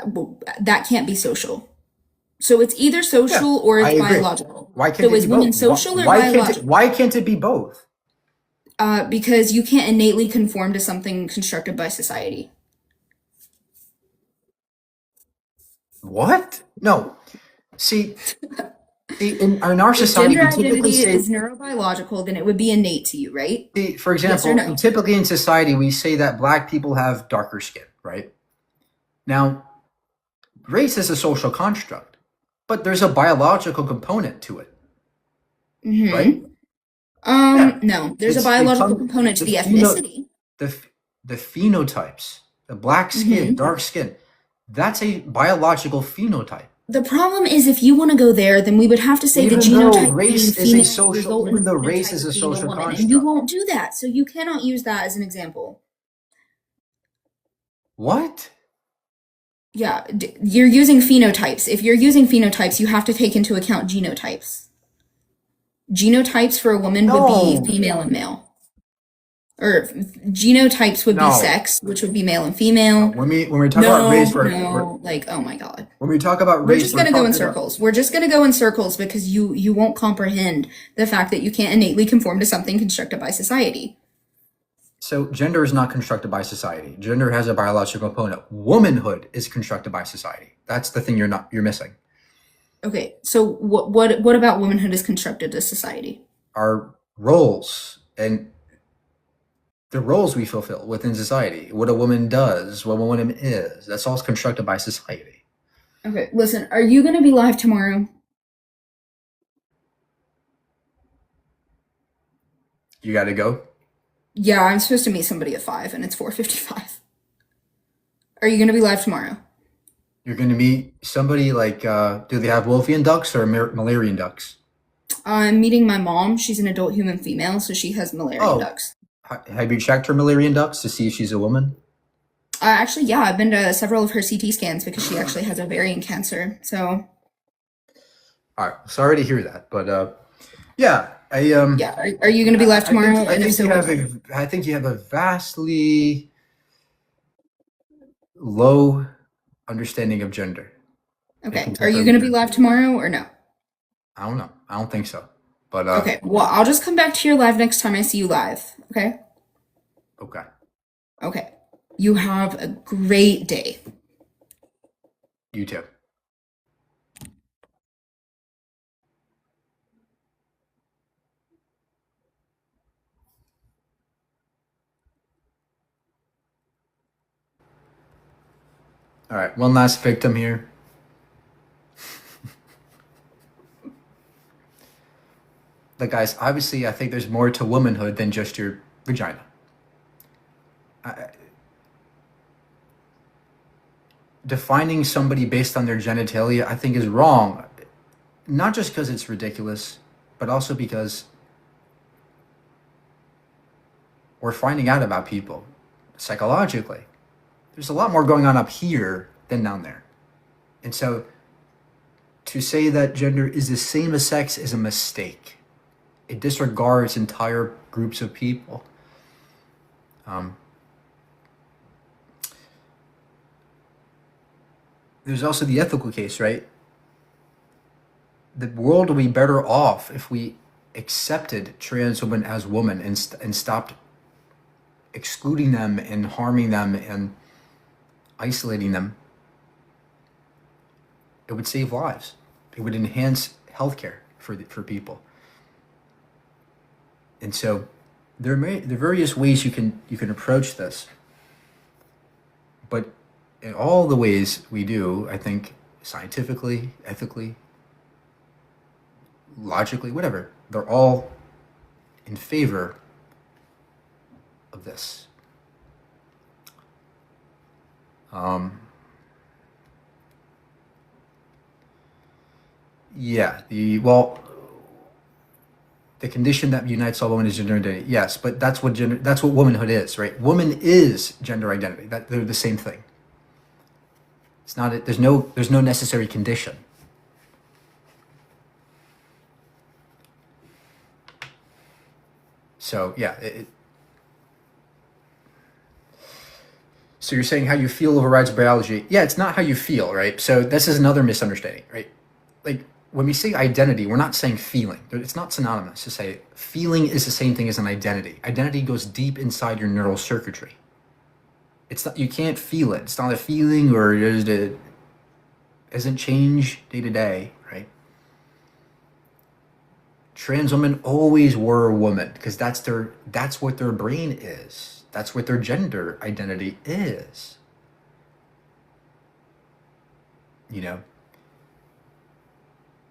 that can't be social. So it's either social or I it's agree. biological. Why can't So it is be women both? social or Why biological? why can't it be both? Because you can't innately conform to something constructed by society. What? No. See, in our If society, gender we typically identity say, is neurobiological, then it would be innate to you, right? for Yes or example, no? typically in society, we say that black people have darker skin, right? Now, race is a social construct, but there's a biological component to it, Mm-hmm. right? Yeah. No, there's a It's biological component to the ethnicity. the phenotypes, the black skin, dark skin, that's a biological phenotype. The problem is if you want to go there, then we would have to say Even the though genotype race being is a female social- would result in even the though race phenotype is a of being social woman, and construct. you won't do that. So you cannot use that as an example. What? Yeah, you're using phenotypes. If you're using phenotypes, you have to take into account genotypes. Genotypes for a woman would No. be female and male. Or genotypes would No. be sex, which would be male and female. When we talk about race, Like, oh my God. when we talk about We're race, just going to go in talking about- circles. We're just going to go in circles because you won't comprehend the fact that you can't innately conform to something constructed by society. So gender is not constructed by society. Gender has a biological component. Womanhood is constructed by society. That's the thing you're missing. Okay, so what about womanhood is constructed as society? Our roles and the roles we fulfill within society, what a woman does, what a woman is, that's all constructed by society. Okay, listen, are you going to be live tomorrow? You got to go. Yeah, I'm supposed to meet somebody at 5 and it's 4:55. Are you going to be live tomorrow? You're going to meet somebody like, do they have Wolfian ducks or Malarian ducks? I'm meeting my mom. She's an adult human female, so she has Malarian Oh, ducks. have you checked her Malarian ducks to see if she's a woman? Actually, yeah, I've been to several of her CT scans because she actually has ovarian cancer. So, All right, sorry to hear that, but yeah, yeah, are you going to be live tomorrow? I And if think so, you what have time? I think you have a vastly low understanding of gender. Okay. Are you going to be live tomorrow or no? I don't know. I don't think so. But Okay. Well, I'll just come back to your live next time I see you live. Okay. okay. Okay. You have a great day. You too. All right, one last victim here. Look, guys, obviously, I think there's more to womanhood than just your vagina. Defining somebody based on their genitalia, I think, is wrong. Not just because it's ridiculous, but also because we're finding out about people psychologically. There's a lot more going on up here than down there. And so to say that gender is the same as sex is a mistake. It disregards entire groups of people. There's also the ethical case, right? The world will be better off if we accepted trans women as women and stopped excluding them and harming them and isolating them. It would save lives. It would enhance healthcare for people. And so there are various ways you can approach this. But in all the ways we do, I think scientifically, ethically, logically, whatever, they're all in favor of this. Yeah, the condition that unites all women is gender identity. Yes, but that's what womanhood is, right? Woman is gender identity. That they're the same thing. It's not. There's no necessary condition. So yeah. So you're saying how you feel overrides biology. Yeah, it's not how you feel, right? So this is another misunderstanding, right? Like when we say identity, we're not saying feeling. It's not synonymous to say feeling is the same thing as an identity. Identity goes deep inside your neural circuitry. It's not, you can't feel it. It's not a feeling, or it doesn't change day to day, right? Trans women always were a woman because that's what their brain is. That's what their gender identity is. You know?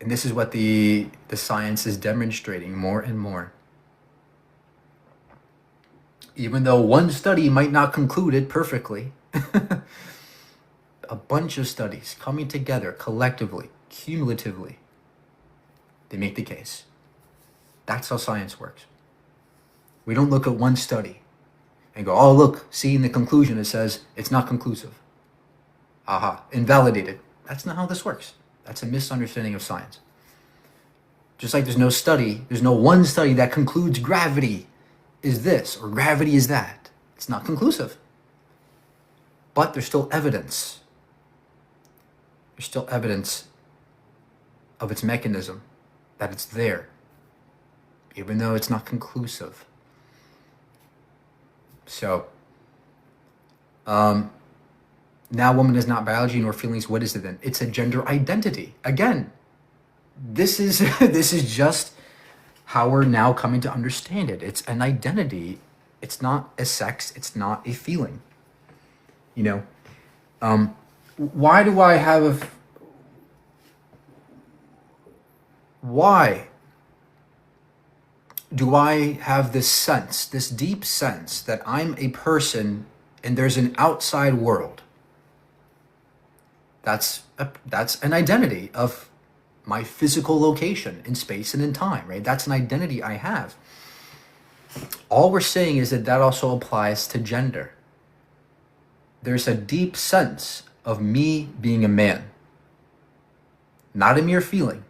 And this is what the science is demonstrating more and more. Even though one study might not conclude it perfectly, a bunch of studies coming together collectively, cumulatively, they make the case. That's how science works. We don't look at one study and go, oh, look, see in the conclusion it says it's not conclusive. Aha, invalidated. That's not how this works. That's a misunderstanding of science. Just like there's no one study that concludes gravity is this or gravity is that. It's not conclusive. But there's still evidence. There's still evidence of its mechanism, that it's there, even though it's not conclusive. So, now woman is not biology nor feelings. What is it then? It's a gender identity. Again, this is just how we're now coming to understand it. It's an identity. It's not a sex. It's not a feeling. You know, why do I have why do I have this sense, this deep sense that I'm a person and there's an outside world That's an identity of my physical location in space and in time, right? That's an identity I have. All we're saying is that also applies to gender. There's a deep sense of me being a man, not a mere feeling.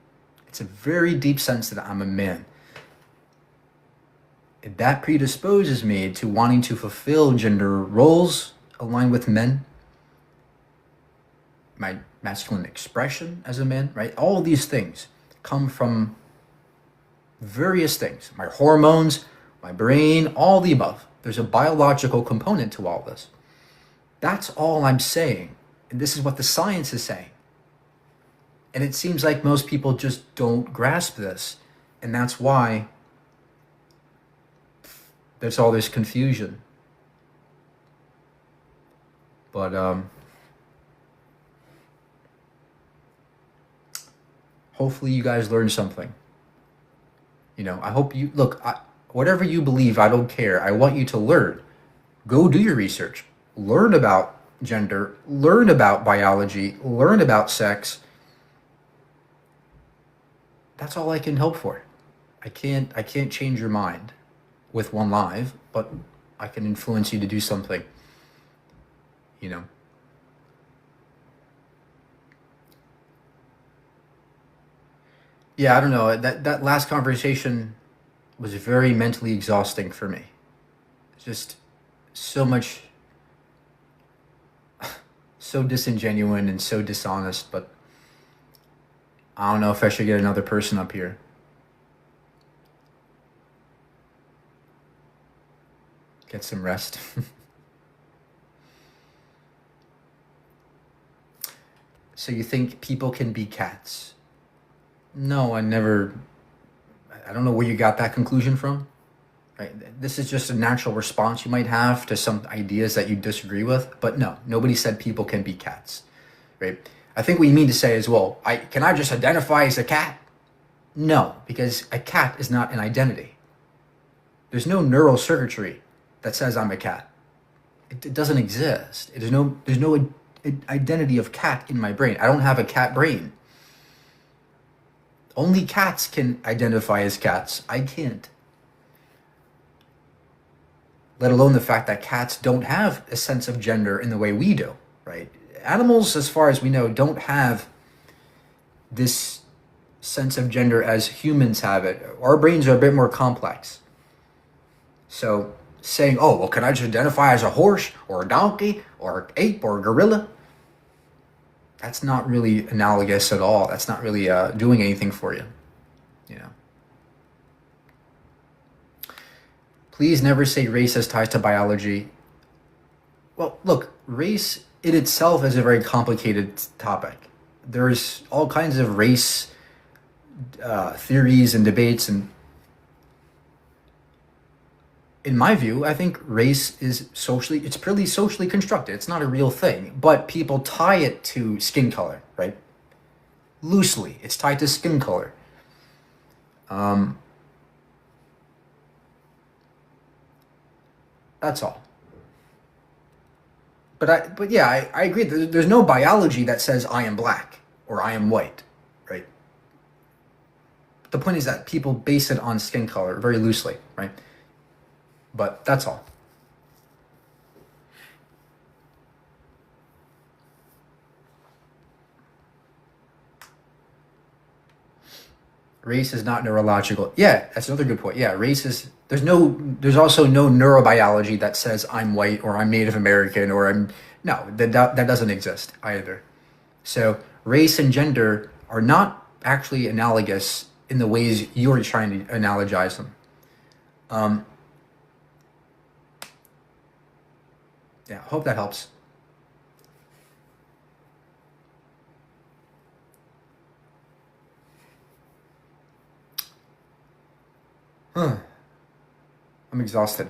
It's a very deep sense that I'm a man. That predisposes me to wanting to fulfill gender roles aligned with men, my masculine expression as a man, right? All of these things come from various things, my hormones, my brain, all the above. There's a biological component to all this. That's all I'm saying. And this is what the science is saying. And it seems like most people just don't grasp this. And that's why there's all this confusion. But hopefully you guys learned something. I hope you, look, whatever you believe, I don't care. I want you to learn. Go do your research. Learn about gender, learn about biology, learn about sex. That's all I can hope for. I can't change your mind with one live, but I can influence you to do something. Yeah, I don't know. That last conversation was very mentally exhausting for me. Just so much, so disingenuine and so dishonest, but I don't know if I should get another person up here. Get some rest. So you think people can be cats? No, I don't know where you got that conclusion from. Right? This is just a natural response you might have to some ideas that you disagree with, but no, nobody said people can be cats, right? I think what you mean to say is, well, can I just identify as a cat? No, because a cat is not an identity. There's no neural circuitry that says I'm a cat. It doesn't exist. There's no identity of cat in my brain. I don't have a cat brain. Only cats can identify as cats. I can't. Let alone the fact that cats don't have a sense of gender in the way we do, right? Animals, as far as we know, don't have this sense of gender as humans have it. Our brains are a bit more complex. So saying, oh, well, can I just identify as a horse or a donkey or an ape or a gorilla? That's not really analogous at all. That's not really doing anything for you, Please never say race has ties to biology. Well, look, race in itself is a very complicated topic. There's all kinds of race theories and debates, and in my view, I think race is it's purely socially constructed. It's not a real thing, but people tie it to skin color, right? Loosely, it's tied to skin color. That's all. But yeah, I agree. There's no biology that says I am black or I am white, right? The point is that people base it on skin color very loosely, right? But that's all. Race is not neurological. Yeah, that's another good point. Yeah, race is, there's also no neurobiology that says I'm white or I'm Native American or that doesn't exist either. So race and gender are not actually analogous in the ways you're trying to analogize them. Yeah, hope that helps. I'm exhausted.